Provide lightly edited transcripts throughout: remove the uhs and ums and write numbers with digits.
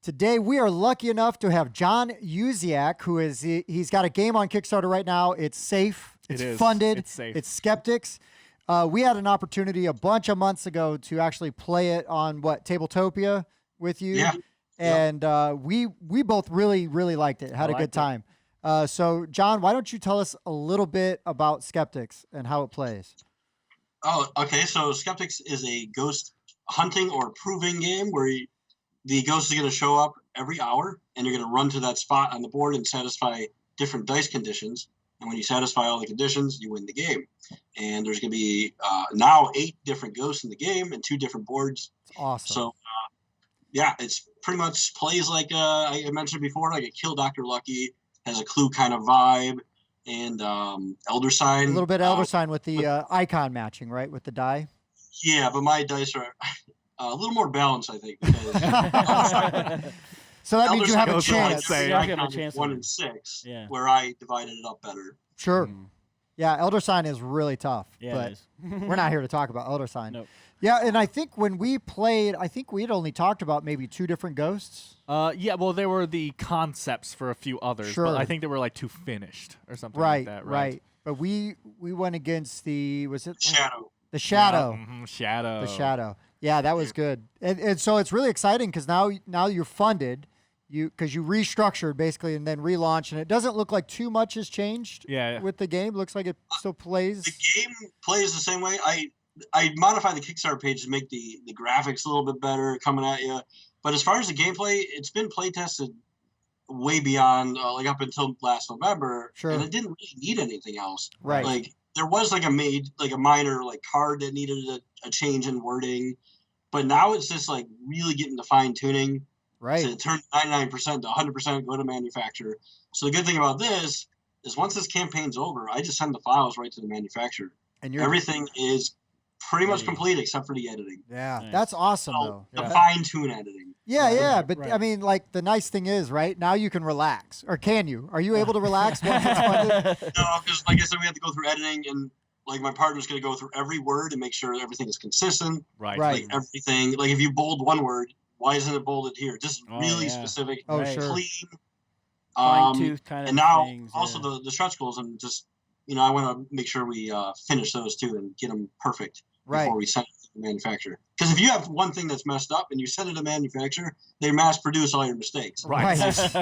Today, we are lucky enough to have Jon Usiak, he's got a game on Kickstarter right now. It's safe. It's funded. It's safe. It's Skeptics. We had an opportunity a bunch of months ago to actually play it on Tabletopia with you. Yeah. And we both really, really liked it. Had a good time. So, Jon, why don't you tell us a little bit about Skeptics and how it plays? Oh, okay. So Skeptics is a ghost hunting or proving game where the ghost is going to show up every hour, and you're going to run to that spot on the board and satisfy different dice conditions. And when you satisfy all the conditions, you win the game. And there's going to be now 8 different ghosts in the game and 2 different boards. It's awesome. So, yeah, it's pretty much plays like I mentioned before, like a Kill Dr. Lucky, has a Clue kind of vibe, and Elder Sign. A little bit Elder Sign with the icon matching, right, with the die? Yeah, but my dice are a little more balanced, I think. Because so that means you have a chance. Say, I have a chance 1 in 6, where I divided it up better. Sure. Yeah, Elder Sign is really tough. Yeah, but it is. We're not here to talk about Elder Sign. Nope. Yeah, and I think when we played, I think we had only talked about maybe 2 different ghosts. Yeah, well, there were the concepts for a few others, Sure. but I think they were like 2 finished or something like that. Right. But we went against the Shadow. The Shadow. Yeah, Shadow. The Shadow. Yeah, that was good. And so it's really exciting because now you're funded, because you restructured basically and then relaunched, and it doesn't look like too much has changed with the game. Looks like it still plays. The game plays the same way. I modified the Kickstarter page to make the graphics a little bit better coming at you. But as far as the gameplay, it's been play tested way beyond like up until last November, and it didn't really need anything else. Right. Like there was like a minor like card that needed a change in wording, but now it's just like really getting to fine tuning. Right. To turn 99% to 100% go to manufacturer. So the good thing about this is once this campaign's over, I just send the files right to the manufacturer, and everything is pretty much complete except for the editing. Yeah, nice. That's awesome, though. The fine-tune editing. Yeah, but I mean, like, the nice thing is, right, now you can relax. Or can you? Are you able to relax once it's funded? No, because like I said, we have to go through editing, and like my partner's going to go through every word and make sure everything is consistent. Right. Like everything. Like if you bold one word, why isn't it bolded here? Just really specific, clean. Fine-tooth kind of and now things, also the stretch goals, and just I want to make sure we finish those too and get them perfect before we send it to the manufacturer. Because if you have one thing that's messed up and you send it to the manufacturer, they mass produce all your mistakes. Right.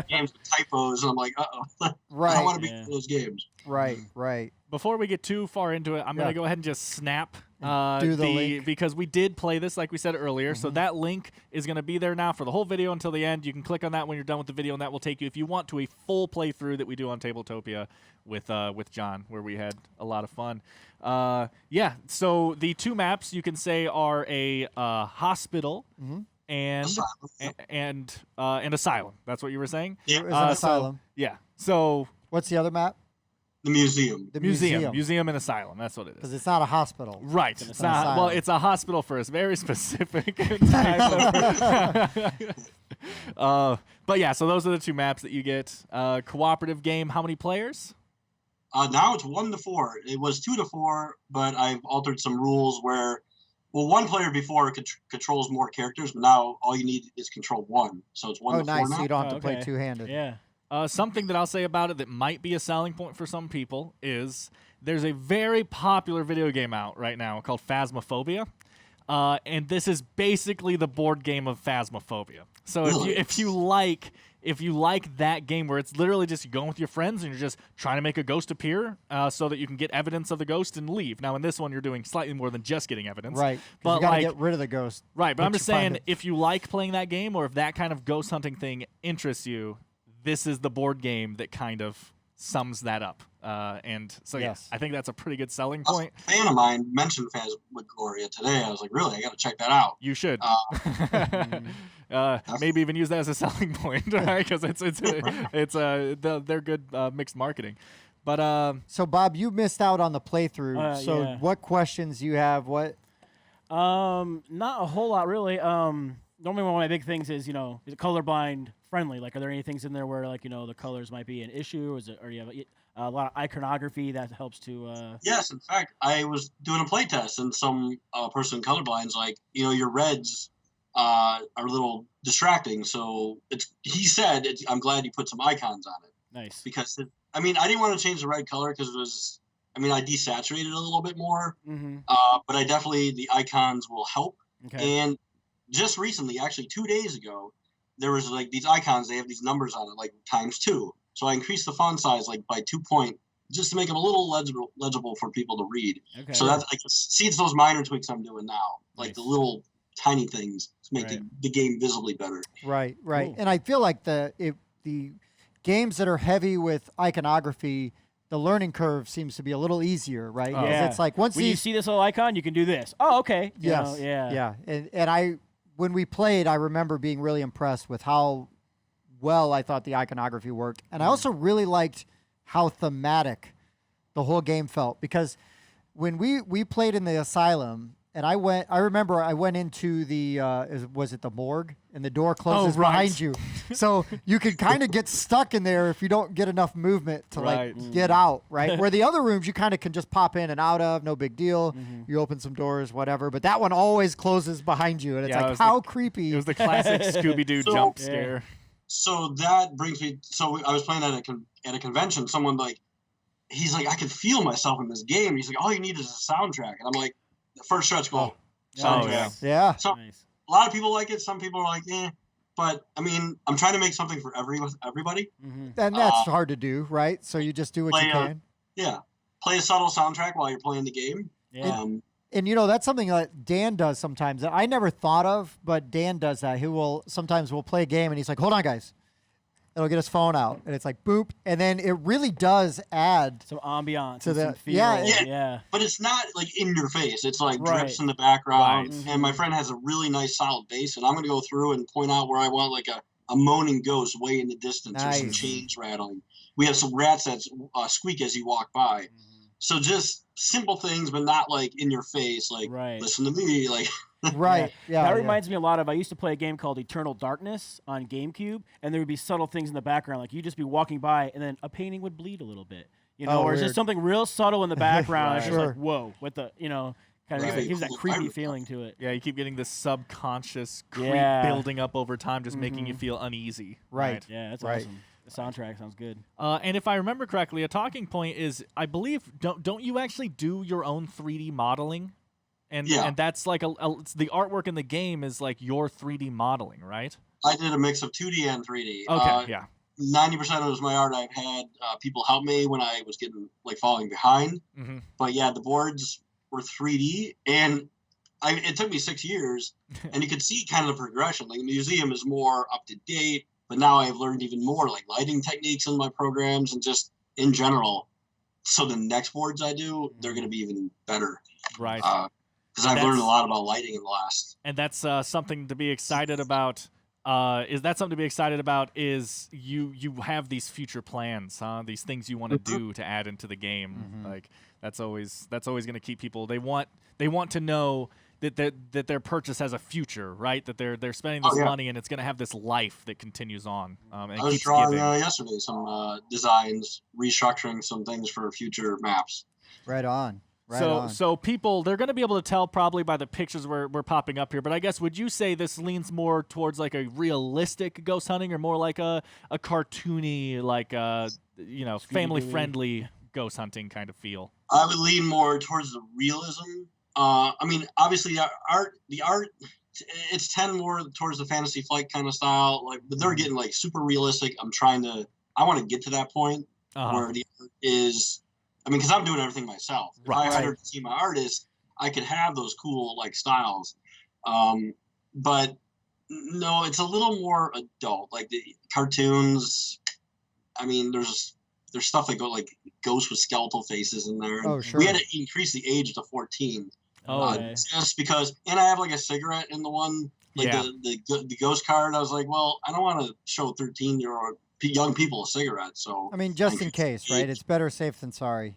Games with typos, and I'm like, I don't want to be in those games. Right. Before we get too far into it, I'm going to go ahead and just snap do the link. because we did play this like we said earlier. So that link is going to be there now for the whole video until the end. You can click on that when you're done with the video, and that will take you, if you want, to a full playthrough that we do on Tabletopia with Jon, where we had a lot of fun. So the 2 maps you can say are a hospital and asylum. That's what you were saying? Yeah, it was an asylum. So what's the other map? The museum. The museum and asylum. That's what it is. Because it's not a hospital. Right. It's not. Well, it's a hospital for a very specific type of. But yeah, so those are the 2 maps that you get. Cooperative game. How many players? Now it's 1 to 4. It was 2 to 4, but I've altered some rules where, well, 1 player before controls more characters, but now all you need is control 1. So it's 1 to 4 nice. now. So you don't have to play two-handed. Yeah. Something that I'll say about it that might be a selling point for some people is there's a very popular video game out right now called Phasmophobia. And this is basically the board game of Phasmophobia. So if you like that game where it's literally just going with your friends and you're just trying to make a ghost appear so that you can get evidence of the ghost and leave. Now, in this one, you're doing slightly more than just getting evidence. Right, but you got to get rid of the ghost. Right, but I'm just saying, if you like playing that game or if that kind of ghost hunting thing interests you, this is the board game that kind of sums that up. And so, yes, I think that's a pretty good selling point. A fan of mine mentioned Phasmophobia today. I was like, really? I got to check that out. You should. Maybe even use that as a selling point, right? Because they're good mixed marketing. But so Bob, you missed out on the playthrough. What questions you have? What? Not a whole lot really. Normally one of my big things is, is it colorblind friendly? Like, are there any things in there where, like, the colors might be an issue? Or you have a lot of iconography that helps to... Yes, in fact, I was doing a play test, and some person colorblind's like, your reds are a little distracting. So he said, I'm glad you put some icons on it. Nice. Because, I didn't want to change the red color because it was, I desaturated it a little bit more. Mm-hmm. But the icons will help. Okay. And just recently, actually 2 days ago, there was like these icons, they have these numbers on it, like ×2. So I increased the font size like by 2 point, just to make them a little legible for people to read. Okay. So that's see, it's those minor tweaks I'm doing now, like Nice. the little tiny things to make the game visibly better. Right. Cool. And I feel like the games that are heavy with iconography, the learning curve seems to be a little easier, right? Yeah. It's like once when you see this little icon, you can do this. Oh, okay. You know, Yeah. And when we played, I remember being really impressed with how well I thought the iconography worked. And I also really liked how thematic the whole game felt, because when we played in the asylum, and I remember I went into the was it the morgue, and the door closes behind you, so you could kind of get stuck in there if you don't get enough movement to like get out, right? Where the other rooms you kind of can just pop in and out of, no big deal. You open some doors, whatever, but that one always closes behind you, and it's like, how creepy. It was the classic Scooby-Doo jump scare. So that brings me. So I was playing at a convention. Someone he's like, I can feel myself in this game. He's like, all you need is a soundtrack, and I'm like, the first stretch goal, soundtrack. Yeah. So Nice. a lot of people like it. Some people are like, eh. But I'm trying to make something for everybody. Mm-hmm. And that's hard to do, right? So you just do what you can. Yeah. Play a subtle soundtrack while you're playing the game. Yeah. And that's something that Dan does sometimes that I never thought of, but Dan does that. He will sometimes play a game and he's like, hold on, guys. It'll get his phone out and it's like boop, and then it really does add some ambiance to and the some feel. Yeah. But it's not like in your face. It's like drips in the background. Right. And my friend has a really nice solid bass, and I'm going to go through and point out where I want like a moaning ghost way in the distance, or some chains rattling. We have some rats that squeak as you walk by. So just simple things, but not like in your face. Like listen to me. Like. That reminds me a lot of, I used to play a game called Eternal Darkness on GameCube, and there would be subtle things in the background, like you'd just be walking by and then a painting would bleed a little bit, or it's just something real subtle in the background. It's just like, whoa, what the, kind of gives that creepy feeling to it. Yeah, you keep getting this subconscious creep building up over time, just making you feel uneasy. Right. Yeah, that's awesome. The soundtrack sounds good. And if I remember correctly, a talking point is, I believe, don't you actually do your own 3D modeling? And that's like it's the artwork in the game is like your 3D modeling, right? I did a mix of 2D and 3D. Okay, 90% of it was my art. I've had people help me when I was getting falling behind. But yeah, the boards were 3D, and it took me 6 years, and you could see kind of the progression. Like the museum is more up to date, but now I've learned even more like lighting techniques in my programs and just in general. So the next boards I do, they're going to be even better. Right. Because I've learned a lot about lighting in the last. And that's something to be excited about. Is you have these future plans, these things you want to do to add into the game. Like that's always going to keep people. They want to know that their purchase has a future, right? That they're spending this money and it's going to have this life that continues on. And I was drawing yesterday some designs, restructuring some things for future maps. Right on. So people, they're going to be able to tell probably by the pictures we're popping up here, but I guess would you say this leans more towards like a realistic ghost hunting, or more like a cartoony, like family-friendly ghost hunting kind of feel? I would lean more towards the realism. Obviously the art, it's tend more towards the Fantasy Flight kind of style, but they're getting like super realistic. I want to get to that point where the art is. Because I'm doing everything myself. If I hired a team of artists, I could have those cool styles. But no, it's a little more adult. Like the cartoons, there's stuff that ghosts with skeletal faces in there. Oh, sure. We had to increase the age to 14. Just because, and I have a cigarette in the one, the ghost card. I was like, well, I don't want to show 13-year-old young people a cigarette, so just in case, right? It's better safe than sorry.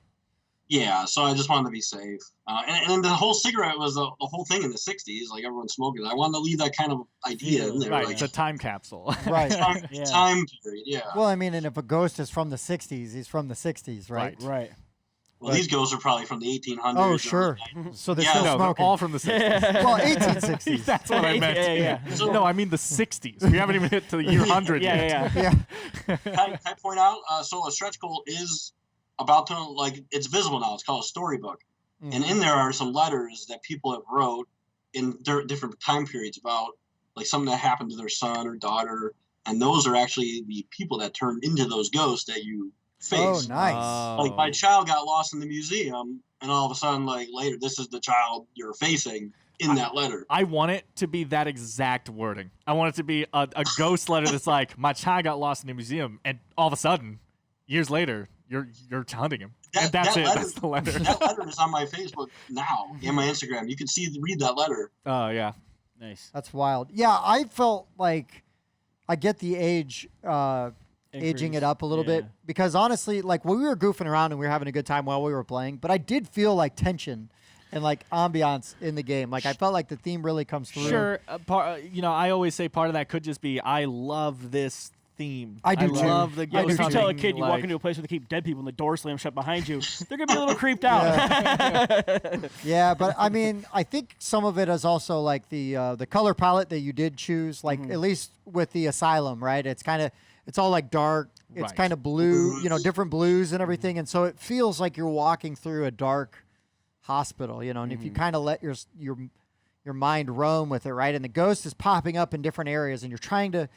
Yeah, so I just wanted to be safe, and the whole cigarette was the whole thing in the '60s, like everyone smoking. I wanted to leave that kind of idea in there, right? It's a time capsule, right? Time period, yeah. Well, and if a ghost is from the '60s, he's from the '60s, right? Right. Well, these ghosts are probably from the 1800s. Oh, sure. So they're still no, smoking. they're all from the 60s. Well, 1860s. That's what I meant. Yeah. So, No, I mean the 60s. We haven't even hit to the year 100 yet. Yeah. Can I point out? So a stretch goal is about to, like, it's visible now. It's called a storybook. And in there are some letters that people have wrote in different time periods about, like, something that happened to their son or daughter. And those are actually the people that turn into those ghosts that you face. Oh, nice. Like, my child got lost in the museum, and all of a sudden, like, later, this is the child you're facing in that letter. I want it to be that exact wording. I want it to be a ghost letter that's like, my child got lost in the museum, and all of a sudden, years later, you're hunting him. And that's it. That's the letter. That letter is on my Facebook now and my Instagram. You can read that letter. Oh, yeah. Nice. That's wild. Yeah, I felt like I get the aging it up a little bit, because honestly, like, when we were goofing around and we were having a good time while we were playing, but I did feel like tension and like ambiance in the game. Like, I felt like the theme really comes through. Sure. I always say part of that could just be I love this theme. I do too. love the Yeah, ghost if you tell a hunting, kid you walk like- into a place where they keep dead people and the door slams shut behind you, they're gonna be a little creeped out. Yeah, but I mean, I think some of it is also like the color palette that you did choose. Like, at least with the asylum, right? It's all like dark. It's Right. kind of blue, different blues and everything, and so it feels like you're walking through a dark hospital, And if you kind of let your mind roam with it, right? And the ghost is popping up in different areas, and you're trying to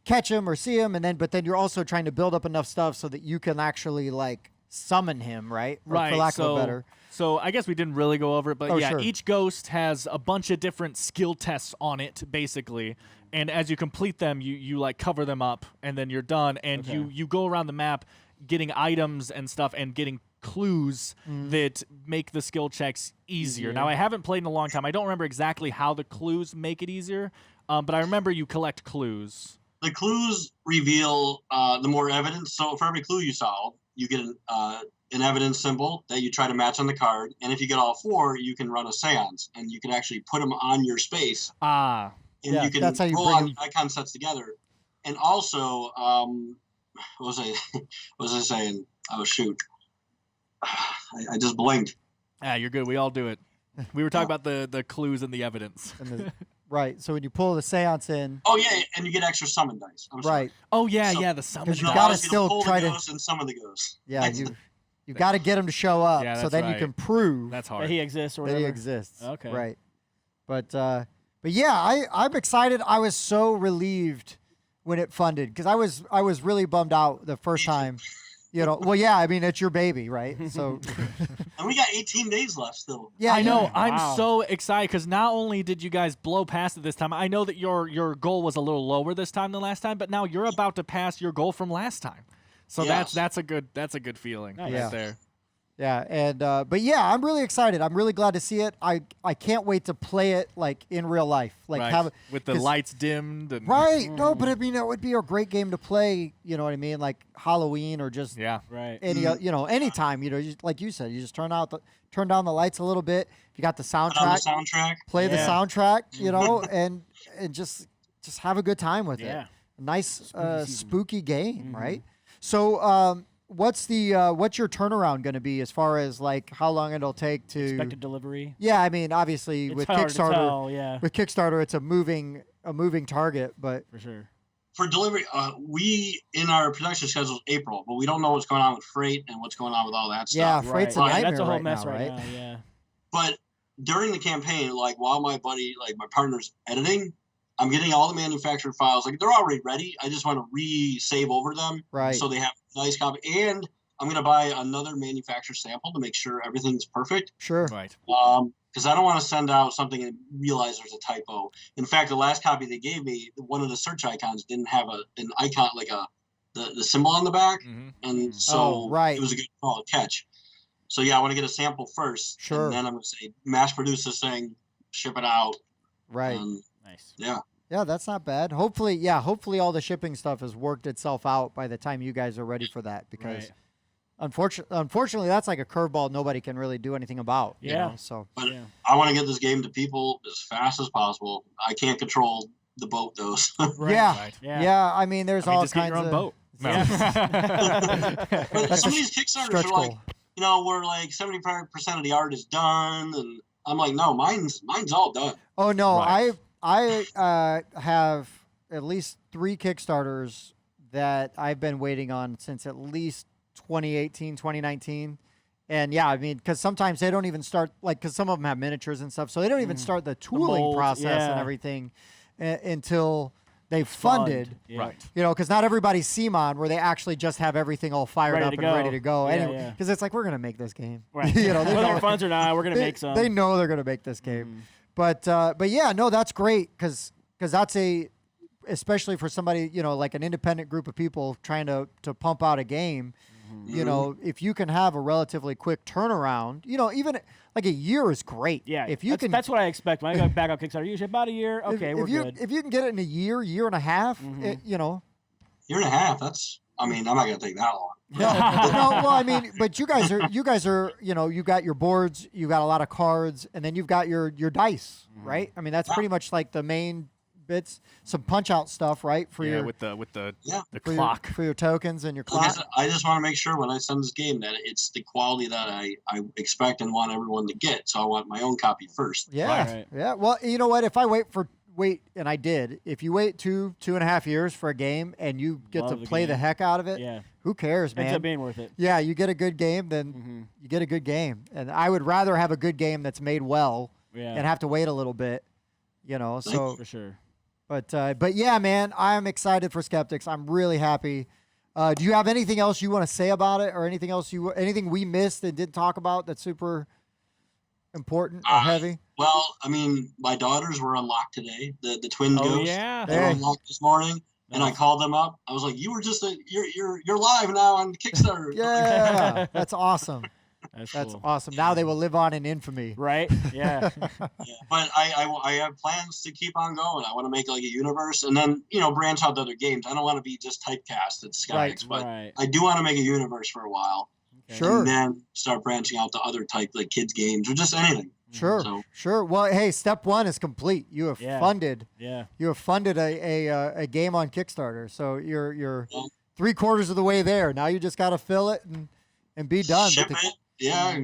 catch him or see him, but then you're also trying to build up enough stuff so that you can actually like summon him, right? Or, Right. for lack of a better. So I guess we didn't really go over it, but Sure. each ghost has a bunch of different skill tests on it, basically. And as you complete them, you like cover them up, and then you're done. And you go around the map getting items and stuff and getting clues that make the skill checks easier. Now, I haven't played in a long time. I don't remember exactly how the clues make it easier, but I remember you collect clues. The clues reveal the more evidence. So for every clue you solve, you get an evidence symbol that you try to match on the card. And if you get all 4, you can run a seance, and you can actually put them on your space. Ah. And you can that's how you roll bring on them. icon sets together. And also, what was I saying? Oh, shoot. I just blinked. Ah, you're good. We all do it. We were talking about the clues and the evidence. Right. So when you pull the seance in, Oh, yeah, and you get extra summon dice. I'm sorry. right? Oh, yeah, So- the summon. You No, gotta I was gonna still pull try the to- ghosts and summon the ghosts. Yeah, you got to get him to show up, Yeah, so that's then you right. can prove That's That hard. he exists or that whatever. he exists. Okay. Right. But yeah, I'm excited. I was so relieved when it funded, because I was really bummed out the first time. Well, yeah, I mean, it's your baby, right? So And we got 18 days left still. yeah, I know. yeah. I'm Wow. so excited because not only did you guys blow past it this time, I know that your goal was a little lower this time than last time, but now you're about to pass your goal from last time. So Yes. that's a good feeling Nice. right Yeah. there. Yeah, and but yeah, I'm really excited. I'm really glad to see it. I can't wait to play it like in real life, like Right. have With the 'cause- lights dimmed and Right? No, but I mean, it would be a great game to play. You know what I mean? Like Halloween or just Yeah. Right. any anytime. Like you said, you just turn down the lights a little bit. If you got the Put on the soundtrack, soundtrack. play the Yeah. soundtrack. And just have a good time with Yeah. it. Nice season. spooky game, right? So what's your turnaround going to be as far as like how long it'll take to Expected delivery. Yeah, I mean, obviously It's with hard to Kickstarter, tell, yeah, with Kickstarter, it's a moving target, but for sure. For delivery, we in our production schedule is April, but we don't know what's going on with freight and what's going on with all that yeah, stuff. freight's a Right. nightmare That's a whole right mess now, right right? now. Yeah. But during the campaign, like while my buddy, like my partner's editing, I'm getting all the manufactured files. Like they're already ready. I just want to re-save over them, Right. so they have a nice copy. And I'm gonna buy another manufacturer sample to make sure everything's perfect. Sure. Right. Because I don't want to send out something and realize there's a typo. In fact, the last copy they gave me, one of the search icons didn't have an icon like the symbol on the back, Mhm. and so Oh, right. it was a good call to catch. So yeah, I want to get a sample first, Sure. and then I'm gonna say mass produce this thing, ship it out, Right. Nice. yeah. Yeah, that's not bad. Hopefully all the shipping stuff has worked itself out by the time you guys are ready for that, because Right. unfortunately that's like a curveball nobody can really do anything about. you Yeah. know, So But Yeah. I want to get this game to people as fast as possible. I can't control the boat, though. so- Right. Yeah. Right. Yeah. yeah, I mean, there's I mean, all just get kinds your own of boat. But some of these Kickstarters are like, where like 75% of the art is done, and I'm like, no, mine's all done. Oh no, Right. I have at least 3 Kickstarters that I've been waiting on since at least 2018, 2019. And yeah, I mean, because sometimes they don't even start, like, because some of them have miniatures and stuff, so they don't even start the tooling mold, process and yeah. everything until they've funded. Yeah. Right. Because not everybody's CMON where they actually just have everything all fired Ready up to and go. ready to go. Yeah, Anyway, yeah. because it's like, we're going to make this game. Right. They Whether know- they're funds or not, we're gonna they, make some. They know they're going to make this game. But yeah, no, that's great because that's especially for somebody, like an independent group of people trying to pump out a game, if you can have a relatively quick turnaround, even like a year is great. Yeah, If you that's what I expect when I go back on Kickstarter. Usually about a year. Okay, we're good. If you can get it in a year and a half, Year and a half. I'm not going to take that long. no, well, I mean, but you guys are, you got your boards, you got a lot of cards, and then you've got your dice, right? I mean, that's pretty much like the main bits, some punch out stuff, right? For Yeah, your with the for clock. for your tokens and your Like I clock. said, I just want to make sure when I send this game that it's the quality that I expect and want everyone to get. So I want my own copy first. Yeah, Right. yeah. Well, you know what? If I wait, and I did. If you wait 2.5 years for a game and you get Love to the play the game. heck out of it, Yeah. who cares, Ends up man? being worth it. Yeah, you get a good game, then you get a good game. And I would rather have a good game that's made well Yeah. and have to wait a little bit, So, For sure. but yeah, man, I'm excited for Skeptics. I'm really happy. Do you have anything else you want to say about it, or anything we missed and didn't talk about that's super important or heavy? Well, my daughters were unlocked today. The twin Oh, ghosts. yeah. They were Hey. unlocked this morning, and I called them up. I was like, "You were just you're live now on Kickstarter." Yeah, that's awesome. That's That's cool. awesome. Now they will live on in infamy. Right? Yeah. Yeah, but I have plans to keep on going. I want to make like a universe, and then branch out to other games. I don't want to be just typecast at Skeptics, but Right. I do want to make a universe for a while, Okay. Sure. and then start branching out to other type like kids games or just anything. Sure, So- sure. Well, hey, step 1 is complete. You have Yeah. funded. Yeah. You have funded a game on Kickstarter, so you're Yeah. 3/4 of the way there. Now you just got to fill it and be done. Ship it, yeah.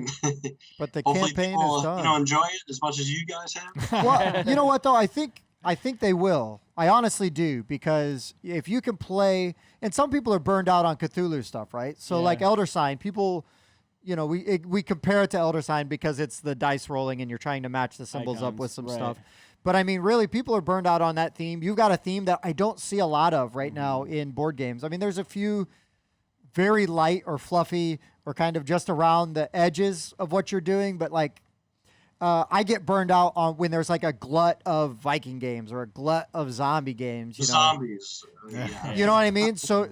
But the Hopefully campaign people is done. enjoy it as much as you guys have. Well, you know what though? I think they will. I honestly do, because if you can play, and some people are burned out on Cthulhu stuff, right? So Yeah. like Elder Sign, people, we compare it to Elder Sign because it's the dice rolling and you're trying to match the symbols up Icons, with some right. stuff. But I mean, really, people are burned out on that theme. You've got a theme that I don't see a lot of right now in board games. I mean, there's a few very light or fluffy or kind of just around the edges of what you're doing, but like I get burned out on when there's like a glut of Viking games or a glut of zombie games. Zombies. Yeah. You know what I mean? So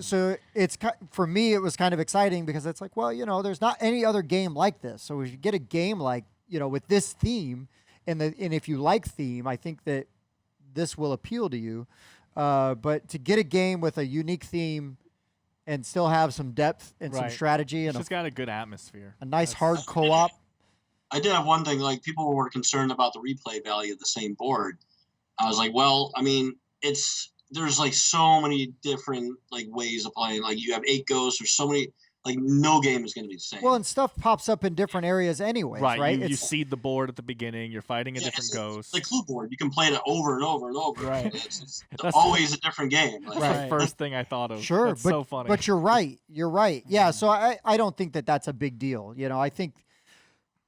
it's for me, it was kind of exciting because it's like, well, there's not any other game like this. So if you get a game like with this theme, and if you like theme, I think that this will appeal to you. But to get a game with a unique theme and still have some depth and some Right. strategy It's and just got a good atmosphere. a nice That's- hard co-op. I did have one thing, like people were concerned about the replay value of the same board. I was like, well, there's like so many different like ways of playing. Like you have 8 ghosts, or so many, like no game is going to be the same. Well, and stuff pops up in different areas anyways, right? Right. You It's- seed the board at the beginning. You're fighting a Yeah, different it's ghost. the clue board. You can play it over and over and over. Right. It's That's- always a different game. Like, That's Right. the first thing I thought of. Sure, That's but, so funny. but you're right. You're right. Yeah, so I don't think that's a big deal. I think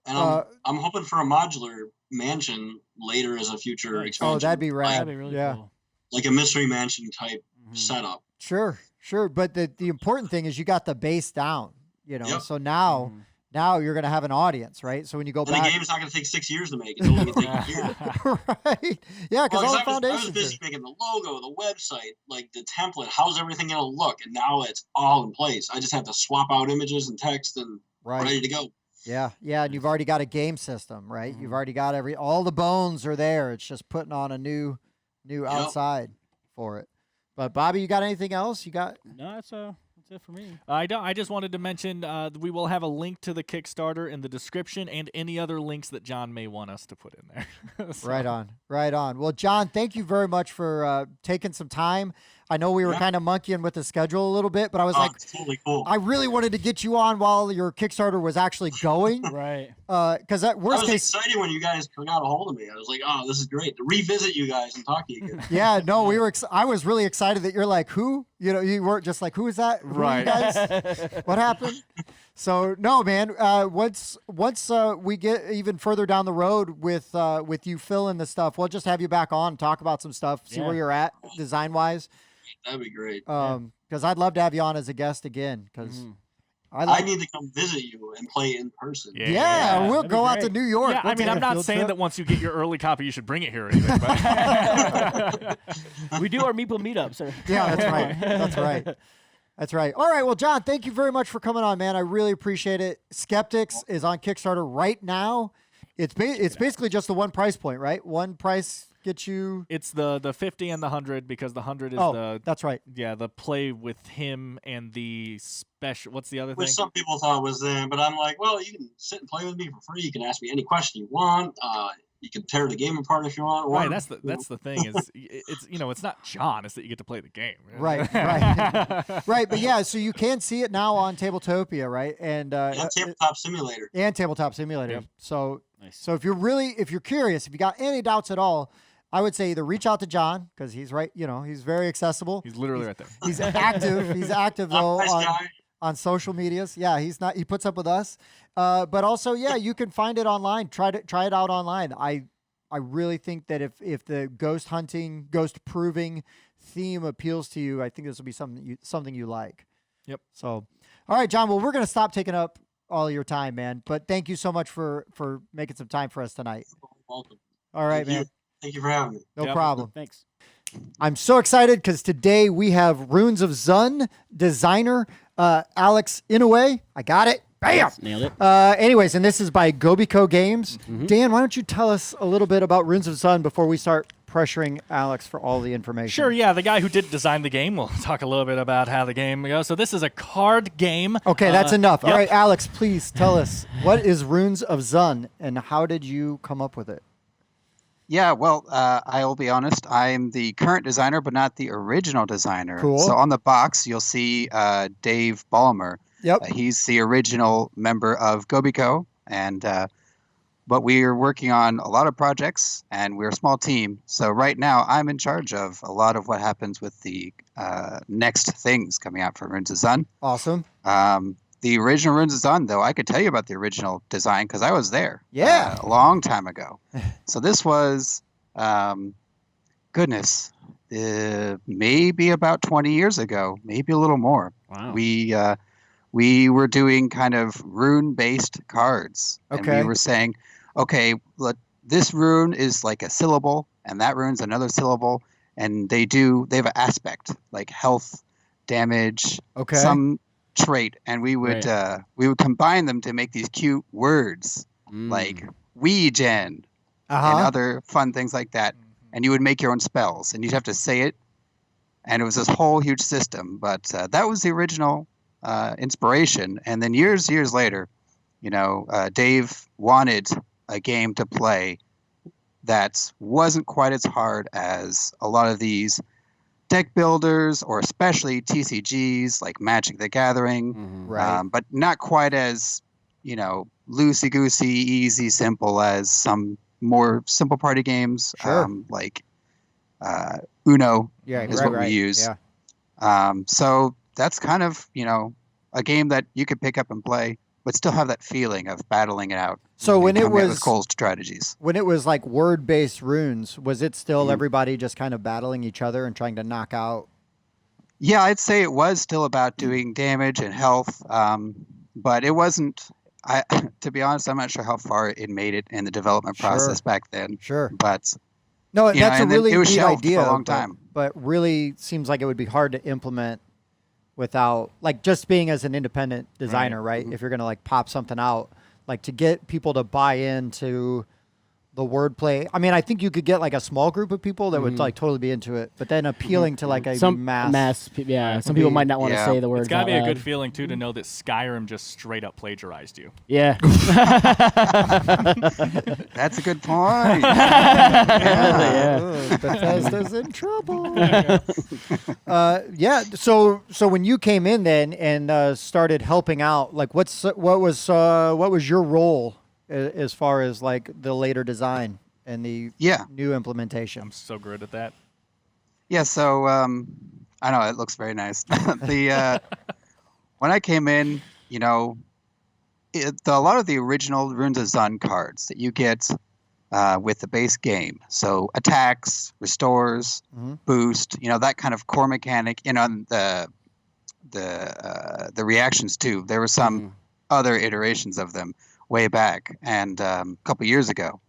And I'm hoping for a modular mansion later as a future Nice. expansion. that'd be rad. That'd be really yeah. cool. Like a mystery mansion type Mhm. setup. Sure. But the important thing is you got the base down, Yep. So now you're going to have an audience, right? So when you go And the back game's not going to take 6 years to make. It's only going to take a year. right. Yeah, cuz all the I was foundations busy making the logo, the website, like the template. How's everything going to look? And now it's all in place. I just have to swap out images and text and right. ready to go. Yeah, and you've already got a game system, right? You've already got all the bones are there. It's just putting on a new outside for it. But Bobby, you got anything else? You got No, that's it for me. I don't. I just wanted to mention we will have a link to the Kickstarter in the description and any other links that John may want us to put in there. So- Right on. Well, John, thank you very much for taking some time. I know we were kind of monkeying with the schedule a little bit, but I was like, it's totally cool. I really wanted to get you on while your Kickstarter was actually going. Right. Because that worst I was case. excited when you guys got a hold of me. I was like, oh, this is great to revisit you guys and talk to you again. Yeah, no, we were. I was really excited that you're like, who? You know, you weren't just like, who is that? Who are you guys? What happened? So no, man. Once we get even further down the road with you filling the stuff, we'll just have you back on, talk about some stuff, see where you're at design wise. That'd be great. Because I'd love to have you on as a guest again. Because I need to come visit you and play in person. Yeah, we'll go out to New York. Yeah, We'll I mean, take I'm a not field saying trip. that once you get your early copy, you should bring it here or anything. But We do our Meeple meetups. Yeah, that's right. That's right. That's right. All right. Well, Jon, thank you very much for coming on, man. I really appreciate it. Skeptics is on Kickstarter right now. It's basically just the one price point, right? One price gets you. it's the 50 and the 100 because the 100 is that's right. the play with him and the special. What's the other Which thing? some people thought was there, but I'm like, well, you can sit and play with me for free. You can ask me any question you want. You can tear the game apart if you want. Right, that's the thing is it's not Jon, it's that you get to play the game. Right. Right. But yeah, so you can see it now on Tabletopia, right? And Tabletop Simulator. and Tabletop Simulator. Yep. So Nice. so if you're curious, if you got any doubts at all, I would say either reach out to Jon because he's right. He's very accessible. He's literally right there. He's active. He's active though Nice guy. on social medias. Yeah, he's not. He puts up with us. But also, yeah, you can find it online. Try it out online. I really think that if the ghost hunting, ghost proving theme appeals to you, I think this will be something you like. Yep. So, all right, Jon. Well, we're gonna stop taking up all your time, man. But thank you so much for making some time for us tonight. Welcome. All right, Thank man. you. Thank you for having me. No Yep. problem. Thanks. I'm so excited because today we have Runes of Zun designer Aesc Games. I got it. Bam! Nailed it. Anyways, and this is by Gobico Games. Dan, why don't you tell us a little bit about Runes of Zun before we start pressuring Alex for all the information? Sure, yeah, the guy who did design the game. We'll talk a little bit about how the game goes. So this is a card game. Okay, that's enough. Yep. All right, Alex, please tell us, what is Runes of Zun and how did you come up with it? Yeah, well, I will be honest. I'm the current designer, but not the original designer. Cool. So on the box, you'll see Dave Ballmer. Yep. He's the original member of Gobico, and but we're working on a lot of projects, and we're a small team. So right now, I'm in charge of a lot of what happens with the next things coming out for Runes of Zun. Awesome. The original Runes of Zun, though, I could tell you about the original design because I was there. Yeah. A long time ago. So this was, maybe about 20 years ago, maybe a little more. Wow. We were doing kind of rune-based cards. And Okay. we were saying, okay, this rune is like a syllable, and that rune's another syllable, and they have an aspect, like health, damage, Okay. some trait, and we would combine them to make these cute words like Weegen and other fun things like that. And you would make your own spells, and you'd have to say it. And it was this whole huge system. But that was the original inspiration. And then years later, Dave wanted a game to play that wasn't quite as hard as a lot of these deck builders, or especially TCGs like Magic the Gathering, Right. but not quite as, loosey-goosey, easy, simple as some more simple party games, Sure. like Uno Yeah, is right, what right. we use. Yeah. So that's kind of, a game that you could pick up and play, but still have that feeling of battling it out. So when and it coming up was with cool strategies. when it was like word-based runes, was it still everybody just kind of battling each other and trying to knock out? Yeah, I'd say it was still about doing damage and health, but it wasn't. To be honest, I'm not sure how far it made it in the development process back then. Sure. But No, Yeah, that's a and then really it was neat shelved for a idea. long time. But really seems like it would be hard to implement without, like, just being as an independent designer, right? If you're going to, like, pop something out, like, to get people to buy into the wordplay. I mean, I think you could get like a small group of people that would like totally be into it, but then appealing to like a mass. Yeah, some people might not want to say the words. It's got to be a good feeling too to know that Skyrim just straight up plagiarized you. Yeah. That's a good point. Bethesda's in trouble. Yeah. So when you came in then and started helping out, like what was your role as far as like the later design and the new implementation? I'm so good at that. Yeah. So I know it looks very nice. When I came in, you know, a lot of the original Runes of Zun cards that you get with the base game. So attacks, restores, boost, you know, that kind of core mechanic. You know, the reactions too. There were some other iterations of them way back and a couple years ago.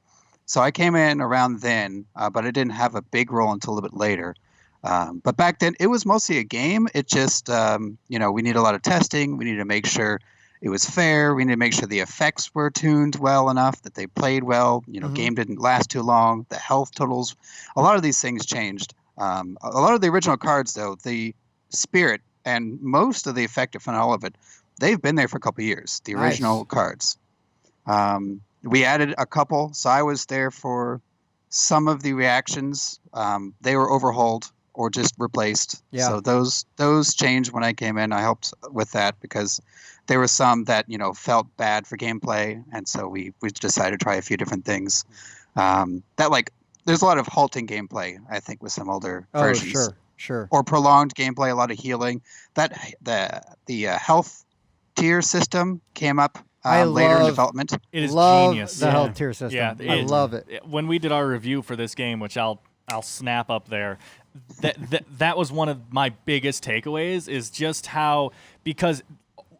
So I came in around then, but I didn't have a big role until a little bit later. But back then, it was mostly a game. It just, you know, we need a lot of testing. We need to make sure it was fair. We need to make sure the effects were tuned well enough that they played well. You know, game didn't last too long. The health totals, a lot of these things changed. A lot of the original cards, though, the spirit and most of the effective and all of it, they've been there for a couple of years, the original cards. We added a couple, so I was there for some of the reactions. They were overhauled or just replaced. Yeah. So those changed when I came in. I helped with that because there were some that, you know, felt bad for gameplay, and so we decided to try a few different things. That like there's a lot of halting gameplay, I think, with some older versions. Sure. Or prolonged gameplay, a lot of healing. That the health tier system came up later in development. It is love genius. The health tier system. Yeah, I love it. When we did our review for this game, which I'll snap up there, that was one of my biggest takeaways, is just how, because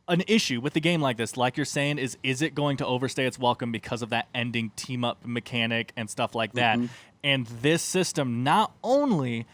an issue with the game like this, like you're saying, is it going to overstay its welcome because of that ending team up mechanic and stuff like that. And this system not only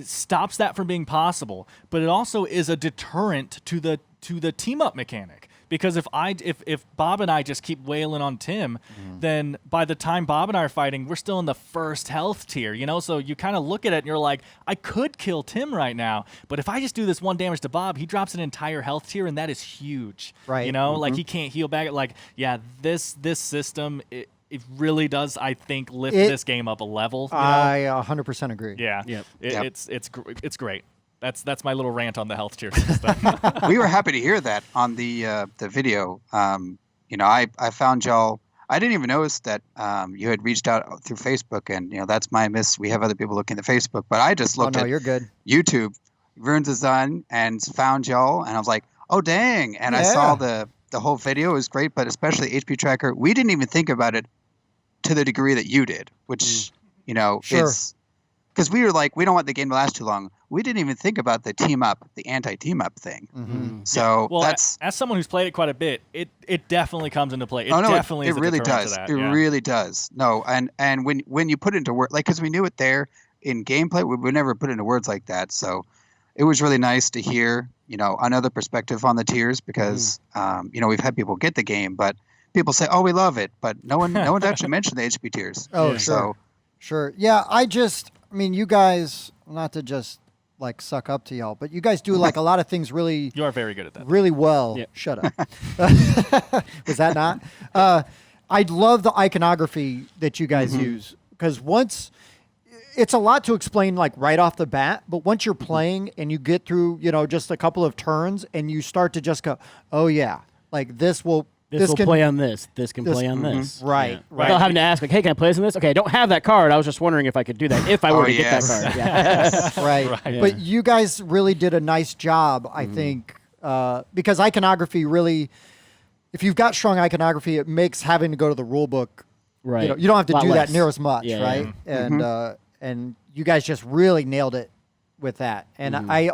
stops that from being possible, but it also is a deterrent to the team up mechanic. Because if Bob and I just keep wailing on Tim, then by the time Bob and I are fighting, we're still in the first health tier, you know? So you kind of look at it and you're like, I could kill Tim right now, but if I just do this 1 damage to Bob, he drops an entire health tier, and that is huge. Right. You know, like he can't heal back. Like, yeah, this system, it really does, I think, lift this game up a level. You know? I 100% agree. Yeah. It's great. That's my little rant on the health tier system. We were happy to hear that on the video. You know, I found y'all. I didn't even notice that you had reached out through Facebook, and you know that's my miss. We have other people looking at Facebook, but I just looked at you're good. YouTube, Runes of Zun, and found y'all, and I was like, oh dang! And I saw the whole video. It was great, but especially HP Tracker. We didn't even think about it to the degree that you did, which you know is because we were like, we don't want the game to last too long. We didn't even think about the team up, the anti-team up thing. So that's as someone who's played it quite a bit, it definitely comes into play. It definitely it really does. That, it really does. No, and when you put it into words, like because we knew it there in gameplay, we would never put it into words like that. So it was really nice to hear, you know, another perspective on the tiers because you know, we've had people get the game, but people say, oh, we love it, but no one's actually mentioned the HP tiers. Oh, sure. Yeah, I mean, you guys, not to just like suck up to y'all, but you guys do like a lot of things really. You are very good at that. Really well. Yeah. Shut up. Was that not? I love the iconography that you guys use because once it's a lot to explain like right off the bat, but once you're playing and you get through, you know, just a couple of turns and you start to just go, oh yeah, like this will play on this. This can play on this. Right. Yeah. Without having to ask, like, hey, can I play this on this? Okay, I don't have that card. I was just wondering if I could do that if I were to get that card. Yeah. Right. Yeah. But you guys really did a nice job, I think, because iconography really, if you've got strong iconography, it makes having to go to the rule book. Right. You know, you don't have to do that near as much, right? Yeah. And you guys just really nailed it with that. And I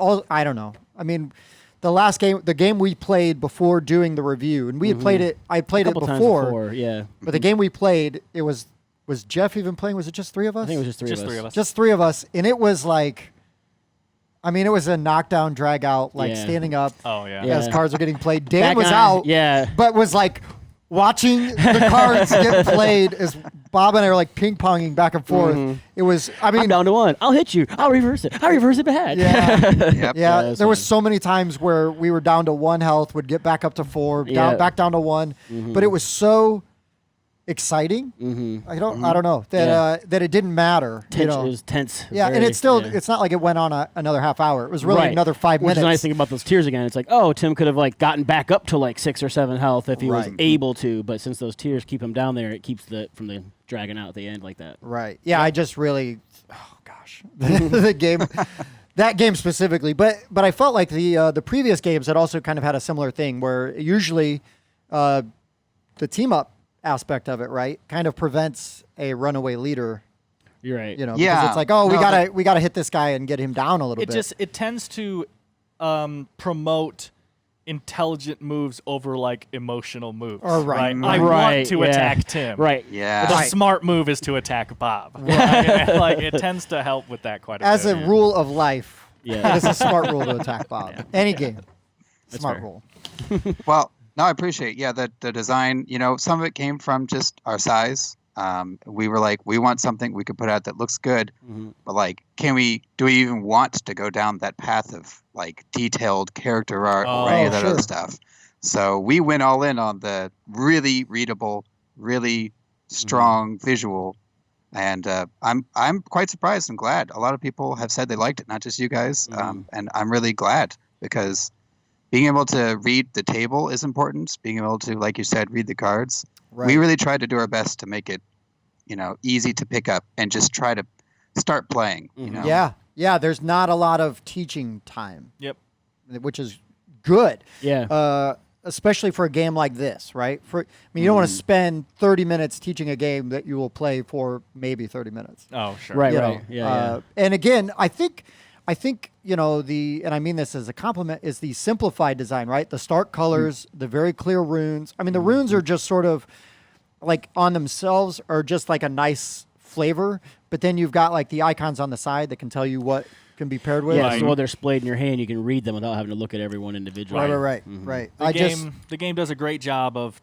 don't know. I mean, the game we played before doing the review, and we had played it. I played it before. Yeah. But the game we played, it was Jeff even playing? Was it just 3 of us? I think it was just three of us. Just 3 of us, and it was like, I mean, it was a knockdown, drag out, like standing up. Oh yeah. As cards were getting played. Dan was out. Yeah. But was like watching the cards get played as Bob and I were like ping-ponging back and forth. It was, I mean... I'm down to 1. I'll hit you. I'll reverse it. I'll reverse it back. Yeah. Yeah, there was so many times where we were down to 1 health, would get back up to 4, back down to 1. But it was so exciting. I don't know that that it didn't matter. It was tense. Yeah, and it's still it's not like it went on another half hour. It was really another 5 minutes. Which is the nice thing about those tears again. It's like, oh, Tim could have like gotten back up to like 6 or 7 health if he was able to, but since those tears keep him down there, it keeps from the dragging out at the end like that. Right. Yeah, I just really the game that game specifically, but I felt like the previous games had also kind of had a similar thing where usually the team up aspect of it, right, kind of prevents a runaway leader. You're right. You know, because it's like, oh, we gotta hit this guy and get him down a little bit. It tends to promote intelligent moves over like emotional moves. Right. I want to attack Tim. Right. Yeah. The smart move is to attack Bob. Right? Like it tends to help with that quite a bit. As a rule of life, it is a smart rule to attack Bob. Any game, smart rule. Well, no, I appreciate. Yeah, the design. You know, some of it came from just our size. We were like, we want something we could put out that looks good, but like, do we even want to go down that path of like detailed character art or any of that other stuff? So we went all in on the really readable, really strong visual, and I'm quite surprised and glad. A lot of people have said they liked it, not just you guys, and I'm really glad because being able to read the table is important. Being able to, like you said, read the cards. Right. We really tried to do our best to make it, you know, easy to pick up and just try to start playing. You know? Yeah. There's not a lot of teaching time. Yep. Which is good. Yeah. Especially for a game like this, right? You don't want to spend 30 minutes teaching a game that you will play for maybe 30 minutes. Oh, sure. Right. Yeah. And again, I think you know and I mean this as a compliment, is the simplified design, right? The stark colors, the very clear runes. I mean, the runes are just sort of like on themselves are just like a nice flavor, but then you've got like the icons on the side that can tell you what can be paired with. Yeah, so while they're splayed in your hand, you can read them without having to look at every one individually. Right. The game does a great job of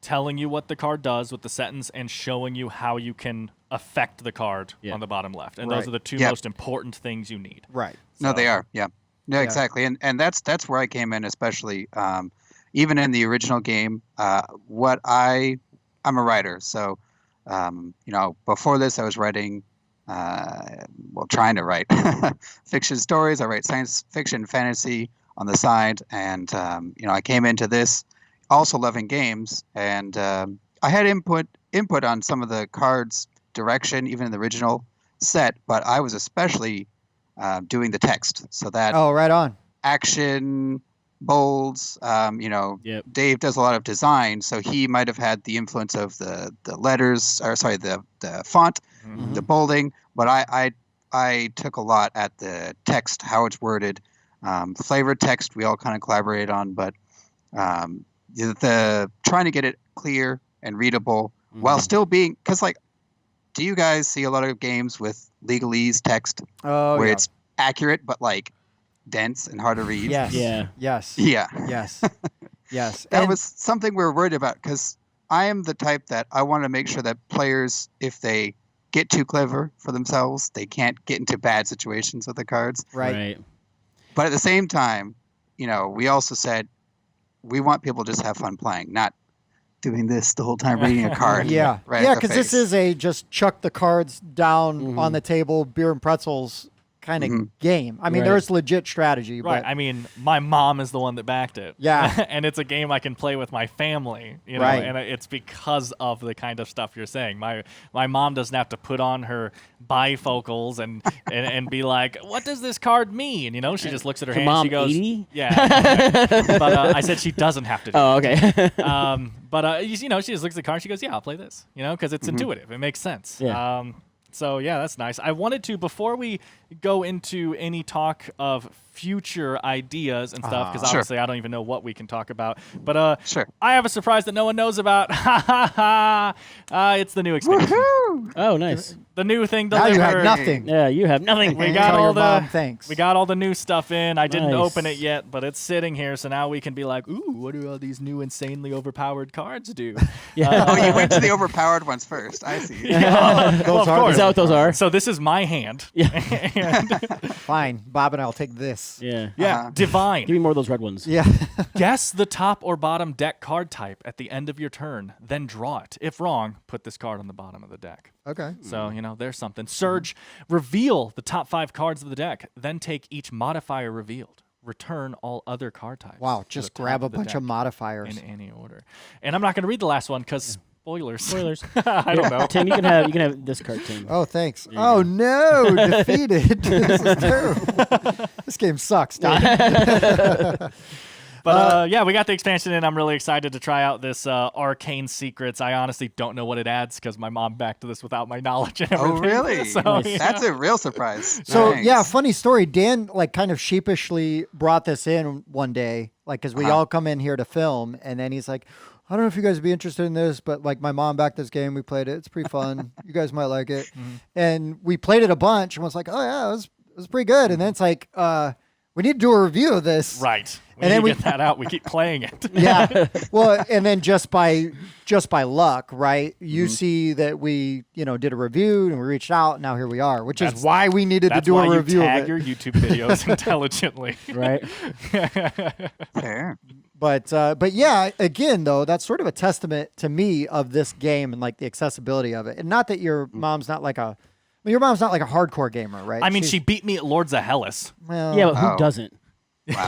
telling you what the card does with the sentence and showing you how you can affect the card on the bottom left. And those are the two most important things you need. Right. So. No, they are. Yeah. No, exactly. And that's where I came in, especially even in the original game. I'm a writer, so you know, before this I was writing, trying to write fiction stories. I write science fiction, fantasy on the side, and you know, I came into this also loving games, and I had input on some of the cards direction, even in the original set, but I was especially doing the text, so that right on action bolds. You know, Dave does a lot of design, so he might have had the influence of the letters, or sorry, the font, the bolding, but I took a lot at the text, how it's worded, flavored text. We all kind of collaborated on, but the trying to get it clear and readable while still being, because like, do you guys see a lot of games with legalese text where it's accurate but like dense and hard to read? Yes. Yeah. Yes. Yeah. Yes. Yes. That was something we were worried about, because I am the type that I want to make sure that players, if they get too clever for themselves, they can't get into bad situations with the cards. Right. But at the same time, you know, we also said we want people to just have fun playing, not doing this the whole time reading a card. Yeah. Right Yeah, because this is a just chuck the cards down on the table, beer and pretzels kind of game. I mean, there's legit strategy. Right. But I mean, my mom is the one that backed it. Yeah. And it's a game I can play with my family, you know, and it's because of the kind of stuff you're saying. My mom doesn't have to put on her bifocals and be like, what does this card mean? You know, she just looks at her hand and she goes, 80? Yeah. But I said she doesn't have to do Oh, okay. But you know, she just looks at the card and she goes, yeah, I'll play this, you know, because it's intuitive. It makes sense. Yeah. So yeah, that's nice. I wanted to, before we go into any talk of future ideas and stuff, because obviously I don't even know what we can talk about. But I have a surprise that no one knows about. It's the new expansion. Woohoo! Oh, nice. The new thing delivered. Now you have nothing. Yeah, you have nothing. We got all thanks. We got all the new stuff in. I didn't open it yet, but it's sitting here, so now we can be like, ooh, what do all these new insanely overpowered cards do? Oh, you went to the overpowered ones first. I see. Well, of course. Is that what those are? So this is my hand. Yeah. Fine, Bob and I'll take this. Yeah. Yeah, divine. Give me more of those red ones. Yeah. Guess the top or bottom deck card type at the end of your turn, then draw it. If wrong, put this card on the bottom of the deck. Okay. So, there's something. Surge, reveal the top 5 cards of the deck, then take each modifier revealed. Return all other card types. Wow, just grab a bunch of modifiers. In any order. And I'm not going to read the last one because spoilers. Spoilers. I don't know. Tim, you can have this card, Tim. Oh, thanks. Oh, no. Defeated. This is terrible. This game sucks, dude. But yeah, we got the expansion in. I'm really excited to try out this Arcane Secrets. I honestly don't know what it adds because my mom backed this without my knowledge and everything. Oh, really? So, Nice. That's a real surprise. So, Thanks. yeah, funny story. Dan, kind of sheepishly brought this in one day, because we all come in here to film, and then he's like, I don't know if you guys would be interested in this, but my mom backed this game. We played it. It's pretty fun. You guys might like it. And we played it a bunch and was like, oh, yeah, it was pretty good. And then it's like, we need to do a review of this. Right. And then we get that out. We keep playing it. Yeah. Well, and then just by luck, right? You see that we, did a review and we reached out. Now here we are, which is why we needed to do a review That's why you tag of it. your YouTube videos intelligently. Right. Fair. But yeah, again though, that's sort of a testament to me of this game and the accessibility of it. And not that your mom's not your mom's not a hardcore gamer, right? I mean, she beat me at Lords of Hellas. Well, Yeah, but who doesn't? Wow.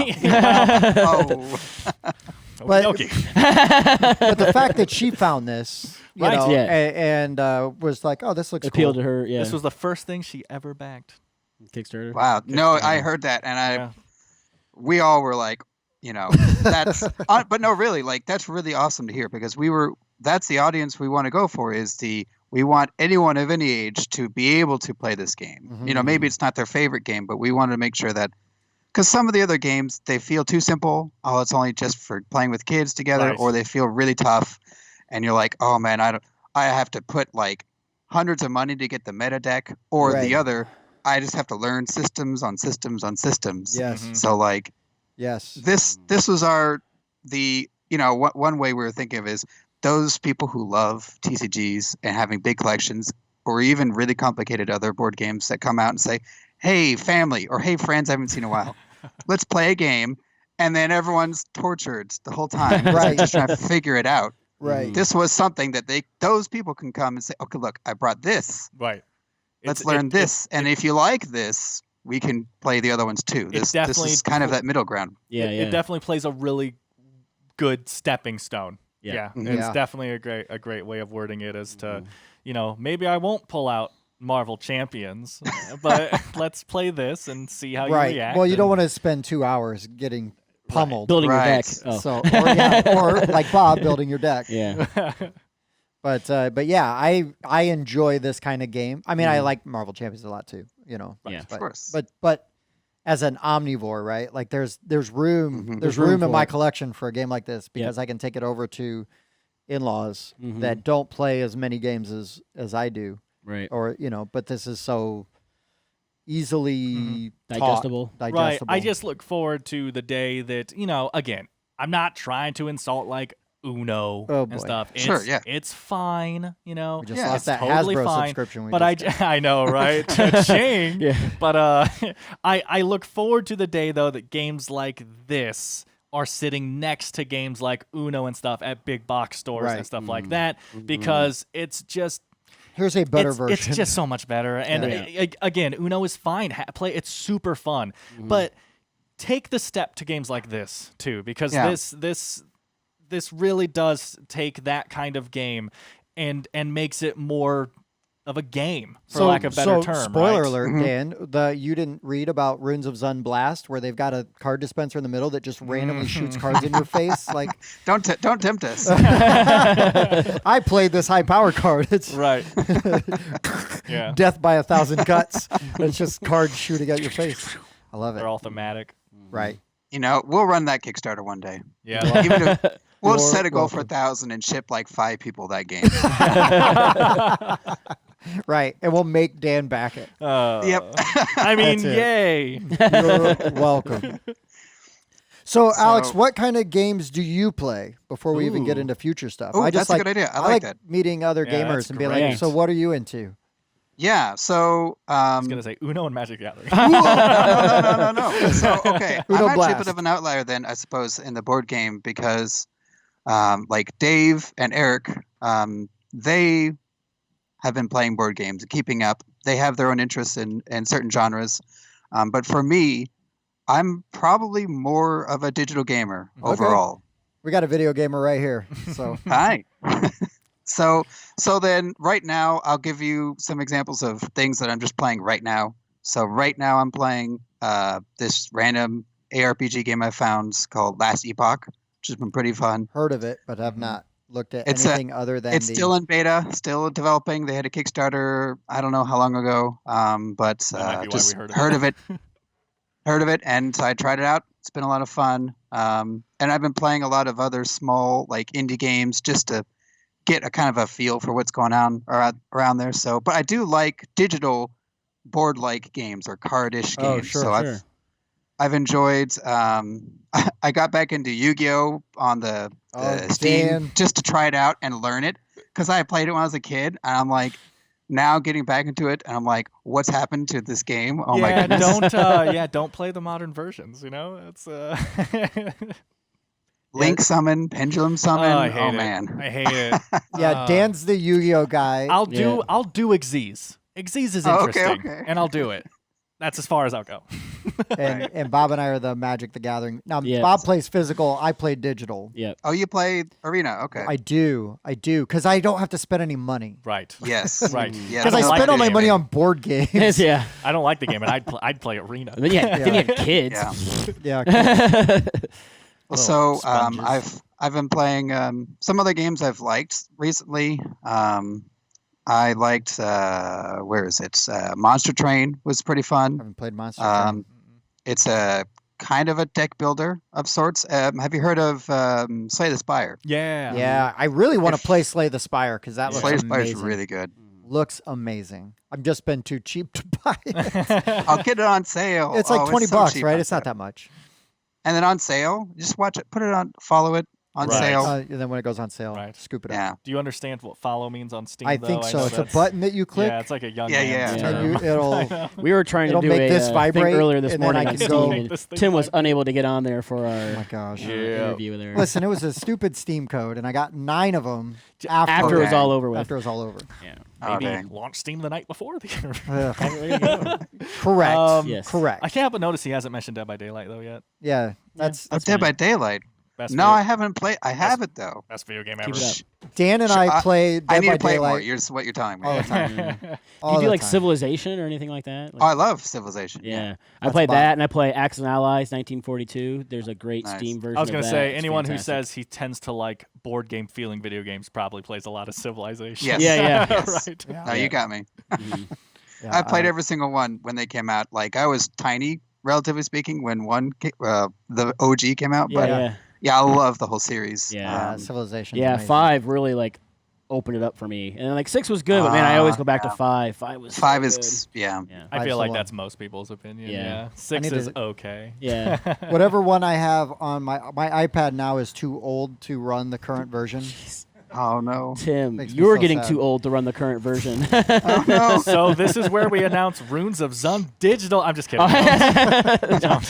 but Okay. but the fact that she found this, Right. and was like, oh, this looks Appealed cool. to her. Yeah. This was the first thing she ever backed. Kickstarter. Wow. No, I heard that, and we all were like, that's. But no, really, that's really awesome to hear because that's the audience we want to go for. We want anyone of any age to be able to play this game. Mm-hmm. Maybe it's not their favorite game, but we want to make sure that. Because some of the other games, they feel too simple. Oh, it's only just for playing with kids together, Right. or they feel really tough, and you're like, oh man, I have to put hundreds of money to get the meta deck, or Right. the other, I just have to learn systems on systems on systems. Yes. Mhm. So Yes. this was one way we were thinking of is those people who love TCGs and having big collections, or even really complicated other board games that come out and say, hey, family, or hey, friends I haven't seen in a while, let's play a game. And then everyone's tortured the whole time. Right. Just trying to figure it out. Right. This was something that those people can come and say, okay, look, I brought this. Right. Let's learn this. And if you like this, we can play the other ones too. This is kind of that middle ground. Yeah, It definitely plays a really good stepping stone. Yeah. It's Yeah. definitely a great way of wording it as to, maybe I won't pull out Marvel Champions, but let's play this and see how you react. Well, you don't want to spend 2 hours getting pummeled. Building your Right. deck. Oh. So, or like Bob building your deck. Yeah. But yeah, I enjoy this kind of game. I mean, I like Marvel Champions a lot too. Yeah. But, Of course. But as an omnivore, right? There's room Mhm. there's room room in for my it. collection for a game like this because I can take it over to in-laws Mhm. that don't play as many games as I do, Right. or but this is so easily Digestible. Right. digestible. I just look forward to the day that, again, I'm not trying to insult Uno Oh, and boy. stuff. Sure, yeah. It's fine, we just Yeah, lost it's that totally Hasbro fine, subscription. We but just I know, right? Ching. Yeah. But I look forward to the day though that games like this are sitting next to games like Uno and stuff at big box stores Right. and stuff like that because it's just Here's a better version. it's just so much better. And again, Uno is fine. It's super fun, but take the step to games like this too, because this really does take that kind of game and makes it more of a game, for lack of a better term. Spoiler right? alert, Dan. You didn't read about Runes of Zun Blast, where they've got a card dispenser in the middle that just randomly shoots cards in your face. Like, don't tempt us. I played this high power card. It's right. Yeah. Death by 1,000 cuts. It's just cards shooting at your face. I love it. They're all thematic. Right. You know, we'll run that Kickstarter one day. Yeah. Even if we'll You're set a goal for welcome. 1,000 and ship like 5 people that game. Right. And we'll make Dan back it. Yep. I mean, That's it. yay. You're welcome. So, Alex, what kind of games do you play before we even get into future stuff? Ooh, I just that's a good idea. I like that. meeting other Yeah, gamers that's and be great. like, so what are you into? Yeah, so I was going to say Uno and Magic the Gathering. no. So, okay, Uno I'm actually a Blast. bit of an outlier then, I suppose, in the board game because like Dave and Eric, they have been playing board games, keeping up. They have their own interests in certain genres. But for me, I'm probably more of a digital gamer overall. We got a video gamer right here. So, Hi. So then right now I'll give you some examples of things that I'm just playing right now. So right now I'm playing this random ARPG game I found called Last Epoch, which has been pretty fun. heard of it, but have not looked at It's anything other than It's still in beta, still developing. They had a Kickstarter, I don't know how long ago, but That might be why just we heard of it. Heard of it, and so I tried it out. It's been a lot of fun. And I've been playing a lot of other small, like indie games just to get a kind of a feel for what's going on around there. So, but I do like digital board-like games or card-ish games. Oh, sure, so sure. I've enjoyed. I got back into Yu-Gi-Oh on the Steam Dan. just to try it out and learn it because I played it when I was a kid, and I'm like, now getting back into it, and I'm like, what's happened to this game? Oh my goodness! Don't play the modern versions. You know, it's Link summon, pendulum summon. I hate it. Man, I hate it. Yeah, Dan's the Yu-Gi-Oh guy. I'll do Xyz. Xyz is Oh, okay, interesting, okay. and I'll do it. That's as far as I'll go. and Bob and I are the Magic the Gathering. Now, Yeah. Bob plays physical. I play digital. Yep. oh, you played Arena? Okay. I do, because I don't have to spend any money. Right. Yes. Right. Yeah, Because I don't like spend all the my game. money on board games. Yeah. I don't like the game, and I'd play Arena. And then you had kids. Yeah. Yeah. Well, so sponges. I've been playing some other games I've liked recently. I liked where is it? Monster Train was pretty I fun. haven't played Monster Train. It's a kind of a deck builder of sorts. Have you heard of Slay the Spire? Yeah. Yeah, I really want to play Slay the Spire because that looks Slay the Spire is amazing. really good. Looks amazing. I've just been too cheap to buy it. I'll get it on sale. It's like Oh, 20 so bucks, cheap right? on It's not sale. that much. And then on sale, just watch it, put it on, follow it on Right. sale. And then when it goes on sale, Right. scoop it up. Yeah. Do you understand what follow means on Steam? I though? think so. know It's a that's- button that you click. Yeah, it's like a young Yeah, man's yeah. and term. it'll We were trying It'll to do make a this thing vibrate, earlier this and then morning I on can Steam, go- and Make this thing Tim was vibrate. unable to get on there for our oh my gosh. Yeah. interview there. Listen, it was a stupid Steam code, and I got 9 of them after, After it was Okay. all over with. after it was all over. Yeah. Maybe Okay. launch Steam the night before the Ugh. There you go. Correct. Yes. Correct. I can't help but notice he hasn't mentioned Dead by Daylight though yet. Yeah, that's Oh, Dead by Daylight. Best No, video, I haven't played. I have it though. best video game Keep ever. it Dan and Sure, I play I Dead need by to play it more. Daylight Here's what you're telling me. all the time. Do All you do the like time. Civilization or anything like that? Oh, I love Civilization. Yeah, I That's played Bob. that, and I play Axis and Allies 1942. There's a great Nice. Steam version. I was going gonna to say It's anyone who fantastic. says he tends to like board game feeling video games probably plays a lot of Civilization. Yes. Yeah, yeah. Yes. Right. No, you got me. Mhm. Yeah, I played every single one when they came out. Like I was tiny, relatively speaking, when the OG came out. Yeah, But yeah, yeah, I love the whole series. Yeah. Civilization. yeah. 5 really like opened it up for me, and then, like 6 was good, but man, I always go back to 5. 5 was so 5 good. is yeah. Yeah. I Five's feel the like one. that's most people's opinion. Yeah. Yeah. I 6 need is to- okay. Yeah. Whatever one I have on my iPad now is too old to run the current version. Oh no. Tim, Makes me you're so getting sad. too old to run the current version. Oh no. So this is where we announce Runes of Zun Digital. I'm just kidding. No.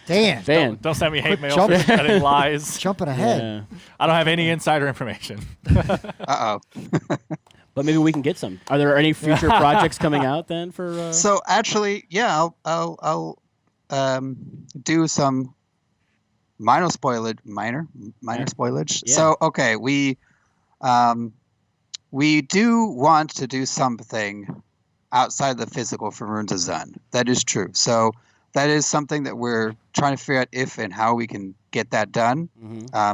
Dan, Dan. Don't send me hate mail jumping. for spreading lies. jumping ahead. Yeah. I don't have any insider information. Uh oh. But maybe we can get some. Are there any future projects coming out then for? So actually, yeah, I'll do some minor spoilage. Yeah. Spoilage. Yeah. So okay, we we do want to do something outside the physical for Runes of Zun. That is true. So that is something that we're trying to figure out if and how we can get that done.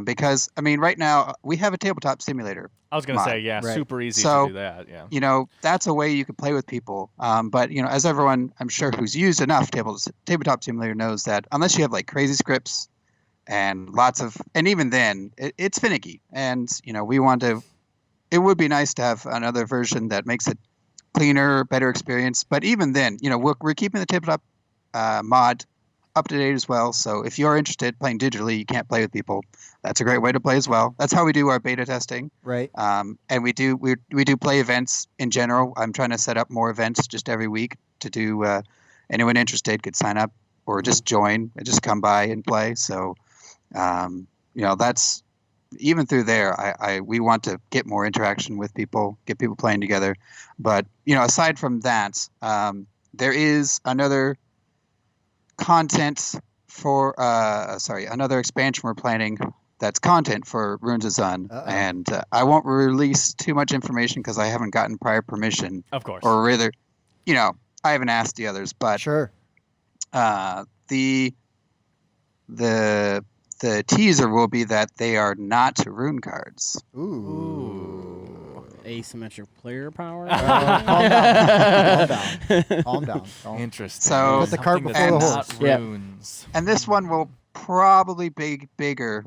Because, I mean, right now we have a tabletop simulator. I was going to say, yeah, Right. super easy So, to do that. Yeah. You know, that's a way you could play with people. But, you know, as everyone, I'm sure, who's used enough tabletop simulator knows that unless you have like crazy scripts and and even then, it's finicky. And, you know, it would be nice to have another version that makes it cleaner, better experience. But even then, you know, we're keeping the tabletop mod up to date as well. So if you're interested playing digitally, you can't play with people. That's a great way to play as well. That's how we do our beta testing. Right. And we do play events in general. I'm trying to set up more events just every week to do. Anyone interested could sign up or just join and just come by and play. So, you know, that's even through there. We want to get more interaction with people, get people playing together. But you know, aside from that, there is another content for another expansion we're planning that's content for Runes of Zun. And I won't release too much information because I haven't gotten prior permission. Of course. Or rather, you know, I haven't asked the others, but Sure. The teaser will be that they are not rune cards. Ooh. Asymmetric player power. Calm down. Interesting. So- Put the cart Something before the that's horse. not Yeah. runes. And this one will probably be bigger,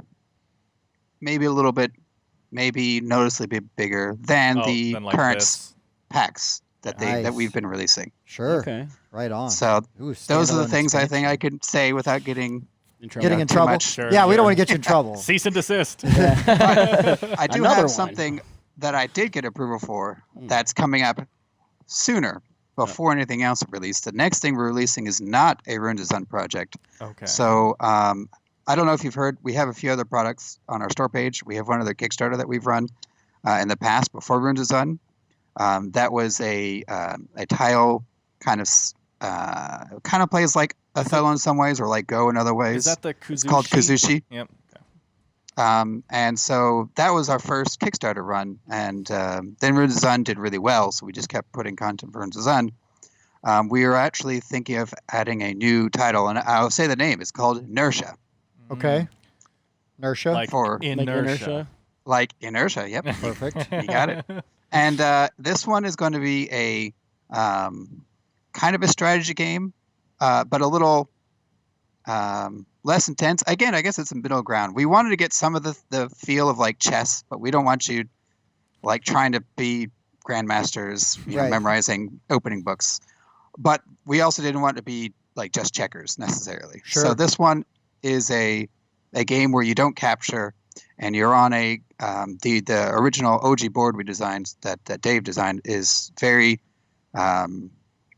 maybe a little bit, maybe noticeably bigger than the than like current this. packs that Nice. we've been releasing. Sure. Okay. Right on. So Ooh, those are the standalone things I think I expansion. could say without getting. Getting in too trouble. much. Sure, Yeah, we sure. don't want to get you in trouble. Cease and desist. I do Another have one. something that I did get approval for that's coming up sooner before anything else is released. The next thing we're releasing is not a Runes of Zun project. Okay. So I don't know if you've heard, we have a few other products on our store page. We have one other Kickstarter that we've run in the past before Runes of Zun. That was a tile kind of plays like Othello in some ways, or like Go in other ways. Is that the Kuzushi? It's called Kazushi. Yep. And so that was our first Kickstarter run, and then Runes of Zun did really well, so we just kept putting content for Runes of Zun. We are actually thinking of adding a new title, and I'll say the name. It's called Inertia. Okay. Inertia. Like For- inertia. Like Inertia, yep. Perfect. You got it. And this one is going to be a kind of a strategy game, but a little less intense. Again, I guess it's a middle ground. We wanted to get some of the feel of like chess, but we don't want you like trying to be grandmasters, Right. memorizing opening books. But we also didn't want it to be like just checkers necessarily. Sure. So this one is a game where you don't capture, and you're on the original OG board we designed that Dave designed is very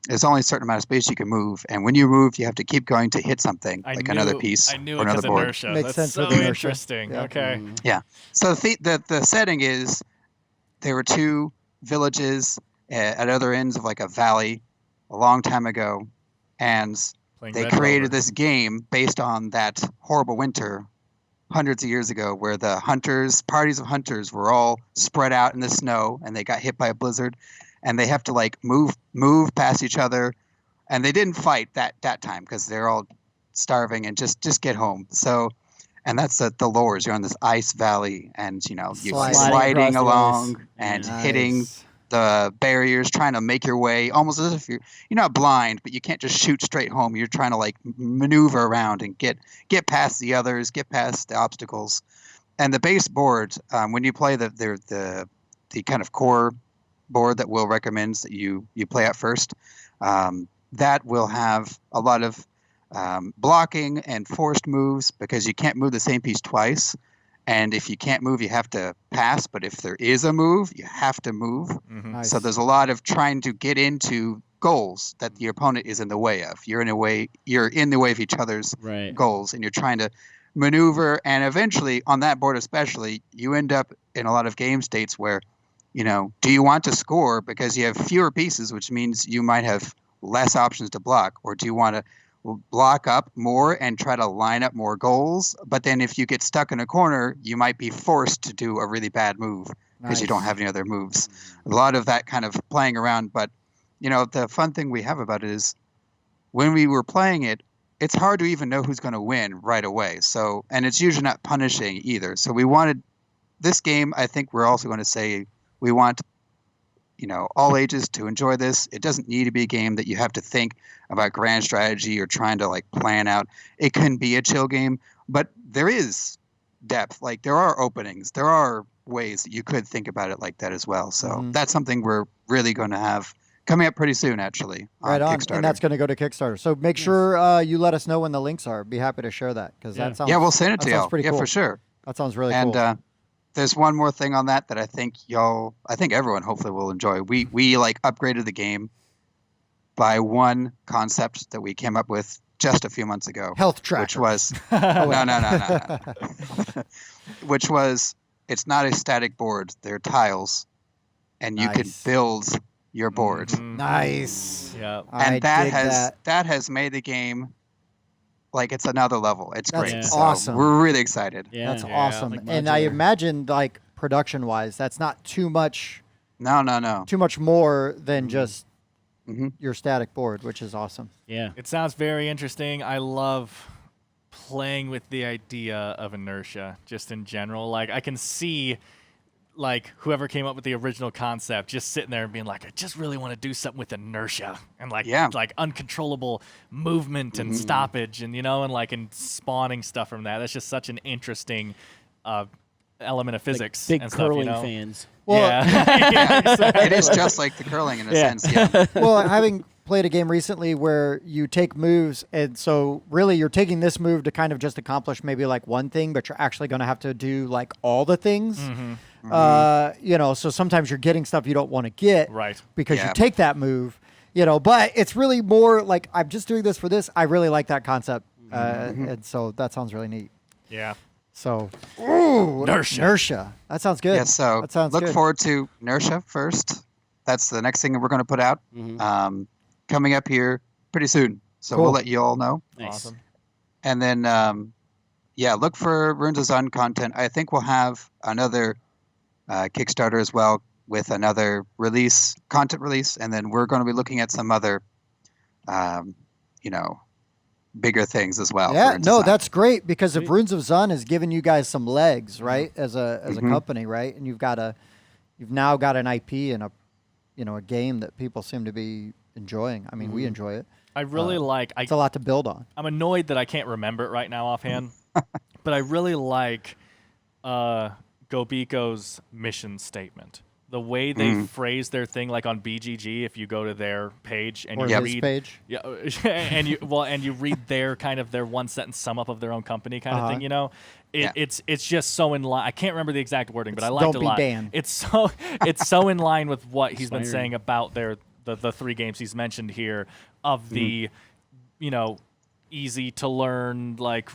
there's only a certain amount of space you can move, and when you move, you have to keep going to hit something another piece I knew or it another because board. inertia. Makes That's sense so with inertia. interesting. Yeah. Okay. So the setting is there were two villages at other ends of like a valley a long time ago, and Playing they Red created Rover. this game based on that horrible winter hundreds of years ago where the parties of hunters were all spread out in the snow, and they got hit by a blizzard, and they have to like move past each other, and they didn't fight that time because they're all starving and just get home. So, and that's the lores. You're on this ice valley, and you're Sliding sliding across the along ice. and Nice. hitting the barriers, trying to make your way almost as if you're not blind, but you can't just shoot straight home. You're trying to like maneuver around and get past the others, get past the obstacles. And the base board, when you play the kind of core board that Will recommends that you play at first, that will have a lot of blocking and forced moves because you can't move the same piece twice. And if you can't move, you have to pass. But if there is a move, you have to move. Mhm. Nice. So there's a lot of trying to get into goals that your opponent is in the way of. You're in the way of each other's Right. goals, and you're trying to maneuver. And eventually, on that board especially, you end up in a lot of game states where, do you want to score because you have fewer pieces, which means you might have less options to block, or do you want to block up more and try to line up more goals? But then if you get stuck in a corner, you might be forced to do a really bad move because you don't have any other moves. A lot of that kind of playing around, but the fun thing we have about it is when we were playing it, it's hard to even know who's going to win right away. So, and it's usually not punishing either. So we wanted this game. I think we're also going to say we want, all ages to enjoy this. It doesn't need to be a game that you have to think about grand strategy or trying to like plan out. It can be a chill game, but there is depth. Like there are openings. There are ways that you could think about it like that as well. So that's something we're really going to have coming up pretty soon, actually. Right on, Kickstarter. and that's going to go to Kickstarter. So make sure you let us know when the links are. Be happy to share that because that sounds. Yeah, we'll send it to you. Pretty cool. For sure. That sounds really cool. And there's one more thing on that I think everyone hopefully will enjoy. We like upgraded the game by one concept that we came up with just a few months ago. Health tracker. Which was no. Which was it's not a static board. They're tiles, and you can build your board. Nice. Yeah. And that has made the game like it's another level. It's great. That's So awesome. we're really excited. Yeah. That's awesome. Like And I imagine like production wise, that's not too much. No. Too much more than just your static board, which is awesome. Yeah. It sounds very interesting. I love playing with the idea of inertia just in general. Like I can see like whoever came up with the original concept just sitting there and being like, I just really want to do something with inertia and like uncontrollable movement and stoppage and and spawning stuff from that. That's just such an interesting element of physics. Like big and curling stuff, fans. Well, It is just like the curling in a sense. Yeah. Well, having played a game recently where you take moves, and so really you're taking this move to kind of just accomplish maybe like one thing, but you're actually going to have to do like all the things. So sometimes you're getting stuff you don't want to get because you take that move, but it's really more like I'm just doing this for this. I really like that concept. And so that sounds really neat. Yeah. So, inertia. That sounds good. Yeah, so that sounds look good. forward to inertia first. That's the next thing that we're going to put out coming up here pretty soon. So we'll let you all know. Nice. Awesome. And then, look for Runes of Zun content. I think we'll have another Kickstarter as well with another content release. And then we're going to be looking at some other, bigger things as well. Yeah, no, that's great because if Runes of Zun has given you guys some legs, right, as a company, right, and you've now got an IP and a game that people seem to be enjoying. I mean, we enjoy it. I really it's a lot to build on. I'm annoyed that I can't remember it right now offhand, but I really like Gobiko's mission statement. The way they phrase their thing, like on BGG, if you go to their page and you read page, and you read their kind of their one sentence sum up of their own company kind of thing, it's just so in line. I can't remember the exact wording, but I liked it a lot. Dan. It's so in line with what he's been saying about the three games he's mentioned here of the easy to learn, like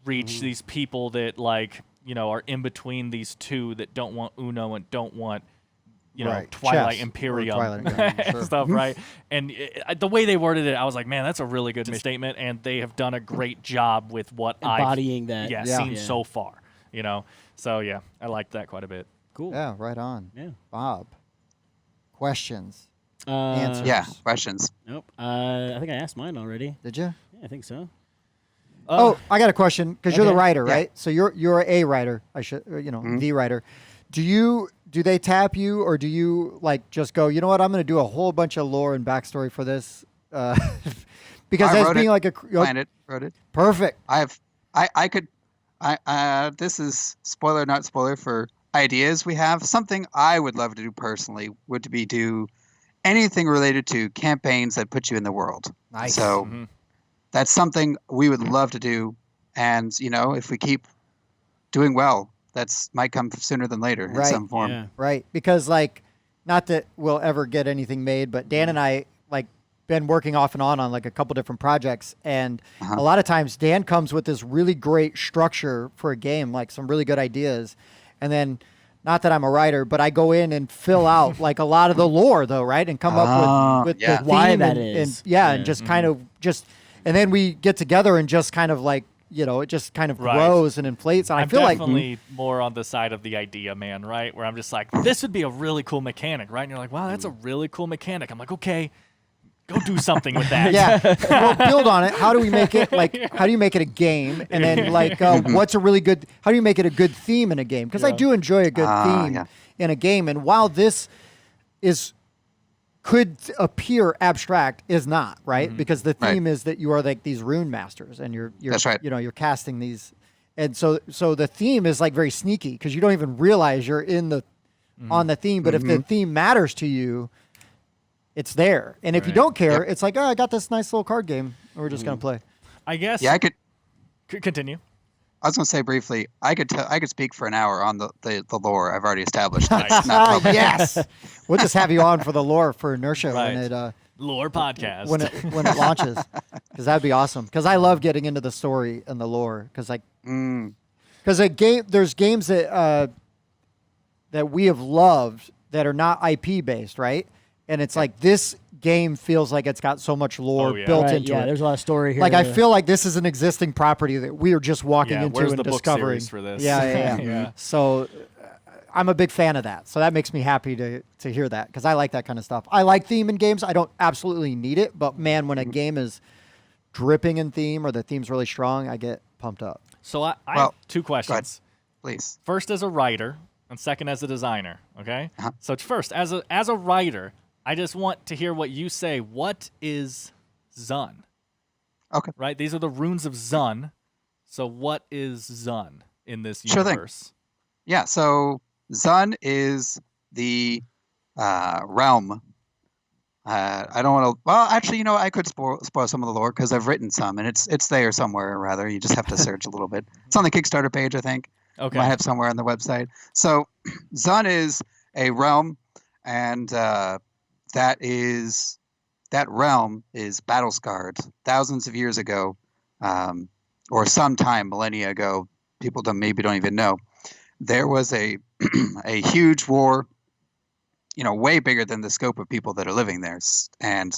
reach these people that are in between these two that don't want Uno and don't want Twilight Chess. Imperium Sure. stuff, right? And the way they worded it, I was like, man, that's a really good statement, and they have done a great job with what embodying that. Seen so far. So yeah, I liked that quite a bit. Cool. Yeah, right on. Yeah. Bob, questions, answers. Yeah, questions. Nope. I think I asked mine already. Did you? Yeah, I think so. I got a question because you're the writer, Yeah. right? So you're a writer. I should, the writer. Do they tap you, or do you like just go? You know what? I'm going to do a whole bunch of lore and backstory for this, because as being like wrote it. Perfect. This is spoiler, not spoiler for ideas we have. Something I would love to do personally would be do anything related to campaigns that put you in the world. Nice. So that's something we would love to do, and if we keep doing well, that's might come sooner than later in some form. Yeah. Right. Because not that we'll ever get anything made, but Dan and I been working off and on like a couple different projects, and a lot of times Dan comes with this really great structure for a game, like some really good ideas, and then not that I'm a writer, but I go in and fill out like a lot of the lore though, right, and come up with the why theme that and is. and just kind of and then we get together and just kind of like it just kind of grows and inflates. And I'm I feel definitely more on the side of the idea, man, right? Where I'm just like, this would be a really cool mechanic, right? And you're like, wow, that's a really cool mechanic. I'm like, okay, go do something with that. Yeah, well, build on it. How do we make it how do you make it a game? And then what's a really good? How do you make it a good theme in a game? Because I do enjoy a good theme in a game. And while this could appear abstract, is not, right? Because the theme is that you are like these rune masters, and you're That's right. You're casting these, and so the theme is like very sneaky because you don't even realize you're on the theme. But if the theme matters to you, it's there. And if you don't care, it's like, oh, I got this nice little card game, and we're just gonna play. I guess. Yeah, I could continue. I was going to say briefly, I could speak for an hour on the lore I've already established. Yes, we'll just have you on for the lore for Inertia when it lore podcast when it launches, because that'd be awesome. Because I love getting into the story and the lore. Because there's games that we have loved that are not IP based, right? And it's like this game feels like it's got so much lore built into it. There's a lot of story here. Like I feel like this is an existing property that we are just walking into where's and the discovering. book series for this? Yeah. So I'm a big fan of that. So that makes me happy to hear that, because I like that kind of stuff. I like theme in games. I don't absolutely need it, but man, when a game is dripping in theme or the theme's really strong, I get pumped up. So I have two questions. Go ahead, please. First, as a writer, and second, as a designer. Okay. So first, as a writer, I just want to hear what you say. What is Zun? Okay. Right? These are the Runes of Zun. So what is Zun in this Sure universe? Thing. Yeah, so Zun is the realm. I don't want to... Well, actually, I could spoil some of the lore because I've written some, and it's there somewhere, rather. You just have to search a little bit. It's on the Kickstarter page, I think. Okay. Might have somewhere on the website. So Zun is a realm, and... that realm is battle scarred. Thousands of years ago, or sometime millennia ago, people maybe don't even know, there was a huge war, way bigger than the scope of people that are living there. And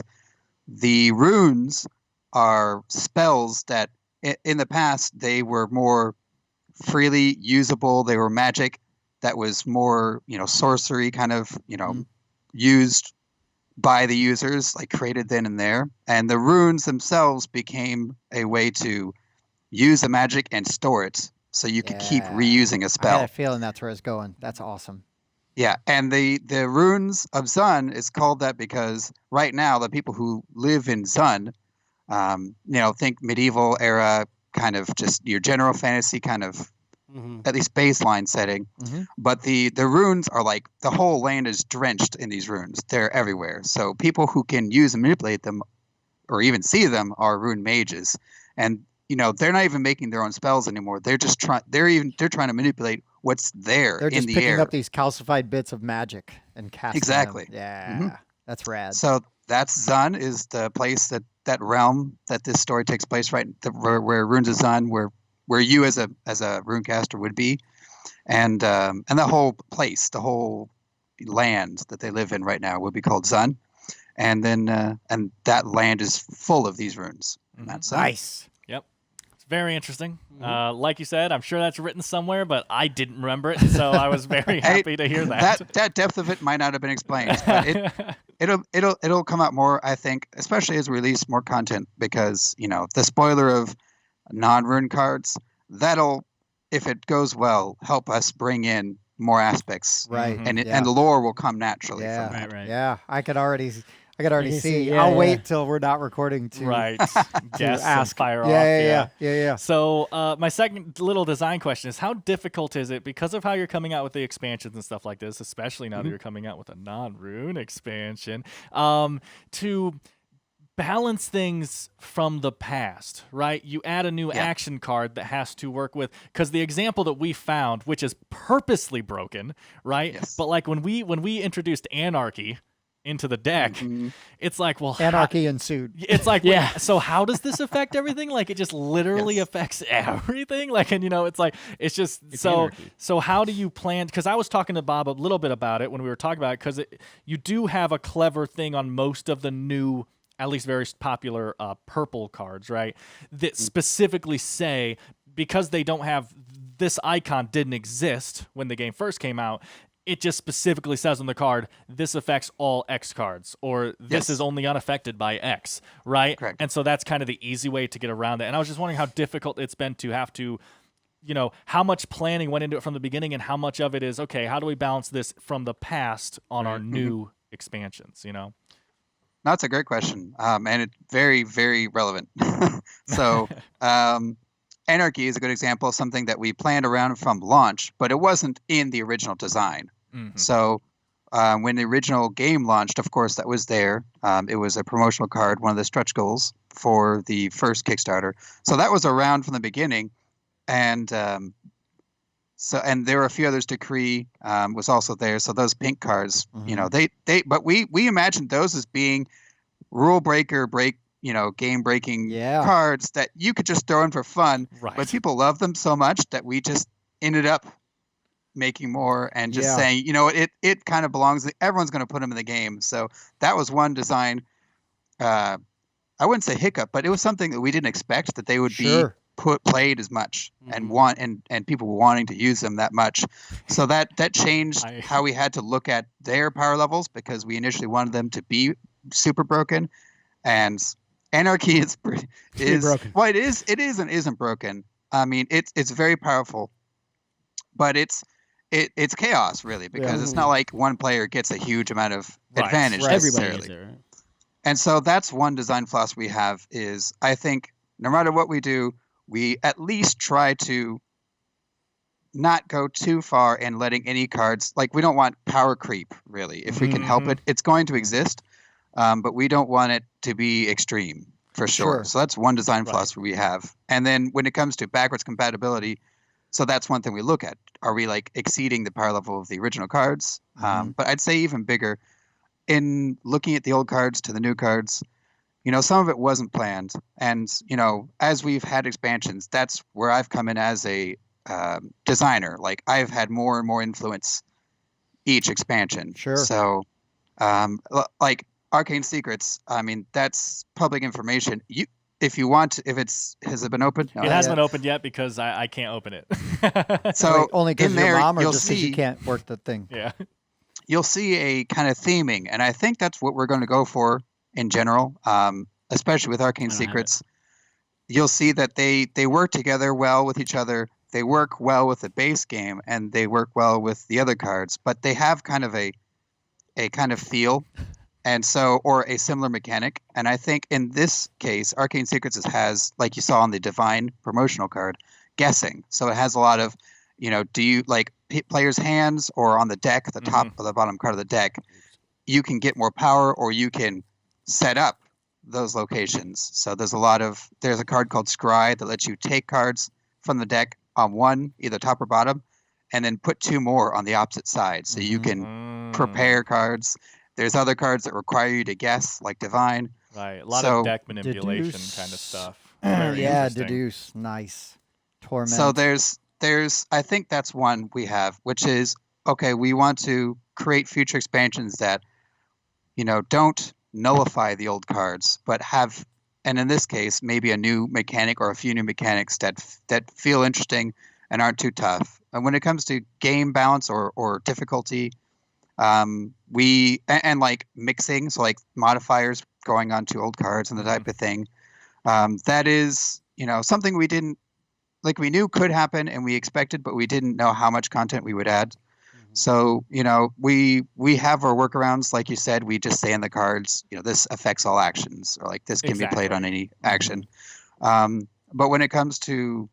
the runes are spells that in the past they were more freely usable. They were magic that was more, sorcery kind of, used by the users, like created then and there. And the runes themselves became a way to use the magic and store it, so you could keep reusing a spell. I had a feeling that's where it's going. That's awesome. Yeah, and the Runes of Zun is called that because right now the people who live in Zun, think medieval era, kind of just your general fantasy kind of at least baseline setting. But the runes are like the whole land is drenched in these runes. They're everywhere. So people who can use and manipulate them or even see them are rune mages. And they're not even making their own spells anymore. They're just trying to manipulate what's there in the air. They're just picking up these calcified bits of magic and casting them. Yeah. That's rad. So that's Zun, is the place that realm that this story takes place, right? Where Runes of Zun, where you as a runecaster would be, and the whole place, the whole land that they live in right now would be called Zun, and then and that land is full of these runes. And that's nice. Yep, it's very interesting. Like you said, I'm sure that's written somewhere, but I didn't remember it, so I was very happy to hear that. That depth of it might not have been explained, but it'll come out more, I think, especially as we release more content, because the spoiler of non-rune cards, that'll, if it goes well, help us bring in more aspects, right? And the lore will come naturally. From that. Right. Yeah, I could already see. I'll wait till we're not recording to ask. Fire off. Yeah. So my second little design question is, how difficult is it, because of how you're coming out with the expansions and stuff like this, especially now that you're coming out with a non-rune expansion, to balance things from the past, right? You add a new action card that has to work with, because the example that we found, which is purposely broken, right? Yes. But like when we introduced Anarchy into the deck, it's like, well, Anarchy ensued. It's like, so how does this affect everything? Like, it just literally affects everything. Like, and it's just anarchy. So how do you plan? Because I was talking to Bob a little bit about it when we were talking about it, because you do have a clever thing on most of the new at least very popular purple cards, right? That specifically say, because they don't have this icon didn't exist when the game first came out, it just specifically says on the card, this affects all X cards, or this is only unaffected by X, right? Correct. And so that's kind of the easy way to get around it. And I was just wondering how difficult it's been to have to, how much planning went into it from the beginning, and how much of it is, okay, how do we balance this from the past on our new expansions, That's a great question, and it's very, very relevant. So Anarchy is a good example of something that we planned around from launch, but it wasn't in the original design. So when the original game launched, of course, that was there. It was a promotional card, one of the stretch goals for the first Kickstarter. So that was around from the beginning. And and there were a few others. Decree was also there. So those pink cards, but we imagined those as being rule breaker, game breaking cards that you could just throw in for fun. Right. But people love them so much that we just ended up making more and just saying, it kind of belongs. Everyone's going to put them in the game. So that was one design. I wouldn't say hiccup, but it was something that we didn't expect that they would be played as much and people were wanting to use them that much. So that changed how we had to look at their power levels, because we initially wanted them to be super broken, and Anarchy is broken. Well, it is and isn't broken. I mean, it's very powerful, but it's chaos really, because it's not like one player gets a huge amount of advantage necessarily. Everybody is there, right? And so that's one design philosophy we have is, I think no matter what we do, we at least try to not go too far in letting any cards, like we don't want power creep really. If we can help it, it's going to exist, but we don't want it to be extreme for sure. So that's one design philosophy we have. And then when it comes to backwards compatibility, so that's one thing we look at. Are we like exceeding the power level of the original cards? But I'd say even bigger, in looking at the old cards to the new cards, some of it wasn't planned. And, as we've had expansions, that's where I've come in as a designer. Like I've had more and more influence each expansion. Sure. So like Arcane Secrets, I mean, that's public information. If you want, has it been opened? No, it hasn't been opened yet because I can't open it. So only because your mom, or you'll just because see, you can't work the thing? Yeah. You'll see a kind of theming, and I think that's what we're going to go for in general, especially with Arcane Secrets. You'll see that they work together well with each other. They work well with the base game, and they work well with the other cards, but they have kind of a kind of feel, and so, or a similar mechanic. And I think in this case, Arcane Secrets has, like you saw on the Divine promotional card, guessing. So it has a lot of, do you like players' hands or on the deck, the top or the bottom card of the deck, you can get more power, or you can set up those locations. So there's a card called Scry that lets you take cards from the deck on one, either top or bottom, and then put two more on the opposite side. So you can prepare cards. There's other cards that require you to guess, like Divine. Right. A lot of deck manipulation kind of stuff. Deduce. Nice. Torment. So there's I think that's one we have, which is, okay, we want to create future expansions that, don't nullify the old cards, but have, and in this case, maybe a new mechanic or a few new mechanics that feel interesting and aren't too tough. And when it comes to game balance or difficulty, we like mixing, so like modifiers going onto old cards and the type of thing, that is, something we didn't, like we knew could happen and we expected, but we didn't know how much content we would add. So, we have our workarounds. Like you said, we just say in the cards, this affects all actions, or like this can be played on any action. But when it comes to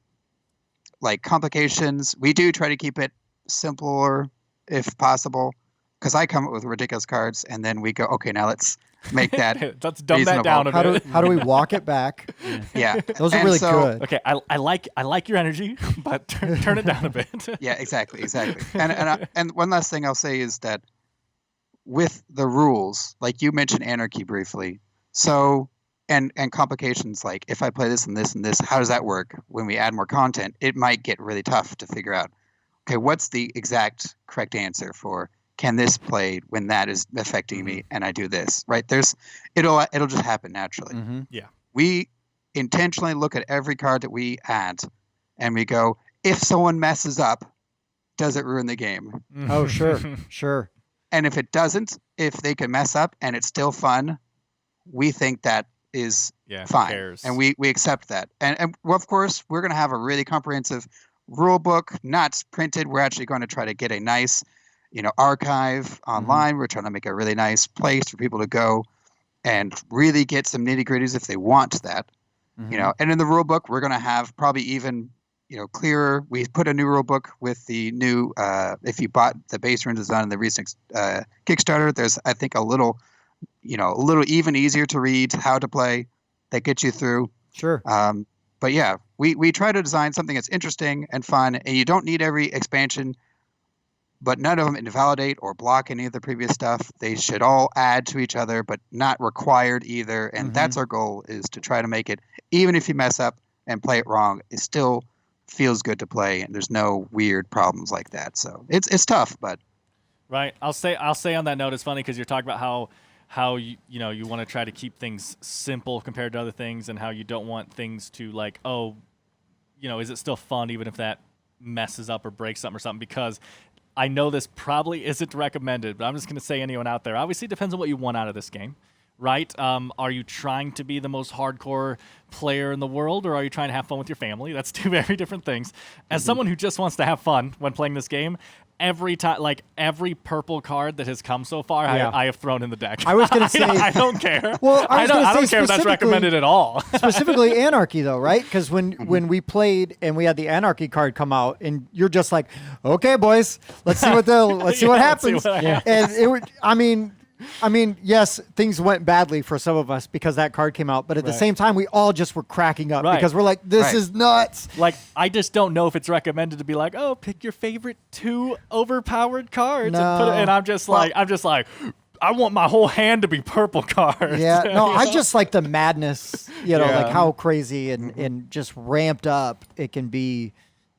like complications, we do try to keep it simpler if possible, because I come up with ridiculous cards and then we go, okay, now let's make that let's dumb that down a bit. How do we walk it back? Yeah. Those are really good. Okay, I like your energy, but turn it down a bit. Yeah, exactly. And one last thing I'll say is that with the rules, like you mentioned Anarchy briefly, so and complications, like if I play this and this and this, how does that work? When we add more content, it might get really tough to figure out, okay, what's the exact correct answer for can this play when that is affecting me and I do this, right? It'll just happen naturally. Mm-hmm. Yeah. We intentionally look at every card that we add and we go, if someone messes up, does it ruin the game? Oh, sure, sure. And if it doesn't, if they can mess up and it's still fun, we think that is fine. And we accept that. And well, of course, we're going to have a really comprehensive rule book, not printed. We're actually going to try to get a nice, archive online. We're trying to make a really nice place for people to go and really get some nitty gritties if they want that. And in the rule book, we're going to have probably even, clearer. We put a new rule book with the new, if you bought the base Runes of Zun in the recent Kickstarter, there's, I think, a little even easier to read how to play that gets you through. Sure. But yeah, we try to design something that's interesting and fun, and you don't need every expansion, but none of them invalidate or block any of the previous stuff. They should all add to each other, but not required either. And that's our goal, is to try to make it, even if you mess up and play it wrong, it still feels good to play, and there's no weird problems like that. So it's tough, but right. I'll say on that note, it's funny because you're talking about how you want to try to keep things simple compared to other things, and how you don't want things to like, is it still fun even if that messes up or breaks something or something? Because I know this probably isn't recommended, but I'm just going to say, anyone out there, obviously it depends on what you want out of this game, right? Are you trying to be the most hardcore player in the world, or are you trying to have fun with your family? That's two very different things. As someone who just wants to have fun when playing this game, every time, like every purple card that has come so far, I have thrown in the deck. I was going to say, I don't care. Well, I don't care if that's recommended at all. Specifically Anarchy, though, right? Because when we played and we had the Anarchy card come out, and you're just like, okay, boys, let's see what happens. And it would, I mean, yes, things went badly for some of us because that card came out, but at the same time, we all just were cracking up because we're like, this is nuts. Like, I just don't know if it's recommended to be like, oh, pick your favorite 2 overpowered cards and put it. And I'm just like, I want my whole hand to be purple cards. Yeah, no, I just like the madness, like how crazy and just ramped up it can be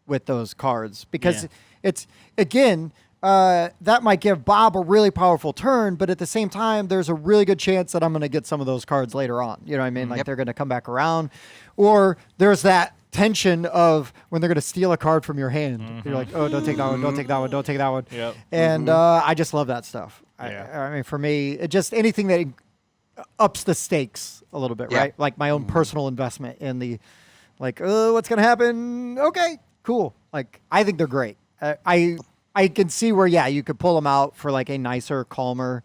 with those cards, because it's, again, that might give Bob a really powerful turn, but at the same time, there's a really good chance that I'm going to get some of those cards later on. You know what I mean? Like they're going to come back around, or there's that tension of when they're going to steal a card from your hand. You're like, oh, don't take that one, don't take that one, don't take that one. Yep. And I just love that stuff. I mean, for me, it just anything that ups the stakes a little bit, right? Like my own personal investment in the, like, what's going to happen? Okay, cool. Like, I think they're great. I can see where, you could pull them out for like a nicer, calmer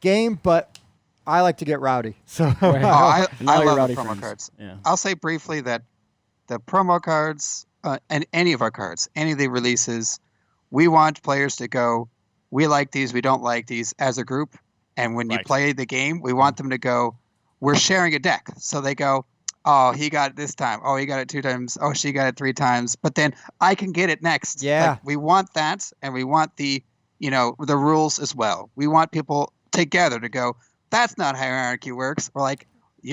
game, but I like to get rowdy. So I love the promo friends. cards. Yeah. I'll say briefly that the promo cards and any of our cards, any of the releases, we want players to go, we like these, we don't like these as a group. And when you play the game, we want them to go, we're sharing a deck. So they go, oh, he got it this time. Oh, he got it 2 times. Oh, she got it 3 times. But then I can get it next. Yeah. Like, we want that, and we want the rules as well. We want people together to go, that's not how Anarchy works. We're like,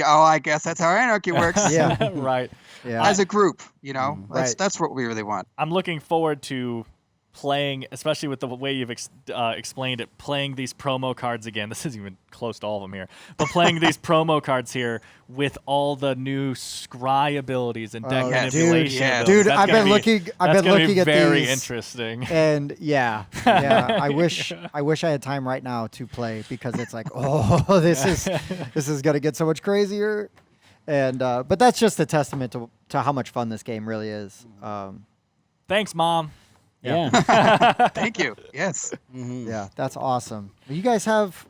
I guess that's how Anarchy works. Yeah. Right. Yeah. As a group, that's what we really want. I'm looking forward to playing, especially with the way you've explained it, playing these promo cards again. This isn't even close to all of them here, but playing these promo cards here with all the new scry abilities and deck manipulation abilities. Dude, I've been looking at very these, interesting. And I wish I had time right now to play, because it's like, oh, this is gonna get so much crazier. And but that's just a testament to how much fun this game really is. Thanks, Mom. Yeah. Thank you. Yes. Yeah, that's awesome. You guys have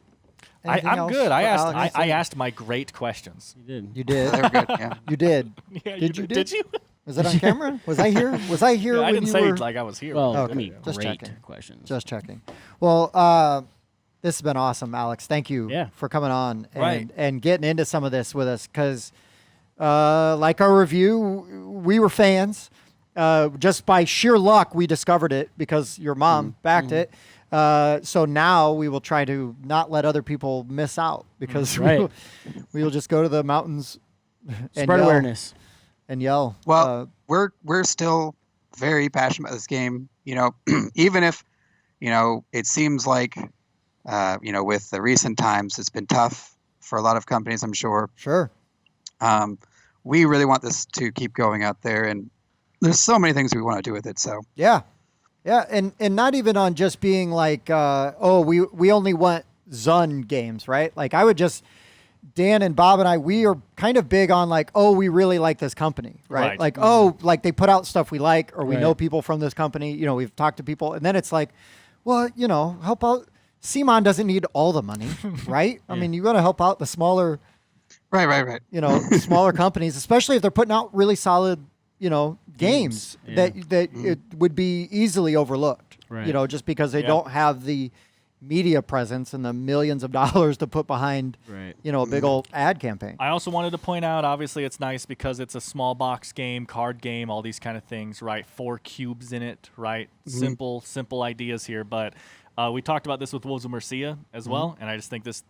anything I'm else good. for I Alex? asked my great questions. You did. You did. They were good. Yeah. You did. Yeah, Did you? you? Was that on camera? Was I here? Was I here Yeah, when I didn't you say were? like I was here. Well, Okay, I mean, just great checking. questions. Just checking. Well, this has been awesome, Alex. Thank you for coming on and getting into some of this with us, because like our review, we were fans. Just by sheer luck, we discovered it because your mom backed it. So now we will try to not let other people miss out, because we will just go to the mountains and Spread awareness. and yell. Well, we're still very passionate about this game. Even if it seems like, with the recent times, it's been tough for a lot of companies, I'm sure. Sure. We really want this to keep going out there, and there's so many things we want to do with it. So yeah, and not even on just being like, we only want Zun games, right? Like I would just, Dan and Bob and I, we are kind of big on like, we really like this company, right? Like, like they put out stuff we like, or we know people from this company. We've talked to people, and then it's like, well, help out. CMON doesn't need all the money, right? I mean, you got to help out the smaller. Right. Smaller companies, especially if they're putting out really solid, games that it would be easily overlooked. Right. Just because they don't have the media presence and the millions of dollars to put behind, a big old ad campaign. I also wanted to point out, obviously, it's nice because it's a small box game, card game, all these kind of things, right? 4 cubes in it, right? Simple ideas here, but we talked about this with Wolves of Mercia as well, and I just think this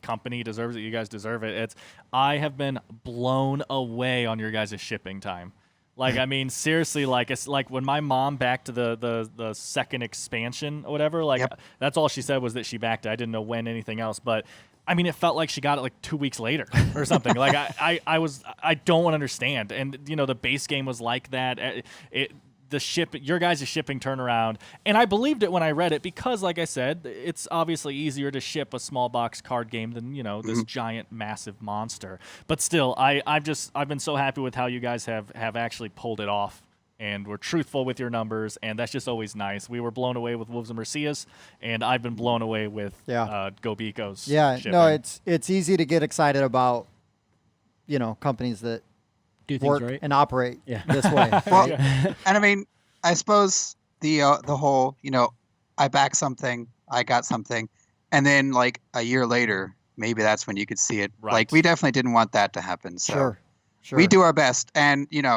company deserves it. You guys deserve it. I have been blown away on your guys' shipping time. Like, I mean, seriously, like it's like when my mom backed the second expansion or whatever, like that's all she said was that she backed it. I didn't know when anything else, but I mean, it felt like she got it like 2 weeks later or something. Like I don't understand. And the base game was like that. Your guys' shipping turnaround, and I believed it when I read it because, like I said, it's obviously easier to ship a small box card game than this giant, massive monster. But still, I've been so happy with how you guys have actually pulled it off, and were truthful with your numbers, and that's just always nice. We were blown away with Wolves of Mercia's, and I've been blown away with Go Beco's. Yeah, shipping. no, it's easy to get excited about companies that do work things right and operate this way. Well, and I mean, I suppose the whole, I back something, I got something, and then like a year later, maybe that's when you could see it. Right. Like we definitely didn't want that to happen. So sure. We do our best, and there's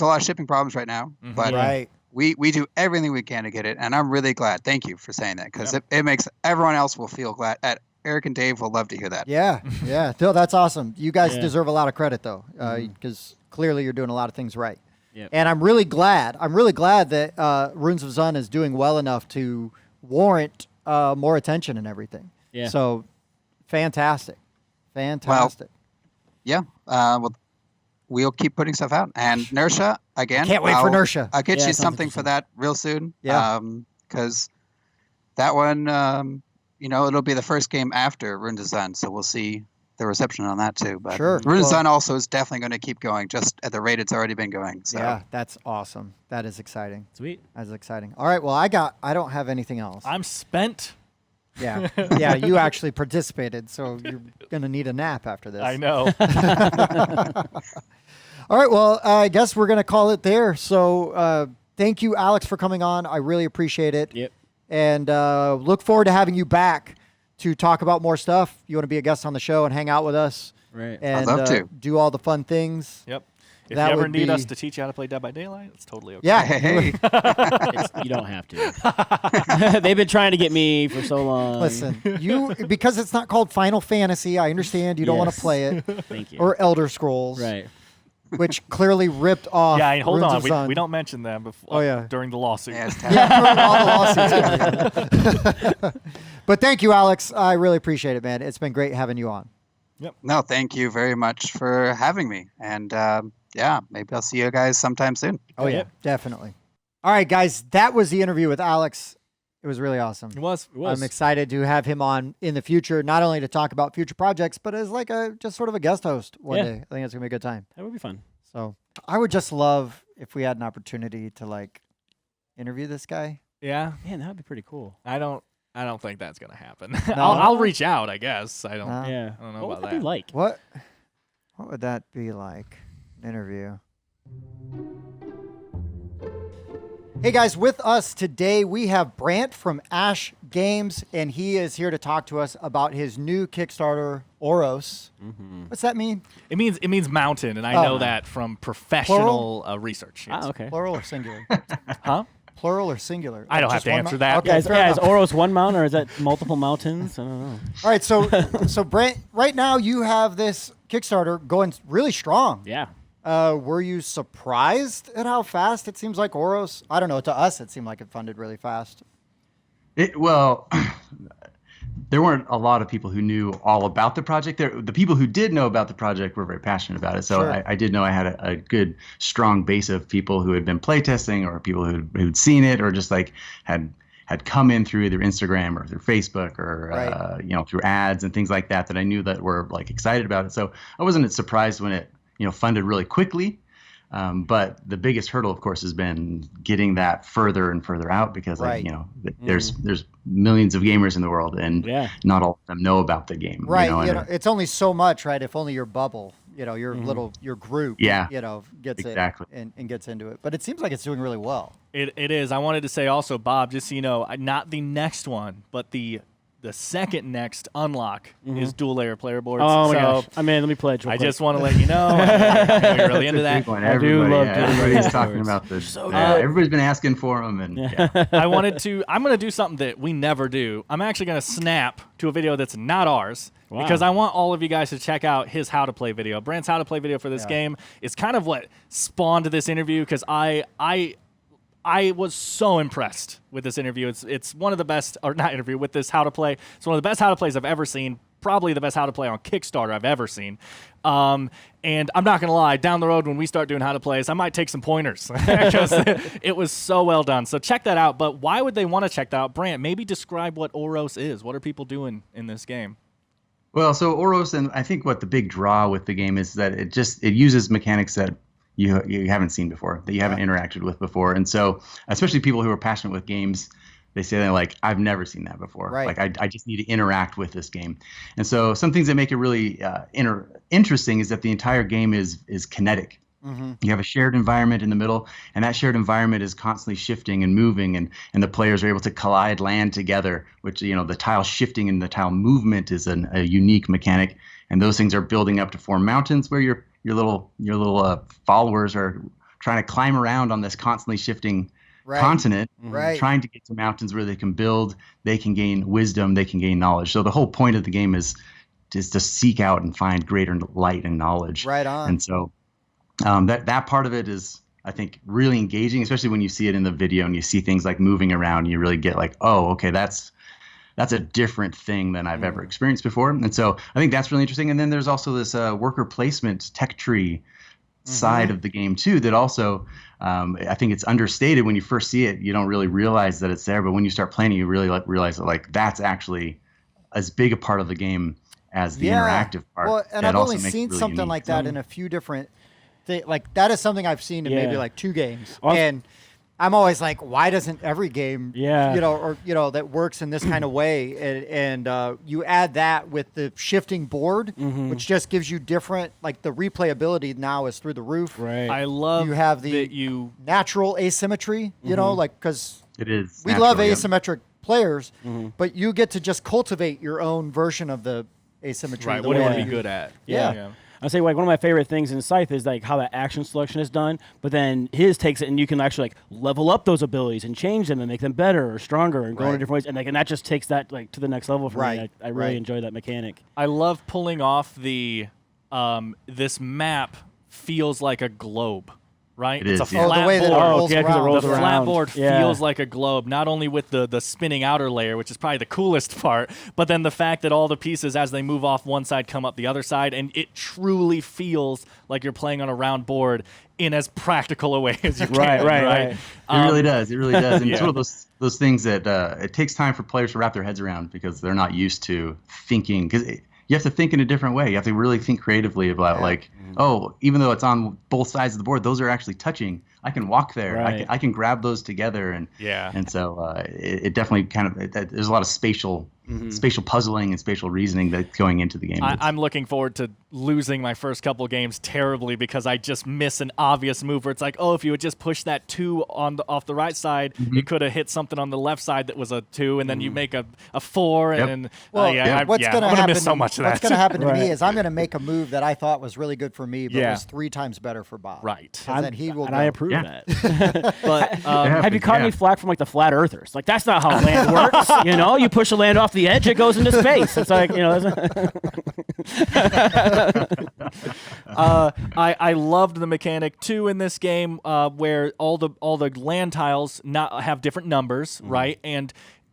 a lot of shipping problems right now, but we do everything we can to get it, and I'm really glad. Thank you for saying that, because it makes everyone else will feel glad. Eric and Dave will love to hear that. Yeah. Phil, that's awesome. You guys deserve a lot of credit, though, because clearly you're doing a lot of things right. Yep. And I'm really glad that Runes of Zun is doing well enough to warrant more attention and everything. Yeah. So, fantastic. Well, we'll keep putting stuff out. And Nersha, again. Can't wait for Nersha. I'll get you something for that real soon. Yeah. Because that one... it'll be the first game after Runes of Zun, so we'll see the reception on that too. But sure. Runes of Zun also is definitely going to keep going, just at the rate it's already been going. So. Yeah, that's awesome. That is exciting. Sweet. That's exciting. All right, well, I don't have anything else. I'm spent. Yeah, yeah. You actually participated, so you're gonna need a nap after this. I know. All right, well, I guess we're gonna call it there. So, thank you, Alex, for coming on. I really appreciate it. Yep. And look forward to having you back to talk about more stuff. You want to be a guest on the show and hang out with us. Right. And I'd love to. Do all the fun things. Yep. If That you ever would need be- us to teach you how to play Dead by Daylight, it's totally okay. Yeah. Hey. You don't have to. They've been trying to get me for so long. Listen, because it's not called Final Fantasy, I understand you don't want to Yes. play it. Thank you. Or Elder Scrolls. Right. Which clearly ripped off. Yeah, hold Runes on. of We Zun. don't mention them before, during the lawsuit. Yeah, it's Yeah, all the lawsuits. But thank you, Alex. I really appreciate it, man. It's been great having you on. No, thank you very much for having me. And maybe I'll see you guys sometime soon. Oh, yeah, definitely. All right, guys, that was the interview with Alex. It was really awesome. It was. I'm excited to have him on in the future, not only to talk about future projects, but as like just sort of a guest host one day. I think it's going to be a good time. That would be fun. So I would just love if we had an opportunity to like interview this guy. Yeah. Man, that would be pretty cool. I don't think that's gonna happen. No? I'll reach out, I guess. I don't. No? Yeah. I don't know What about would that be like? What would that be like? An interview. Hey guys, with us today we have Brandt from Aesc Games, and he is here to talk to us about his new Kickstarter, Oros. What's that mean? It means mountain, and I know that from professional research. Yes. Ah, okay. Plural or singular? Huh? Plural or singular? I don't have Just to one answer mou- that. Okay, Is fair enough. Oros one mountain, or is that multiple mountains? I don't know. All right, so Brandt, right now you have this Kickstarter going really strong. Yeah. Were you surprised at how fast it seems like Oros? I don't know. To us, it seemed like it funded really fast. Well, there weren't a lot of people who knew all about the project. The people who did know about the project were very passionate about it. So Sure. I did know I had a good, strong base of people who had been playtesting, or people who'd seen it, or just like had come in through either Instagram or through Facebook, or Right. through ads and things like that I knew that were like excited about it. So I wasn't surprised when it funded really quickly. But the biggest hurdle, of course, has been getting that further and further out, because Right. there's millions of gamers in the world, and not all of them know about the game. Right. And It's only so much, right? If only your bubble, your your group, Yeah. gets Exactly. it and gets into it. But it seems like it's doing really well. It is. I wanted to say also, Bob, just so you know, not the next one, but the second next unlock is dual layer player boards. Oh my so gosh! I mean, let me pledge. I just want to let you know, I know you're really into that. I do love dual everybody's layer talking boards. about this. So Everybody's been asking for them, and I'm going to do something that we never do. I'm actually going to snap to a video that's not ours. Wow. Because I want all of you guys to check out his how to play video. Brandt's how to play video for this game is kind of what spawned this interview, because I was so impressed with this interview. It's one of the best, or not interview, with this how to play. It's one of the best how to plays I've ever seen. Probably the best how to play on Kickstarter I've ever seen. And I'm not going to lie, down the road when we start doing how to plays, I might take some pointers, because it was so well done. So check that out. But why would they want to check that out? Brandt, maybe describe what Oros is. What are people doing in this game? Well, so Oros, and I think what the big draw with the game is that it uses mechanics that you haven't seen before, that you haven't interacted with before. And so, especially people who are passionate with games, they say they're like, I've never seen that before. Right. Like, I just need to interact with this game. And so some things that make it really interesting is that the entire game is kinetic. Mm-hmm. You have a shared environment in the middle, and that shared environment is constantly shifting and moving, and the players are able to collide land together, which, the tile shifting and the tile movement is a unique mechanic. And those things are building up to form mountains where your little followers are trying to climb around on this constantly shifting continent, trying to get to mountains where they can build, they can gain wisdom, they can gain knowledge. So the whole point of the game is just to seek out and find greater light and knowledge. Right on. And so that part of it is, I think, really engaging, especially when you see it in the video and you see things like moving around. You really get like, oh, okay, that's a different thing than I've ever experienced before. And so I think that's really interesting. And then there's also this worker placement tech tree side of the game too, that also I think it's understated. When you first see it, you don't really realize that it's there. But when you start playing, you really realize that that's actually as big a part of the game as the interactive part. Well, and I've only seen really something like that in a few different things. Like, that is something I've seen in maybe like 2 games. And I'm always like, why doesn't every game, that works in this kind of way? And you add that with the shifting board, which just gives you different, like, the replayability now is through the roof. Right. I love you have the natural asymmetry, because it is. We love asymmetric players, but you get to just cultivate your own version of the asymmetry. Right. What do you want to be good at? Yeah. I'll say, like, one of my favorite things in Scythe is like how that action selection is done, but then his takes it and you can actually like level up those abilities and change them and make them better or stronger and go in different ways, and that just takes that like to the next level for me. I really enjoy that mechanic. I love pulling off the this map feels like a globe. Right? It's a flat the way that it rolls it rolls the around. flat board feels like a globe, not only with the spinning outer layer, which is probably the coolest part, but then the fact that all the pieces, as they move off one side, come up the other side, and it truly feels like you're playing on a round board in as practical a way as you can. Right. It really does. It really does. And it's one of those things that it takes time for players to wrap their heads around, because they're not used to thinking, because you have to think in a different way. You have to really think creatively about even though it's on both sides of the board, those are actually touching. I can walk there. Right. I can grab those together, and so it definitely there's a lot of spatial puzzling and spatial reasoning that's going into the game. I'm looking forward to losing my first couple games terribly because I just miss an obvious move where it's like, oh, if you would just push that 2 off the right side, it could have hit something on the left side that was a 2, and then you make a 4, and then I'm gonna miss so much of that. What's gonna happen to me is I'm gonna make a move that I thought was really good for me, but was 3 times better for Bob. Right. And then he will. And I approve that. But have you caught any flack from like the flat earthers? Like, that's not how land works. You push a land off the edge, it goes into space. It's like, I loved the mechanic too in this game, where all the land tiles have different numbers, right?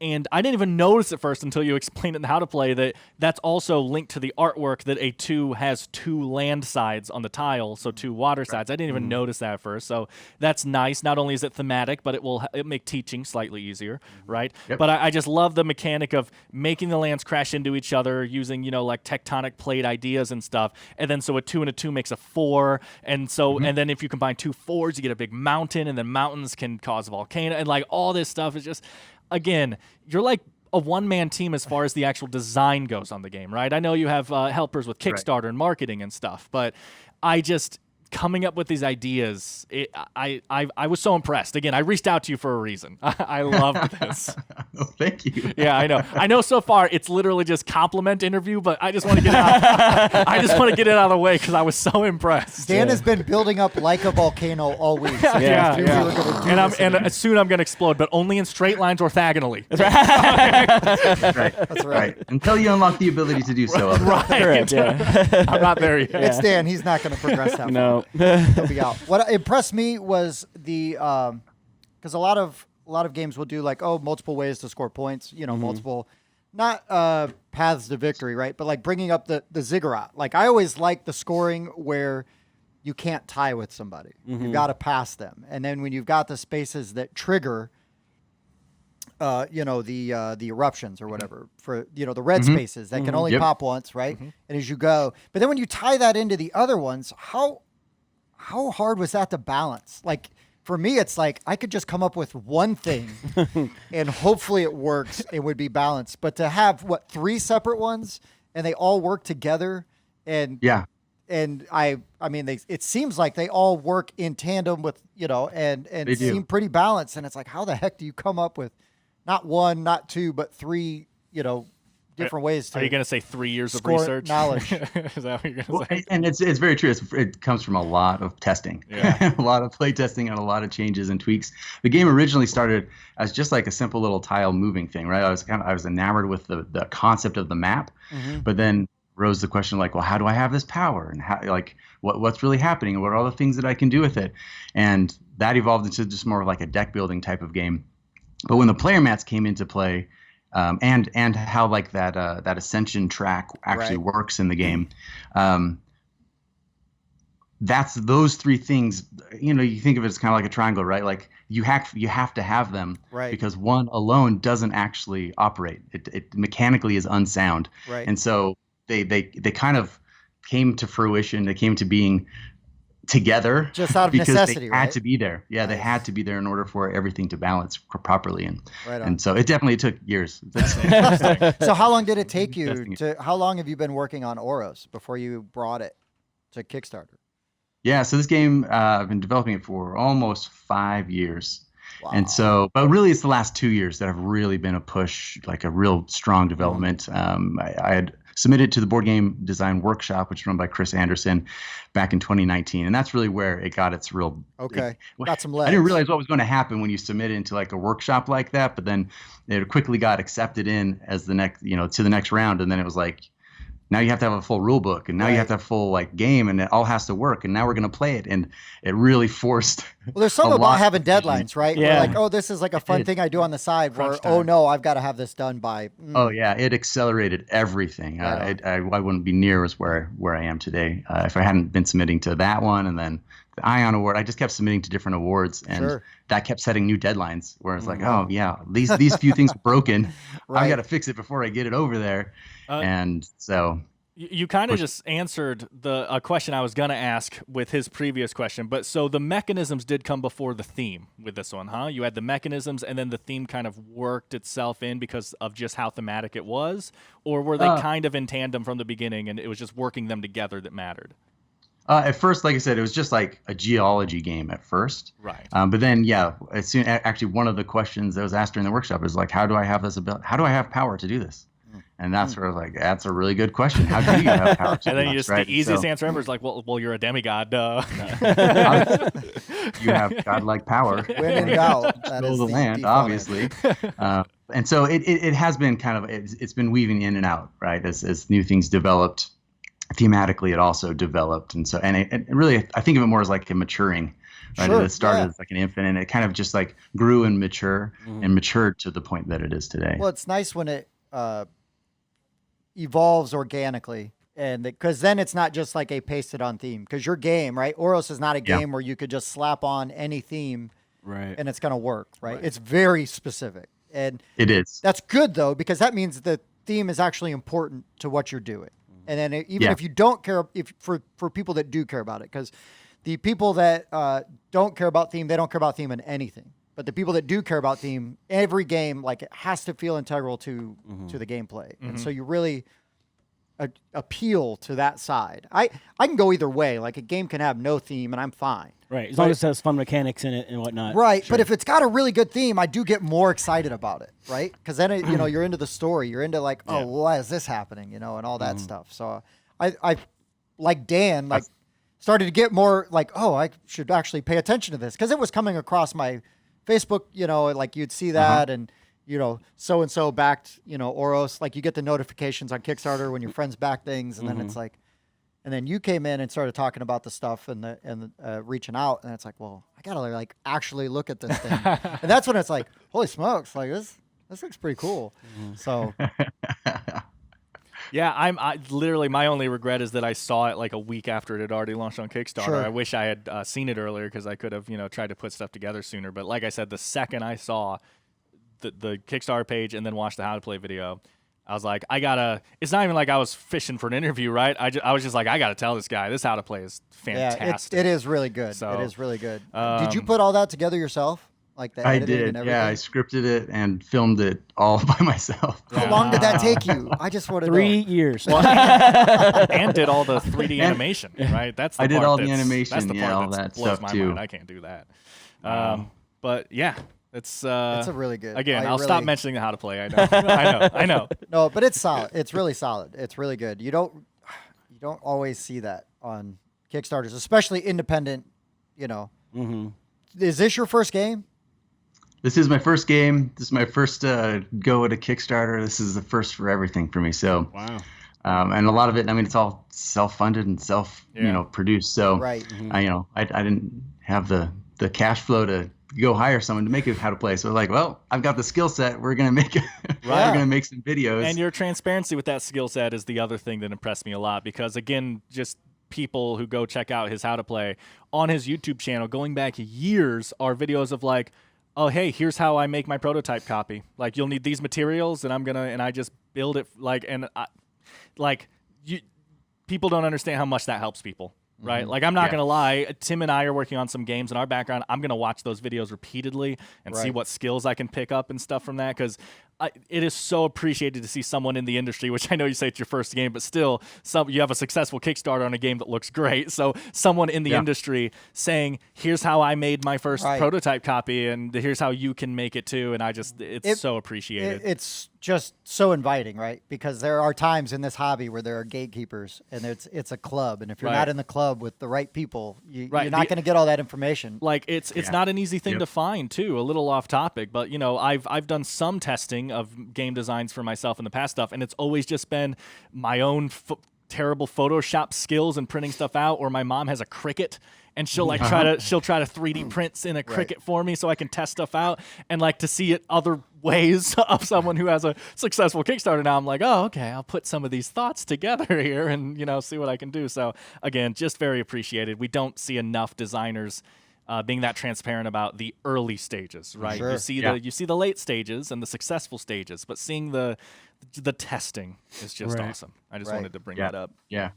And I didn't even notice at first until you explained it in how to play that that's also linked to the artwork that a 2 has 2 land sides on the tile, so 2 water sides. I didn't even notice that at first, so that's nice. Not only is it thematic, but it'll make teaching slightly easier, right? Yep. But I just love the mechanic of making the lands crash into each other using, like tectonic plate ideas and stuff. And then so a 2 and a 2 makes a 4, and so and then if you combine 2 4s, you get a big mountain, and then mountains can cause a volcano, and like all this stuff is just. Again, you're like a one-man team as far as the actual design goes on the game, right? I know you have helpers with Kickstarter and marketing and stuff, but I just coming up with these ideas, I was so impressed. Again, I reached out to you for a reason. I loved this. Oh, thank you. Yeah, I know. I know so far it's literally just compliment interview, but I just want to get it out. I just want to get it out of the way because I was so impressed. Dan has been building up like a volcano all week. So yeah. And soon I'm going to explode, but only in straight lines orthogonally. That's right. Until you unlock the ability to do so. Right. Correct, yeah. I'm not there yet. It's Dan. He's not going to progress that No. He'll be out. What impressed me was the because a lot of games will do like multiple ways to score points. Multiple, not paths to victory, right? But like bringing up the ziggurat. Like I always like the scoring where you can't tie with somebody. You've got to pass them, and then when you've got the spaces that trigger. The eruptions or whatever for the red spaces that can only pop once, right? And as you go, but then when you tie that into the other ones, how hard was that to balance? Like for me, it's like I could just come up with one thing and hopefully it works. It would be balanced, but to have 3 separate ones and they all work together and it seems like they all work in tandem with and seem pretty balanced. And it's like, how the heck do you come up with not 1, not 2, but 3, different ways to. Are you going to say 3 years of score research? Knowledge. Is that what you're going to say? And it's very true. It comes from a lot of testing, a lot of play testing and a lot of changes and tweaks. The game originally started as just like a simple little tile moving thing, right? I was enamored with the concept of the map, but then rose the question like, well, how do I have this power, and how what's really happening, and what are all the things that I can do with it? And that evolved into just more of like a deck building type of game. But when the player mats came into play, and how like that ascension track actually works in the game, that's those 3 things. You think of it as kind of like a triangle, right? Like you have to have them, because one alone doesn't actually operate. It mechanically is unsound, and so they kind of came to fruition. They came to being together just out of because necessity, they had to be there. Yeah, they had to be there in order for everything to balance properly, and so it definitely took years. So how long did it take you how long have you been working on Oros before you brought it to Kickstarter? Yeah, so this game, I've been developing it for almost 5 years. Wow. And so, but really it's the last 2 years that have really been a push, like a real strong development. I had submitted to the Board Game Design Workshop, which is run by Chris Anderson, back in 2019. And that's really where it got its real... Okay, got some legs. I didn't realize what was going to happen when you submit it into like a workshop like that, but then it quickly got accepted in as the next, to the next round. And then it was like, now you have to have a full rule book, and now you have to have a full like game, and it all has to work. And now we're going to play it, and it really forced. Well, there's something about having deadlines, right? Yeah. We're like, this is like a fun thing I do on the side. Where no, I've got to have this done by. Oh yeah, it accelerated everything. I wouldn't be near as where I am today if I hadn't been submitting to that one, and then the Ion Award. I just kept submitting to different awards, and that kept setting new deadlines. Where it's like, oh yeah, these few things are broken. I've got to fix it before I get it over there. And so you kind of just answered a question I was going to ask with his previous question. But so the mechanisms did come before the theme with this one, huh? You had the mechanisms, and then the theme kind of worked itself in because of just how thematic it was? Or were they kind of in tandem from the beginning, and it was just working them together that mattered? At first, like I said, it was just like a geology game at first. Right. But then, actually one of the questions that was asked during the workshop is like, how do I have this ability? How do I have power to do this? And that's sort of like, that's a really good question. How do you have power to and then do this, the easiest answer ever is like, well, you're a demigod. You have godlike power. When in doubt, that Control is the land, obviously. And so it has been kind of, it's been weaving in and out, right, as new things developed. thematically it also developed. And so, and it really, I think of it more as like a maturing, right? Sure, It started as like an infant, and it kind of just like grew and matured to the point that it is today. Well, it's nice when it evolves organically, and because then it's not just like a pasted on theme. Because your game, right? Oros is not a game where you could just slap on any theme, Right. and it's going to work, right? It's very specific, and It is. that's good though, because that means the theme is actually important to what you're doing. And then even if you don't care, if for people that do care about it, because the people that don't care about theme, they don't care about theme in anything. But the people that do care about theme, every game, like, it has to feel integral to the gameplay. And so you really appeal to that side. I can go either way. Like, a game can have no theme, and I'm fine. Right, as long as it has fun mechanics in it and whatnot. Right, but if it's got a really good theme, I do get more excited about it, right? Because then, you know, you're into the story. You're into, like, oh, why is this happening, you know, and all that stuff. So I like Dan, like, started to get more like, oh, I should actually pay attention to this. Because it was coming across my Facebook, you know, like, you'd see that and, you know, so-and-so backed, you know, Oros. Like, you get the notifications on Kickstarter when your friends back things, and then it's like, and then you came in and started talking about the stuff and reaching out, and it's like, well, I gotta like actually look at this thing, and that's when it's like, holy smokes, like this looks pretty cool. So, yeah, I literally, my only regret is that I saw it like a week after it had already launched on Kickstarter. Sure. I wish I had seen it earlier, because I could have, you know, tried to put stuff together sooner. But like I said, the second I saw the Kickstarter page and then watched the How to Play video, I was like, it's not even like I was fishing for an interview, right? I was just like, I gotta tell this guy, this How to Play is fantastic. Yeah, it is really good. So, it is really good. Did you put all that together yourself? Like the I editing did. and everything? Yeah, I scripted it and filmed it all by myself. How long did that take you? I just want to know. 3 years. And did all the 3D animation, right? That's the I did part all the that's- animation, That's the part all that that blows stuff my too. mind. I can't do that. But yeah, it's a really good. Again, I'll really stop mentioning the How to Play. I know. I know. No, but it's solid. It's really solid. It's really good. You don't always see that on Kickstarters, especially independent. You know, is this your first game? This is my first game. This is my first go at a Kickstarter. This is the first for everything for me. So, Wow. And a lot of it, I mean, it's all self-funded and produced. So, Right. I didn't have the cash flow to go hire someone to make it How to Play. So I was like, well, I've got the skill set. We're gonna make we're gonna make some videos. And your transparency with that skill set is the other thing that impressed me a lot, because again, just people who go check out his How to Play on his YouTube channel going back years are videos of like, oh, hey, here's how I make my prototype copy. Like, you'll need these materials, and I just build it. People don't understand how much that helps people, right? Like, I'm not going to lie. Tim and I are working on some games in our background. I'm going to watch those videos repeatedly and see what skills I can pick up and stuff from that, because it is so appreciated to see someone in the industry, which I know you say it's your first game, but still, you have a successful Kickstarter on a game that looks great. So someone in the industry saying, here's how I made my first prototype copy, and here's how you can make it too. And it's so appreciated. It's just so inviting, right? Because there are times in this hobby where there are gatekeepers, and it's a club. And if you're not in the club with the right people, you're not going to get all that information. Like, it's not an easy thing to find too. A little off topic, but I've done some testing of game designs for myself in the past stuff, and it's always just been my own terrible Photoshop skills and printing stuff out, or my mom has a Cricut and she'll try to 3D prints in a Cricut for me so I can test stuff out, and like to see it other ways of someone who has a successful Kickstarter now, I'm like, oh, okay, I'll put some of these thoughts together here and see what I can do. So again, just very appreciated. We don't see enough designers being that transparent about the early stages, right? Sure. You see the late stages and the successful stages, but seeing the testing is just awesome. I just wanted to bring that up. Yeah.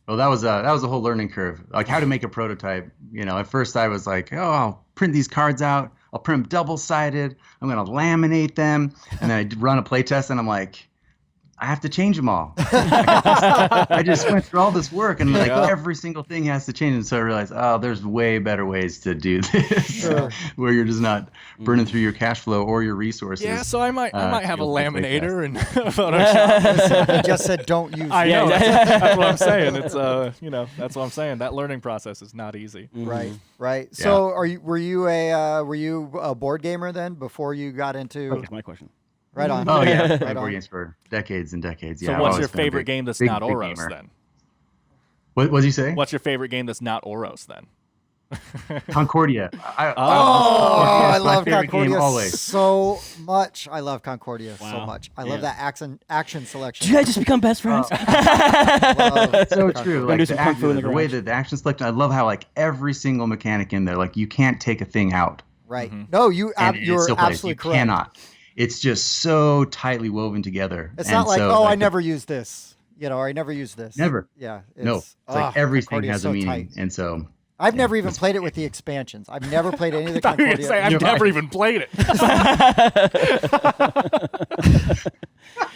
Well, that was a whole learning curve, like how to make a prototype. At first I was like, oh, I'll print these cards out. I'll print them double-sided. I'm going to laminate them. And then I run a playtest, and I'm like, I have to change them all. I just went through all this work, and every single thing has to change. And so I realized, there's way better ways to do this, where you're just not burning through your cash flow or your resources. Yeah, so I might have a laminator and Photoshop. Listen, I just said don't use. I know. That's what I'm saying. It's that's what I'm saying. That learning process is not easy. Right. Yeah. So were you a board gamer then before you got into? That's my question. Right on. Oh yeah, right board games for decades and decades. So yeah, what's your favorite game that's not Oros gamer. then? What did you say? What's your favorite game that's not Oros then? Concordia. I love favorite game Concordia always. so much. I love Concordia so Wow. much. I love that action selection. Did you guys just become best friends? So true. Gonna do Like some the, kung fu in the the way garage. that the action selection, I love how like every single mechanic in there, like you can't take a thing out. Right. No, you're It still plays. absolutely You correct. cannot. It's just so tightly woven together. It's And not like, so, I like, never use this, or I never use this. Never. Yeah. No, it's like everything Concordia's has so a meaning, tight. and so I've never even played it with the expansions. I've never played any of the I was gonna Concordia. say, I've never even played it.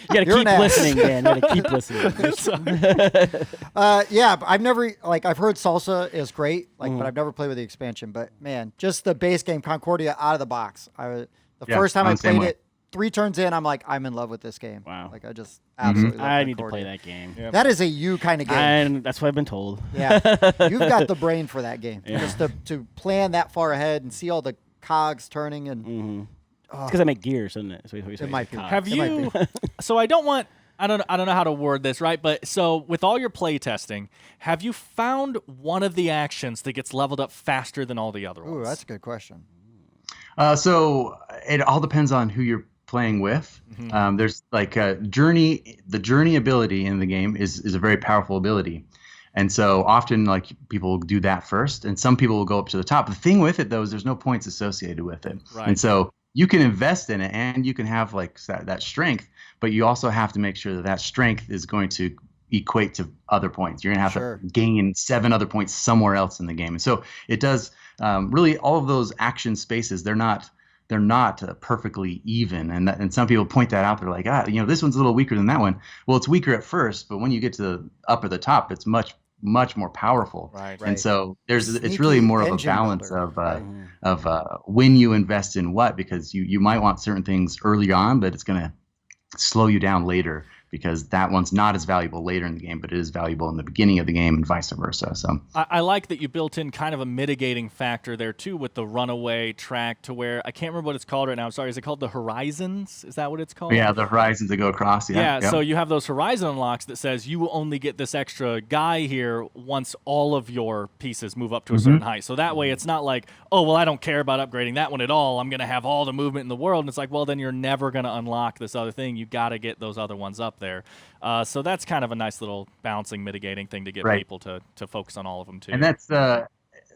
You gotta You're keep an ass. listening, man. You gotta keep listening. Yeah, but I've never I've heard Salsa is great, but I've never played with the expansion. But man, just the base game Concordia out of the box. The first time I'm I the same played way. it, 3 turns in, I'm like, I'm in love with this game. Wow. Like I just absolutely love I need to Concordia. play that game. Yeah. That is a you kind of game. And that's what I've been told. Yeah, you've got the brain for that game. Yeah. Just to plan that far ahead and see all the cogs turning and It's because I make gears, isn't it? So It might be. Have It might you? So I don't know how to word this right, but so with all your play testing, have you found one of the actions that gets leveled up faster than all the other ones? Ooh, that's a good question. So it all depends on who you're playing with. There's like the journey ability in the game is a very powerful ability. And so often like people will do that first, and some people will go up to the top. The thing with it though is there's no points associated with it. Right. And so you can invest in it and you can have like that strength, but you also have to make sure that strength is going to equate to other points. You're going to have to gain 7 other points somewhere else in the game. And so it does really all of those action spaces, they're not perfectly even, and some people point that out. They're like, this one's a little weaker than that one. Well, it's weaker at first, but when you get to the up or the top, it's much more powerful. Right. And so it's Sneaky really more of a engine balance builder. of when you invest in what, because you might want certain things early on, but it's going to slow you down later, because that one's not as valuable later in the game, but it is valuable in the beginning of the game and vice versa. So I like that you built in kind of a mitigating factor there too with the runaway track, to where I can't remember what it's called right now. I'm sorry. Is it called the Horizons? Is that what it's called? yeah, the horizons that go across. Yeah. So you have those horizon unlocks that says you will only get this extra guy here once all of your pieces move up to a certain height. So that way it's not like, oh, well, I don't care about upgrading that one at all. I'm going to have all the movement in the world. And it's like, well, then you're never going to unlock this other thing. You got to get those other ones up there. So that's kind of a nice little balancing, mitigating thing to get people to focus on all of them too. And that's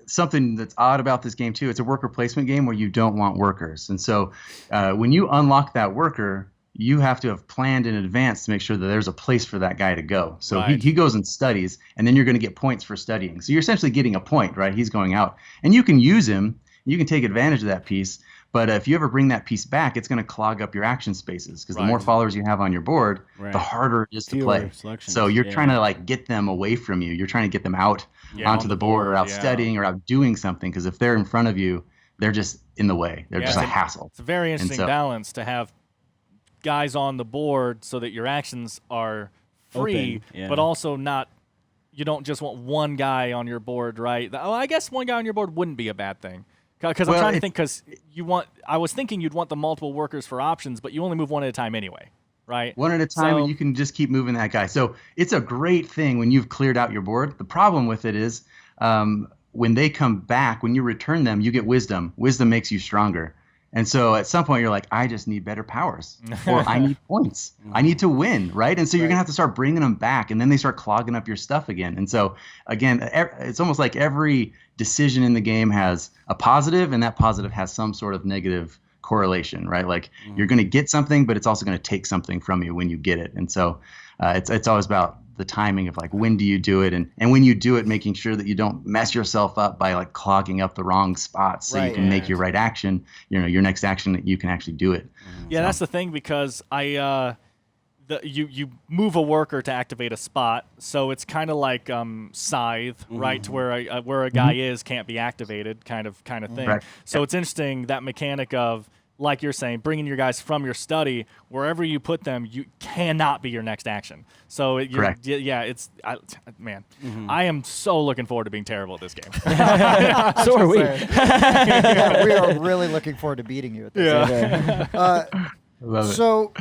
something that's odd about this game too. It's a worker placement game where you don't want workers. And so when you unlock that worker, you have to have planned in advance to make sure that there's a place for that guy to go. So he goes and studies, and then you're going to get points for studying. So you're essentially getting a point, right? He's going out. And you can use him. You can take advantage of that piece. But if you ever bring that piece back, it's going to clog up your action spaces, because the more followers you have on your board, the harder it is to play. So you're trying to like get them away from you. You're trying to get them out onto the board, or out studying, or out doing something. Because if they're in front of you, they're just in the way. They're just a hassle. It's a very interesting balance to have guys on the board so that your actions are free, but also not. You don't just want one guy on your board, right? Oh, I guess one guy on your board wouldn't be a bad thing. Because I'm trying to think, because I was thinking you'd want the multiple workers for options, but you only move one at a time anyway, right? One at a time, and you can just keep moving that guy. So it's a great thing when you've cleared out your board. The problem with it is when they come back, when you return them, you get wisdom. Wisdom makes you stronger. And so at some point, you're like, I just need better powers, or I need points. I need to win, right? And so you're going to have to start bringing them back, and then they start clogging up your stuff again. And so, again, it's almost like every decision in the game has a positive, and that positive has some sort of negative correlation, right? Like you're going to get something, but it's also going to take something from you when you get it. And so it's always about the timing of like, when do you do it, and when you do it, making sure that you don't mess yourself up by like clogging up the wrong spots, so you can make your right action, your next action, that you can actually do it. Yeah, that's the thing, because you move a worker to activate a spot, so it's kind of like Scythe, right? To where a guy is can't be activated, kind of thing. Right. So it's interesting, that mechanic of, like you're saying, bringing your guys from your study, wherever you put them, you cannot be your next action. So I am so looking forward to being terrible at this game. So are we. Yeah, we are really looking forward to beating you at this game. I love it. So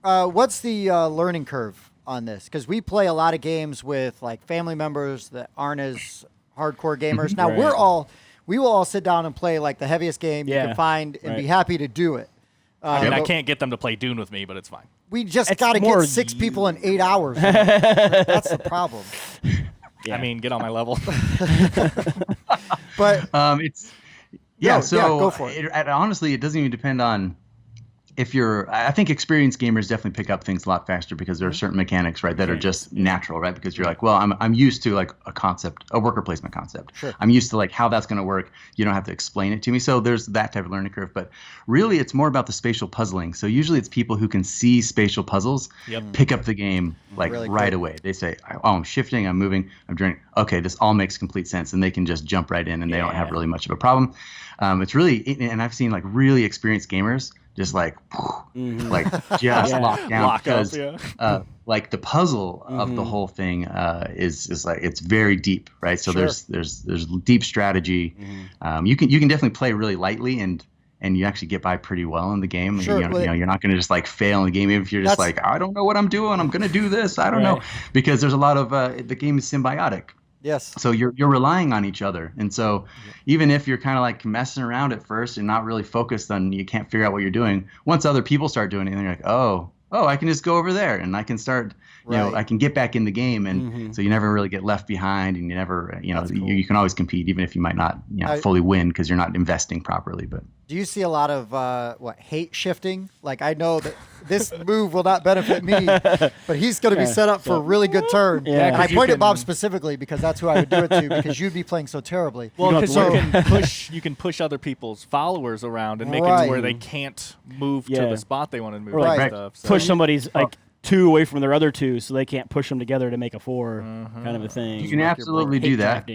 what's the learning curve on this? Because we play a lot of games with like family members that aren't as hardcore gamers. Now we will all sit down and play like the heaviest game you can find and be happy to do it. I mean, I can't get them to play Dune with me, but it's fine. We just got to get 6 people in 8 hours. That's the problem. I mean, get on my level. But it's go for it. Honestly, it doesn't even depend on if you're. I think experienced gamers definitely pick up things a lot faster because there are certain mechanics, right, that are just natural, right? Because you're like, well, I'm used to like a worker placement concept. Sure. I'm used to like how that's going to work. You don't have to explain it to me. So there's that type of learning curve. But really, it's more about the spatial puzzling. So usually, it's people who can see spatial puzzles pick up the game like really right away. They say, oh, I'm shifting, I'm moving, I'm doing. Okay, this all makes complete sense, and they can just jump right in, and they don't have really much of a problem. It's really, and I've seen like really experienced gamers just like just locked down because like the puzzle of the whole thing is like it's very deep, right? So there's deep strategy. You can definitely play really lightly and you actually get by pretty well in the game. Sure, you know, you're not going to just like fail in the game even if you're just like, I don't know what I'm doing, I'm going to do this, I don't know, because there's a lot of the game is symbiotic. Yes. So you're relying on each other. And so even if you're kind of like messing around at first and not really focused on, you can't figure out what you're doing, once other people start doing it, and you're like, oh, I can just go over there and I can start, you know, I can get back in the game. And so you never really get left behind, and you never, you know, you can always compete even if you might not, you know, fully win because you're not investing properly. But do you see a lot of hate shifting? Like, I know that this move will not benefit me, but he's going to be set up for a really good turn. Yeah, and I pointed at Bob specifically because that's who I would do it to, because you'd be playing so terribly. Well, because you can push other people's followers around and make it to where they can't move to the spot they want to move. Or like stuff. So push somebody's like 2 away from their other 2 so they can't push them together to make a 4 kind of a thing. You can absolutely do that.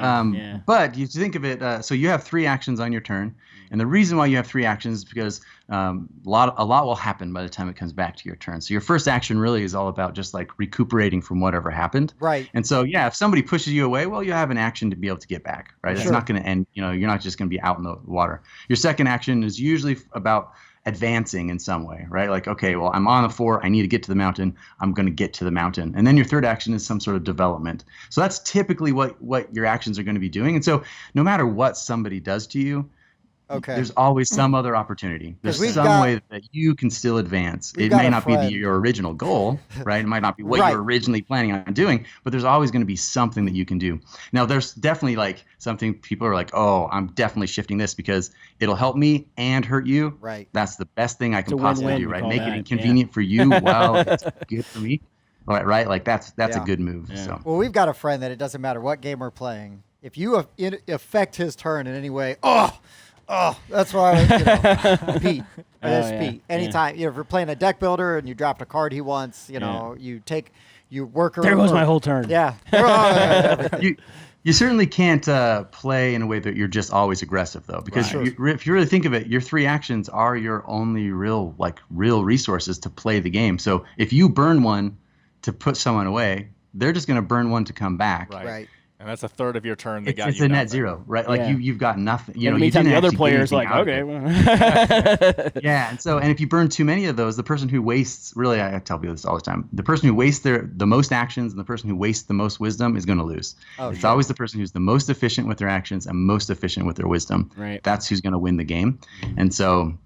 But you think of it, so you have 3 actions on your turn. And the reason why you have 3 actions is because a lot will happen by the time it comes back to your turn. So your first action really is all about just like recuperating from whatever happened. Right. And so, if somebody pushes you away, well, you have an action to be able to get back, right? It's not going to end, you know, you're not just going to be out in the water. Your second action is usually about advancing in some way, right? Like, okay, well, I'm on a 4, I need to get to the mountain, I'm going to get to the mountain. And then your third action is some sort of development. So that's typically what your actions are going to be doing. And so no matter what somebody does to you, there's always some other opportunity. There's some way that you can still advance. It may not be your original goal, right? It might not be what you were originally planning on doing, but there's always going to be something that you can do. Now, there's definitely like something people are like, oh, I'm definitely shifting this because it'll help me and hurt you. Right. That's the best thing I can possibly do, right? Make it inconvenient for you while it's good for me. All right, like that's a good move. Yeah. So. Well, we've got a friend that it doesn't matter what game we're playing. If you affect his turn in any way, that's why Pete. Pete. Anytime, if you're playing a deck builder and you dropped a card he wants, you take your worker. There goes my whole turn. Yeah. You certainly can't play in a way that you're just always aggressive, though, because if you really think of it, your 3 actions are your only real resources to play the game. So if you burn one to put someone away, they're just going to burn one to come back. Right. And that's a third of your turn. It's a net zero, right? Like you've got nothing. You know, you didn't the other player's like, okay. And if you burn too many of those, the person who wastes, really, I tell people this all the time, the person who wastes the most actions and the person who wastes the most wisdom is going to lose. It's always the person who's the most efficient with their actions and most efficient with their wisdom. Right. That's who's going to win the game. And so,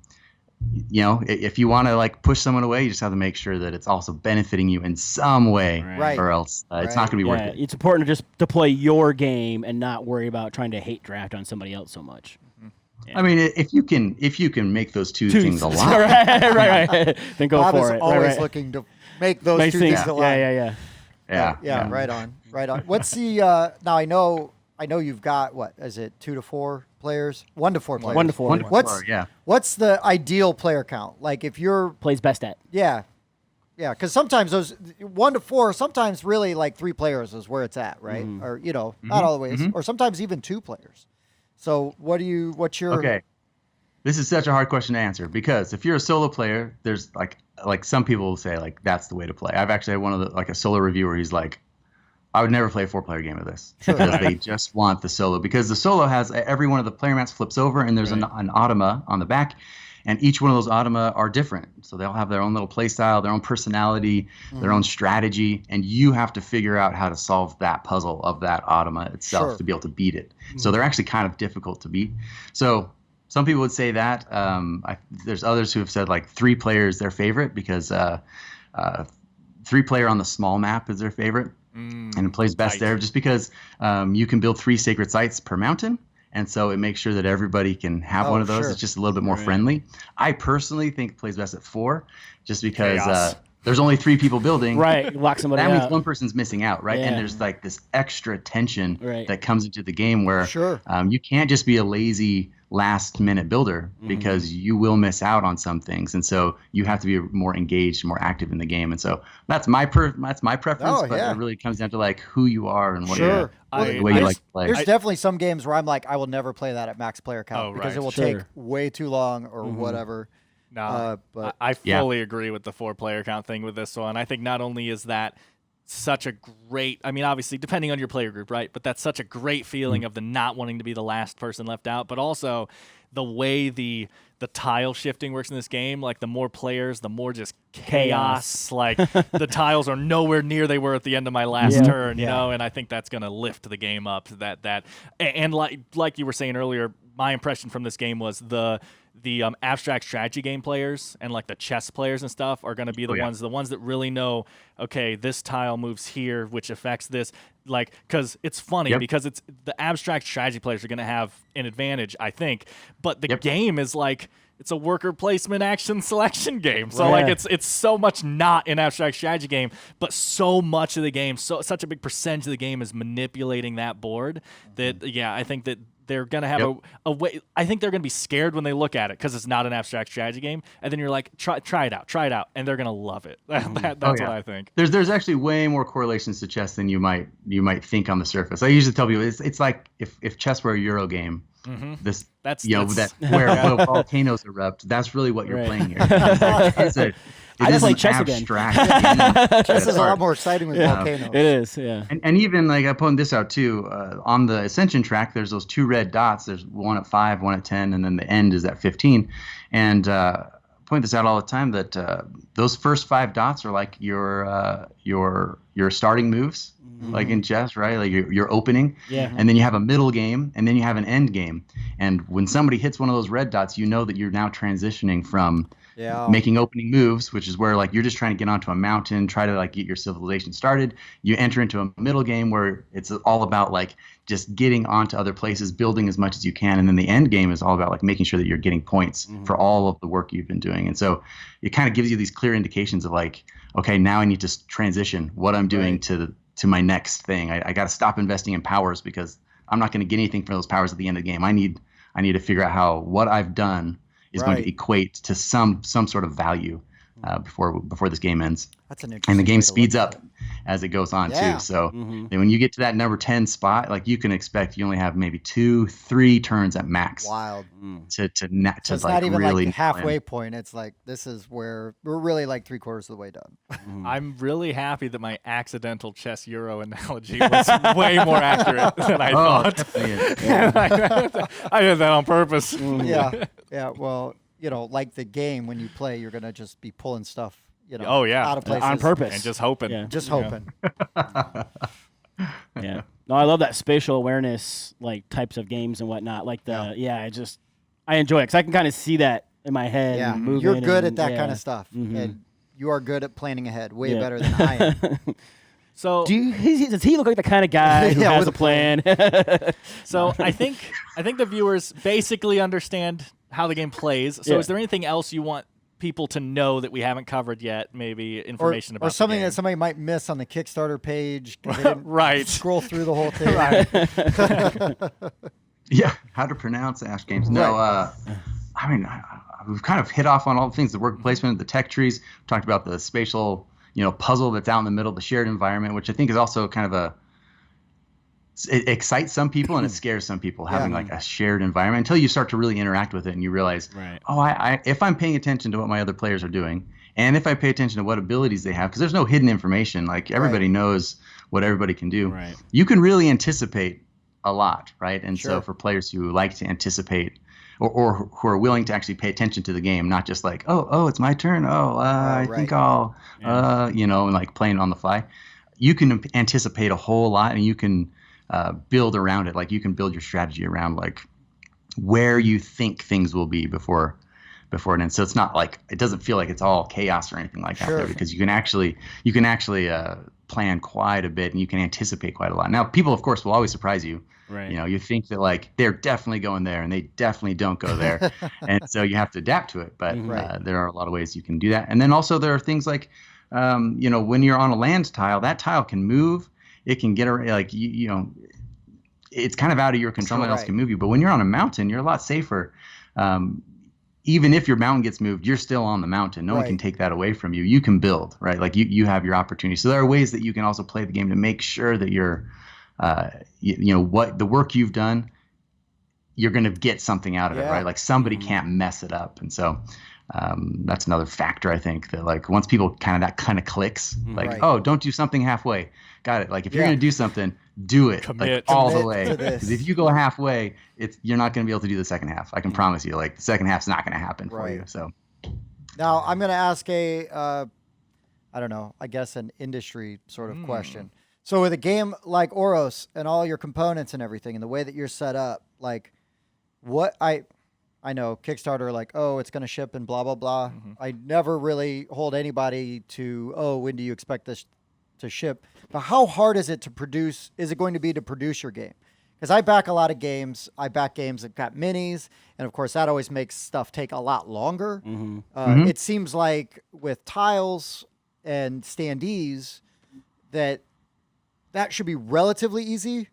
if you want to like push someone away, you just have to make sure that it's also benefiting you in some way, or else it's not going to be worth it. It's important to play your game and not worry about trying to hate draft on somebody else so much. I mean, if you can make those two things alive, right. Then go Bob for is it. always looking to make those two things alive. Yeah. Right on. What's the now? I know you've got what is it? 2 to 4 players, 1 to 4 players. 1 to 4. What's the ideal player count? Like if you're plays best at. Yeah, because sometimes those 1 to 4, sometimes really like 3 players is where it's at, right? Or not all the way, or sometimes even 2 players. So what's your okay? This is such a hard question to answer because if you're a solo player, there's like some people will say like that's the way to play. I've actually had one of a solo reviewer. He's like, I would never play a 4-player game of this because they just want the solo. Because the solo has every one of the player mats flips over and there's an automa on the back. and each one of those automa are different. So they all have their own little play style, their own personality, their own strategy, and you have to figure out how to solve that puzzle of that automa itself to be able to beat it. So they're actually kind of difficult to beat. So some people would say that. There's others who have said like 3 players their favorite because 3-player on the small map is their favorite, and it plays best there just because you can build 3 sacred sites per mountain. And so it makes sure that everybody can have one of those. It's just a little bit more friendly. I personally think it plays best at 4 just because there's only 3 people building. Right, lock somebody out. That means one person's missing out, right? And there's like this extra tension that comes into the game where you can't just be a lazy last-minute builder because you will miss out on some things. And so you have to be more engaged, more active in the game. And so that's my preference, but it really comes down to like who you are and what the way you like to play. There's definitely some games where I'm like, I will never play that at max player count because it will take way too long or whatever. No, but I fully agree with the 4-player count thing with this one. I think not only is that such a great, I mean, obviously depending on your player group, right? But that's such a great feeling of the not wanting to be the last person left out, but also the way the tile shifting works in this game, like the more players, the more just chaos. Like the tiles are nowhere near they were at the end of my last turn, you know, and I think that's going to lift the game up and like you were saying earlier, my impression from this game was the abstract strategy game players and like the chess players and stuff are going to be the ones that really know, okay, this tile moves here, which affects this. Like, because it's funny because it's the abstract strategy players are going to have an advantage, I think, but the game is like, it's a worker placement action selection game. So like it's so much not an abstract strategy game, but so much of the game, such a big percentage of the game is manipulating that board that I think that they're going to have a way. I think they're going to be scared when they look at it because it's not an abstract strategy game. And then you're like, try it out. And they're going to love it. That's what I think. There's actually way more correlations to chess than you might think on the surface. I usually tell people it's like if chess were a Euro game, where volcanoes erupt, that's really what you're playing here. I just like chess again. Chess is a lot more exciting with volcanoes. It is, yeah. And even like I pointed this out too. On the Ascension track, there's those 2 red dots. There's one at 5, one at 10, and then the end is at 15. And I point this out all the time that those first 5 dots are like your starting moves, like in chess, right? Like your opening. Yeah. And then you have a middle game, and then you have an end game. And when somebody hits one of those red dots, you know that you're now transitioning from making opening moves, which is where like you're just trying to get onto a mountain, try to like get your civilization started. You enter into a middle game where it's all about like just getting onto other places, building as much as you can, and then the end game is all about like making sure that you're getting points for all of the work you've been doing. And so it kind of gives you these clear indications of like, okay, now I need to transition what I'm doing to my next thing. I got to stop investing in powers because I'm not going to get anything from those powers at the end of the game. I need to figure out how what I've done is going to equate to some sort of value before this game ends. That's an interesting. And the game speeds up as it goes on too. So then when you get to that number 10 spot, like you can expect you only have maybe 2-3 turns at max. Wild. To it's like not even really like the halfway point. It's like this is where we're really like 3/4 of the way done. I'm really happy that my accidental chess Euro analogy was way more accurate than I thought. I did that on purpose. Yeah. Well, like the game, when you play, you're gonna just be pulling stuff. Out of places on purpose and just hoping. Yeah. Just hoping. Yeah. No, I love that spatial awareness like types of games and whatnot. Like I enjoy it because I can kind of see that in my head. Yeah, you're good at that kind of stuff, and you are good at planning ahead, way better than I am. So does he look like the kind of guy who has a plan? So I think the viewers basically understand how the game plays. So is there anything else you want people to know that we haven't covered yet? Maybe information about or something the game that somebody might miss on the Kickstarter page. Right. Scroll through the whole thing. Right. Yeah. How to pronounce Aesc Games? No. I mean, we've kind of hit off on all the things: the worker placement, the tech trees. We talked about the spatial, puzzle that's out in the middle, the shared environment, which I think is also kind of it excites some people and it scares some people having like a shared environment until you start to really interact with it and you realize, if I'm paying attention to what my other players are doing and if I pay attention to what abilities they have, because there's no hidden information, like everybody knows what everybody can do. Right. You can really anticipate a lot, right? And so for players who like to anticipate or who are willing to actually pay attention to the game, not just like, oh, it's my turn. I think I'll, and like playing on the fly. You can anticipate a whole lot, and you can build around it. Like you can build your strategy around like where you think things will be before it ends. So it's not like, it doesn't feel like it's all chaos or anything like that there, because you can actually plan quite a bit, and you can anticipate quite a lot. Now, people of course will always surprise you. Right. You think that like they're definitely going there and they definitely don't go there. And so you have to adapt to it. But there are a lot of ways you can do that. And then also there are things like, when you're on a land tile, that tile can move. It can get like, it's kind of out of your control. Someone else can move you. But when you're on a mountain, you're a lot safer. Even if your mountain gets moved, you're still on the mountain. No one can take that away from you. You can build, right? Like you have your opportunity. So there are ways that you can also play the game to make sure that you're, what the work you've done, you're going to get something out of it, right? Like somebody can't mess it up. And so that's another factor, I think, that like once people kind of clicks, like, oh, don't do something halfway. Got it. Like if you're going to do something, do it like all the way. Because if you go halfway, you're not going to be able to do the second half. I can promise you, like the second half's not going to happen for you. So now I'm going to ask I don't know, I guess an industry sort of question. So with a game like Oros and all your components and everything and the way that you're set up, like what I know Kickstarter, like, oh, it's going to ship and blah, blah, blah. I never really hold anybody to, when do you expect this to ship? But how hard is it to produce? Is it going to be to produce your game? Because I back a lot of games. I back games that got minis. And of course, that always makes stuff take a lot longer. It seems like with tiles and standees that should be relatively easy.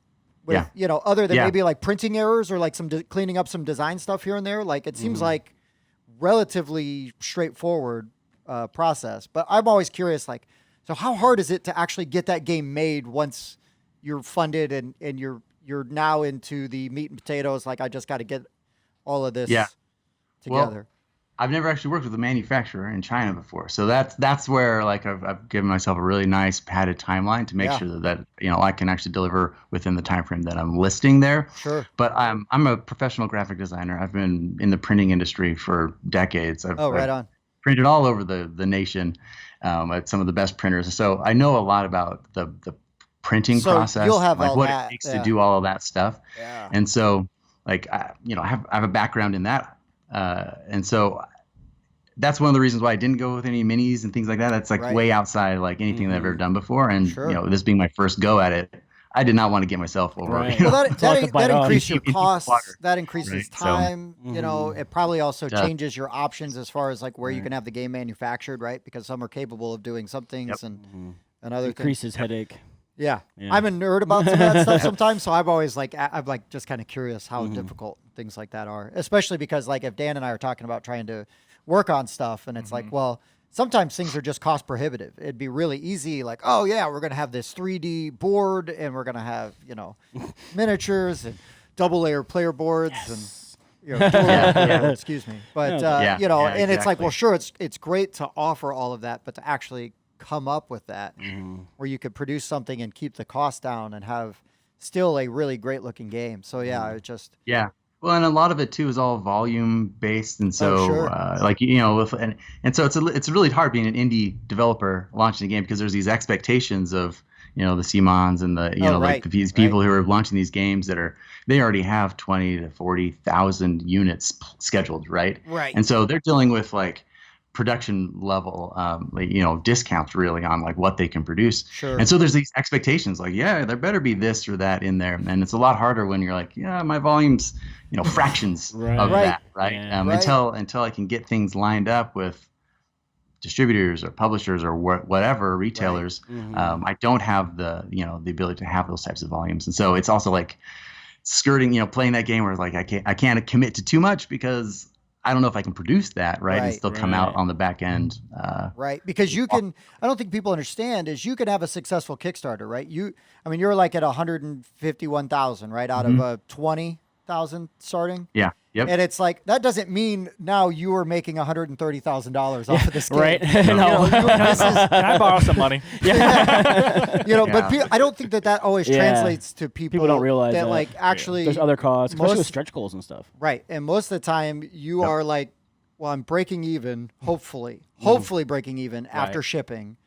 With, other than maybe like printing errors or like some cleaning up some design stuff here and there. Like it seems like relatively straightforward process. But I'm always curious, like, so how hard is it to actually get that game made once you're funded and you're now into the meat and potatoes? Like I just got to get all of this together. Well, I've never actually worked with a manufacturer in China before, so that's where like I've given myself a really nice padded timeline to make sure that I can actually deliver within the time frame that I'm listing there. Sure. But I'm a professional graphic designer. I've been in the printing industry for decades. I've printed all over the nation at some of the best printers, so I know a lot about the printing process, you'll have like all what that, it takes to do all of that stuff. And so like I have a background in that. And so that's one of the reasons why I didn't go with any minis and things like that. That's like way outside like anything that I've ever done before. And this being my first go at it, I did not want to get myself over. Well, that increases your costs. That increases time. So, it probably also changes your options as far as like where you can have the game manufactured, right? Because some are capable of doing some things and other increases things. Headache. Yeah. I'm a nerd about some of that stuff sometimes, so I'm always like, I'm like just kind of curious how difficult things like that are, especially because like if Dan and I are talking about trying to work on stuff and it's like, well, sometimes things are just cost prohibitive. It'd be really easy, like, oh yeah, we're going to have this 3D board and we're going to have, miniatures and double layer player boards and excuse me. But, and it's like, well, sure, it's great to offer all of that, but to actually come up with that where you could produce something and keep the cost down and have still a really great looking game. So it just well, and a lot of it too is all volume based, and so and so it's really hard being an indie developer launching a game because there's these expectations of the Simons and the these people who are launching these games that they already have 20 to 40,000 units scheduled, right? And so they're dealing with like production level discounts really on like what they can produce. And so there's these expectations like there better be this or that in there, and it's a lot harder when you're like my volume's fractions of that, right? Until I can get things lined up with distributors or publishers or whatever retailers, I don't have the the ability to have those types of volumes. And so it's also like skirting playing that game where it's like I can't commit to too much because I don't know if I can produce that, right? And still come out on the back end. Because you can, I don't think people understand is you can have a successful Kickstarter, right? You're like at 151,000, right? Out of 20 $130,000 starting. Yeah. Yep. And it's like that doesn't mean now you are making $130,000 off of this game. Right? Can I borrow some money? But I don't think that always translates to people. People don't realize that. like actually there's other costs, especially with stretch goals and stuff. Right, and most of the time you are like, well, I'm breaking even, hopefully breaking even after shipping.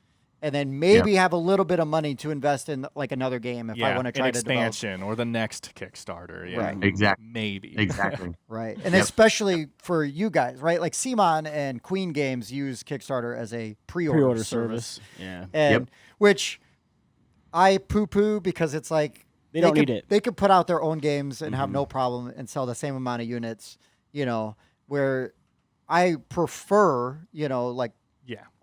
And then maybe have a little bit of money to invest in like another game if I want to try to develop. Expansion or the next Kickstarter. Yeah. Right. Exactly. Maybe. Exactly. Right. And especially for you guys, right? Like Simon and Queen Games use Kickstarter as a pre-order service. Yeah. And which I poo-poo because it's like they don't need it. They could put out their own games and have no problem and sell the same amount of units, where I prefer, like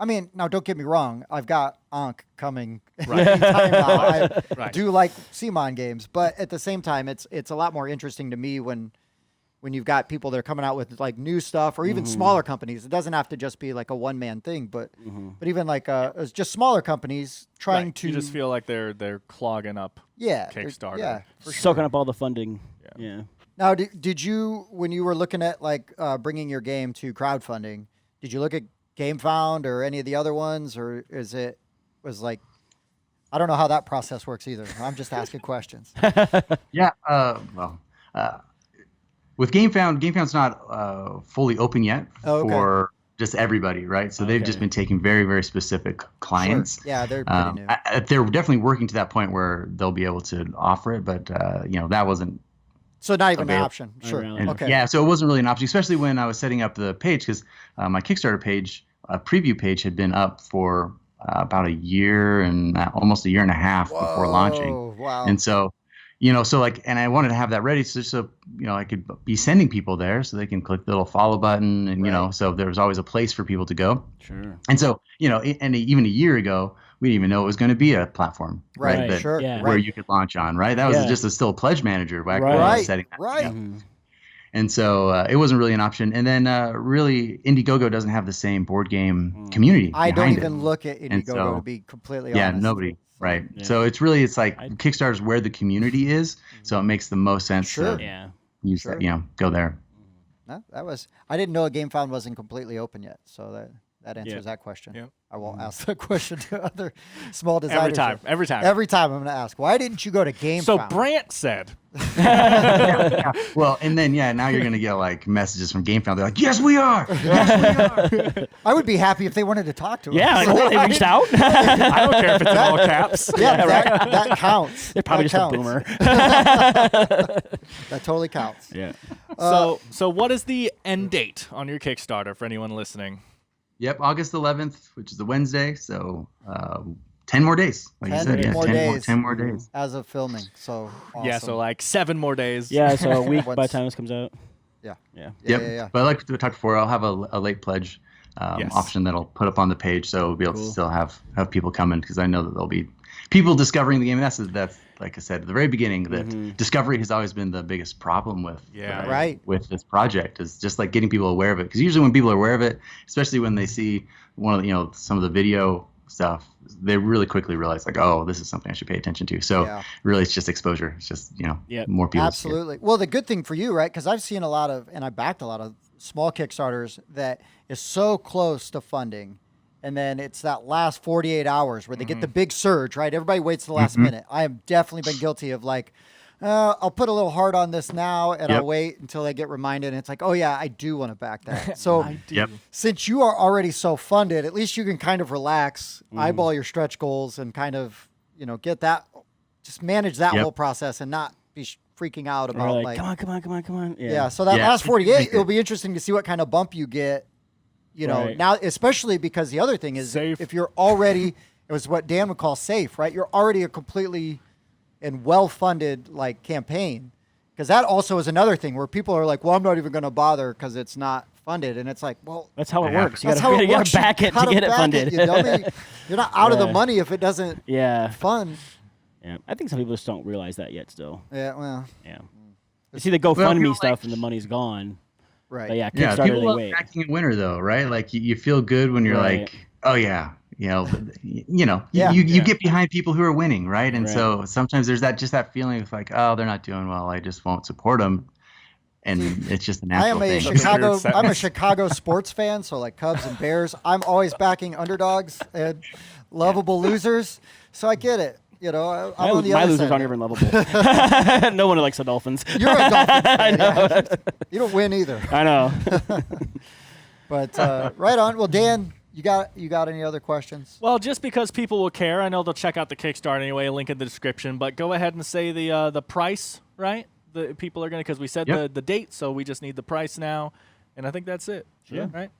I mean, now don't get me wrong. I've got Ankh coming anytime now. I do like Simon games, but at the same time, it's a lot more interesting to me when you've got people that are coming out with like new stuff or even smaller companies. It doesn't have to just be like a one-man thing, but even like it's just smaller companies trying to. You just feel like they're clogging up. Kickstarter. Yeah, soaking up all the funding. Yeah. Now, did you when you were looking at like bringing your game to crowdfunding? Did you look at GameFound or any of the other ones, or was like, I don't know how that process works either. I'm just asking questions. Yeah. With GameFound's not fully open yet for just everybody, right? So they've just been taking very, very specific clients. Sure. Yeah, they're pretty new. They're definitely working to that point where they'll be able to offer it, but that wasn't. So not even an option. Sure. Really. Okay. Yeah, so it wasn't really an option, especially when I was setting up the page, because my Kickstarter page, preview page, had been up for about a year and almost a year and a half before launching. Wow. And so, and I wanted to have that ready so I could be sending people there so they can click the little follow button, and so there was always a place for people to go. Sure. And so, and even a year ago, we didn't even know it was going to be a platform, Right. that, Sure. Yeah. where you could launch on, right? That was just still a pledge manager back when I was setting that up. And so it wasn't really an option. And then really, Indiegogo doesn't have the same board game community. I don't even look at Indiegogo to be completely honest. Yeah, nobody. Right. Yeah. So it's like Kickstarter's where the community is. So it makes the most sense to use that, go there. No, I didn't know a GameFound wasn't completely open yet. So that answers that question. Yeah. I won't ask that question to other small designers. Every time. Every time I'm going to ask, why didn't you go to GameFound? So Brandt said. Well, and then now you're gonna get like messages from GameFound. They're like, "Yes, we are. Yes, we are." I would be happy if they wanted to talk to us. Yeah, they reached out. I don't care if it's in all caps. Yeah, that counts. They're probably that just counts. a boomer. That totally counts. Yeah. So what is the end date on your Kickstarter for anyone listening? Yep, August 11th, which is the Wednesday. So 10 more days. Like 10 you said, more days. 10 more days. As of filming. So awesome. Yeah, so like 7 more days. Yeah, so a week by the time this comes out. Yeah. Yep. Yeah. But like we talked before, I'll have a late pledge option that'll put up on the page, so we'll be able to still have people coming, because I know that there'll be people discovering the game. And that's like I said at the very beginning, that discovery has always been the biggest problem with with this project, is just like getting people aware of it. Because usually when people are aware of it, especially when they see one of the, some of the video stuff, they really quickly realize like, oh, this is something I should pay attention to. So really, it's just exposure. It's just more people. Absolutely. Well, the good thing for you, right? Because I've seen a lot of, and I backed a lot of small Kickstarters that is so close to funding, and then it's that last 48 hours where they get the big surge, right? Everybody waits to the last minute. I have definitely been guilty of like, I'll put a little heart on this now, and I'll wait until I get reminded. And it's like, oh yeah, I do want to back that. So since you are already so funded, at least you can kind of relax, eyeball your stretch goals, and kind of, get that, just manage that whole process and not be freaking out about like, come on. Yeah. So that last 48, it'll be interesting to see what kind of bump you get. Now, especially because the other thing is safe. If you're already, it was what Dan would call safe, right? You're already a completely and well-funded like campaign, because that also is another thing where people are like, well, I'm not even going to bother because it's not funded. And it's like, well, that's how it works. You that's how it gotta works. back it to get it funded. You dummy. You're not out of the money if it doesn't fund. Yeah, I think some people just don't realize that yet still. Yeah, well. Yeah. You see the GoFundMe stuff and the money's gone. Right. But yeah, Kickstarter, people they love wait. backing a winner though, right? Like you feel good when you're like, oh yeah, you get behind people who are winning, right? And so sometimes there's that feeling of like, oh, they're not doing well, I just won't support them. and it's just a I natural am a thing. Chicago. I'm a Chicago sports fan, so like Cubs and Bears. I'm always backing underdogs and lovable losers. So I get it. You know, I'm on the my other losers side. aren't even lovable. No one likes the Dolphins. You're a Dolphins fan. Yeah. You don't win either. I know. But right on. Well, Dan, you got any other questions? Well, just because people will care, I know they'll check out the Kickstarter anyway. Link in the description. But go ahead and say the price, right? The people are gonna, because we said the date, so we just need the price now, and I think that's it. Sure. Right.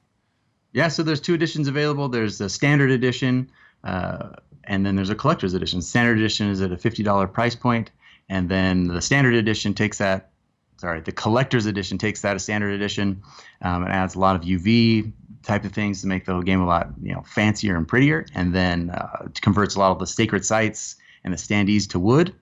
Yeah, so there's 2 editions available. There's the standard edition, and then there's a collector's edition. Standard edition is at a $50 price point, and then the standard edition takes that. Sorry, the collector's edition takes that a standard edition. It adds a lot of UV type of things to make the whole game a lot fancier and prettier, and then converts a lot of the sacred sites and the standees to wood.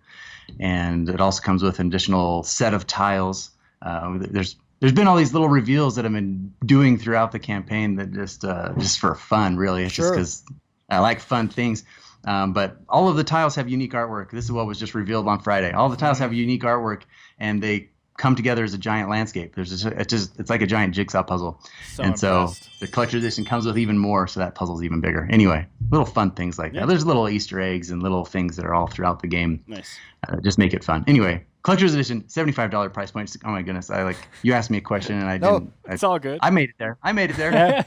And it also comes with an additional set of tiles. There's been all these little reveals that I've been doing throughout the campaign that just for fun, really. It's just because I like fun things. But all of the tiles have unique artwork. This is what was just revealed on Friday. All the tiles have unique artwork, and they come together as a giant landscape. It's like a giant jigsaw puzzle. So the collector edition comes with even more, so that puzzle's even bigger. Anyway, little fun things like that. There's little Easter eggs and little things that are all throughout the game. Nice. Just make it fun. Anyway, collector's edition, $75 price point. Oh my goodness! You asked me a question and I didn't. It's all good. I made it there.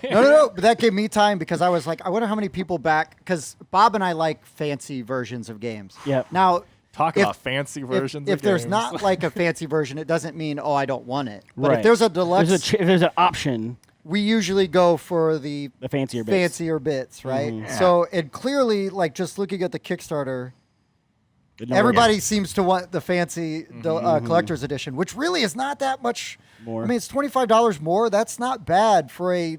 No. But that gave me time because I was like, I wonder how many people back, because Bob and I like fancy versions of games. Yeah. Now, Talk about fancy versions. If of there's games. not like a fancy version, it doesn't mean I don't want it. But Right. if there's a deluxe, if there's an option, we usually go for the fancier bits. right? Mhm. Yeah. So it clearly, like just looking at the Kickstarter, everybody seems to want the fancy collector's edition, which really is not that much More. I mean, it's $25 more. That's not bad for a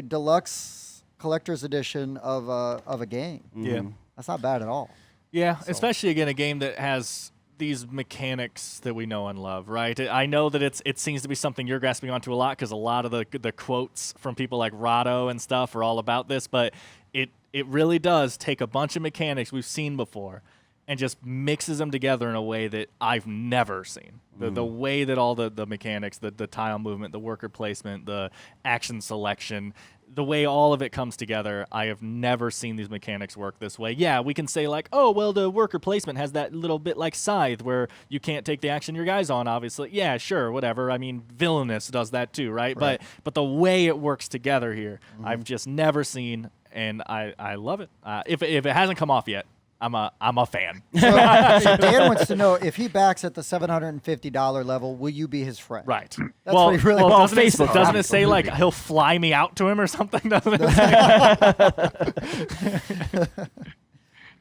deluxe collector's edition of a game. Yeah. That's not bad at all. Yeah, especially again a game that has these mechanics that we know and love, right? I know that it seems to be something you're grasping onto a lot because a lot of the quotes from people like Rahdo and stuff are all about this, but it really does take a bunch of mechanics we've seen before and just mixes them together in a way that I've never seen. The way that all the mechanics, the tile movement, the worker placement, the action selection, the way all of it comes together, I have never seen these mechanics work this way. Yeah, we can say like, oh, well, the worker placement has that little bit like Scythe where you can't take the action your guy's on, obviously. Yeah, sure, whatever. I mean, Villainous does that too, right? But the way it works together here, I've just never seen, and I love it. If it hasn't come off yet, I'm a fan. So Dan wants to know if he backs at the $750 level, will you be his friend? Right. That's what he really wants. Doesn't it say like he'll fly me out to him or something? Doesn't it say?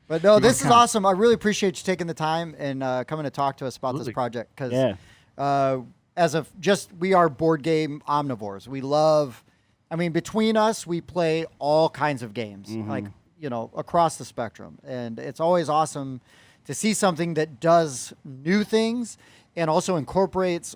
But no, this is awesome. I really appreciate you taking the time and coming to talk to us about this project because we are board game omnivores. We love, between us, we play all kinds of games, like, across the spectrum. And it's always awesome to see something that does new things and also incorporates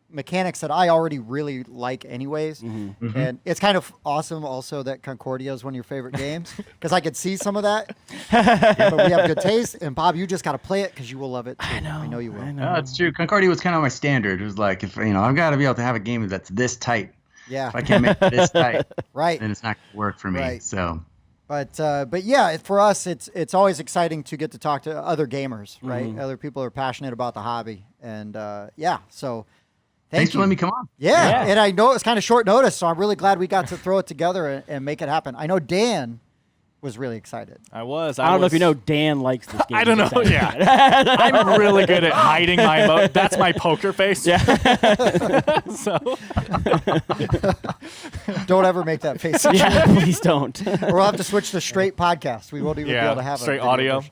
mechanics that I already really like anyways. And it's kind of awesome also that Concordia is one of your favorite games because I could see some of that. But we have good taste. And Bob, you just got to play it because you will love it too. I know you will. No, it's true. Concordia was kind of my standard. It was like, if I've got to be able to have a game that's this tight. Yeah. If I can't make it this tight, right, then it's not going to work for me. Right. So. But yeah, for us, it's always exciting to get to talk to other gamers, right? Other people who are passionate about the hobby, and so thanks for letting me come on. Yeah, and I know it's kind of short notice, so I'm really glad we got to throw it together and make it happen. I know Dan was really excited. I don't know if you know Dan likes this game. I don't know. Yeah, I'm really good at hiding my emotion. That's my poker face. Yeah. So don't ever make that face. Yeah, please don't. Or we'll have to switch to straight podcast. We won't even be able to have straight audio.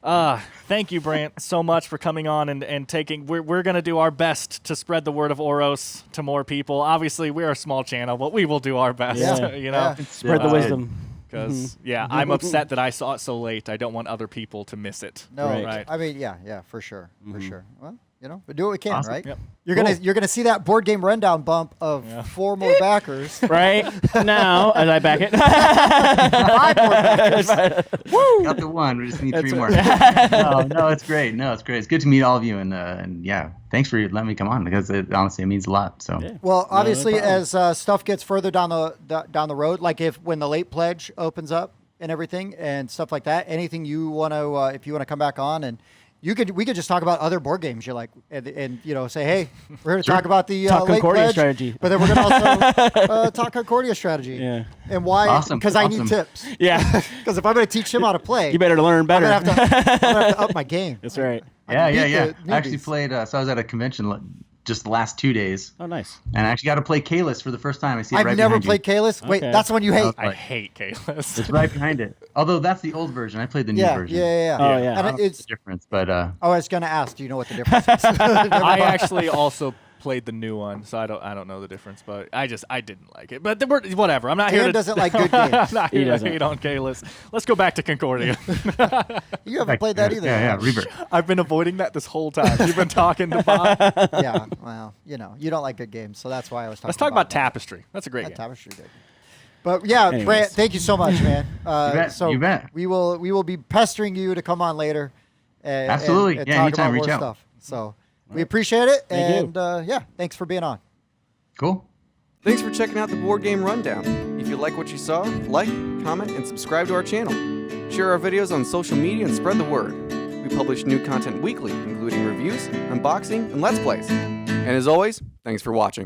Thank you, Brandt, so much for coming on and taking. We're going to do our best to spread the word of Oros to more people. Obviously, we're a small channel, but we will do our best. Spread the wisdom. Because I'm upset that I saw it so late. I don't want other people to miss it. No, right. For sure, for sure. Well, but do what we can, Awesome. right? Yep. You're gonna see that board game rundown bump of 4 more backers. Right now, as I back it. 5 more backers. Woo! Got the one. We just need 3 more. No, it's great. No, it's great. It's good to meet all of you, and yeah, thanks for letting me come on because honestly it means a lot. So. Yeah. Well, obviously, as stuff gets further down the road, like when the late pledge opens up and everything and stuff like that, anything you want to, if you want to come back on and. We could just talk about other board games you like, and say, hey, we're here to talk about the talk late Concordia pledge, strategy, but then we're gonna also talk Concordia strategy. Yeah, and why? Awesome. Because I need tips. Yeah, because if I'm gonna teach him how to play, you better learn better. I'm gonna have to up my game. That's right. Yeah. I actually played. So I was at a convention just the last 2 days. Oh, nice. And I actually got to play Kalis for the first time. I see it I've right never behind played Kalis. Wait, Okay. that's the one you hate. I hate Kalis. It's right behind it. Although that's the old version. I played the new version. Yeah. Oh, yeah. And I don't know the difference, but I was gonna ask, do you know what the difference is? I actually also played the new one, so I don't know the difference, but I didn't like it. But whatever. I'm not here to doesn't like good games. I'm not here to hate on Kalis. Let's go back to Concordia. You haven't played that either. Yeah, Rebirth. I've been avoiding that this whole time. You've been talking to Bob. Yeah, well, you don't like good games, so that's why I was talking. Let's talk about that. Tapestry. That's a great game. Tapestry good. But yeah, Anyways. Brandt, thank you so much, man. You bet. We will be pestering you to come on later. Absolutely. And Yeah, talk anytime, about reach more out. stuff. So we appreciate it, Thank and thanks for being on. Cool. Thanks for checking out the Board Game Rundown. If you like what you saw, like, comment, and subscribe to our channel. Share our videos on social media and spread the word. We publish new content weekly, including reviews, unboxing, and Let's Plays. And as always, thanks for watching.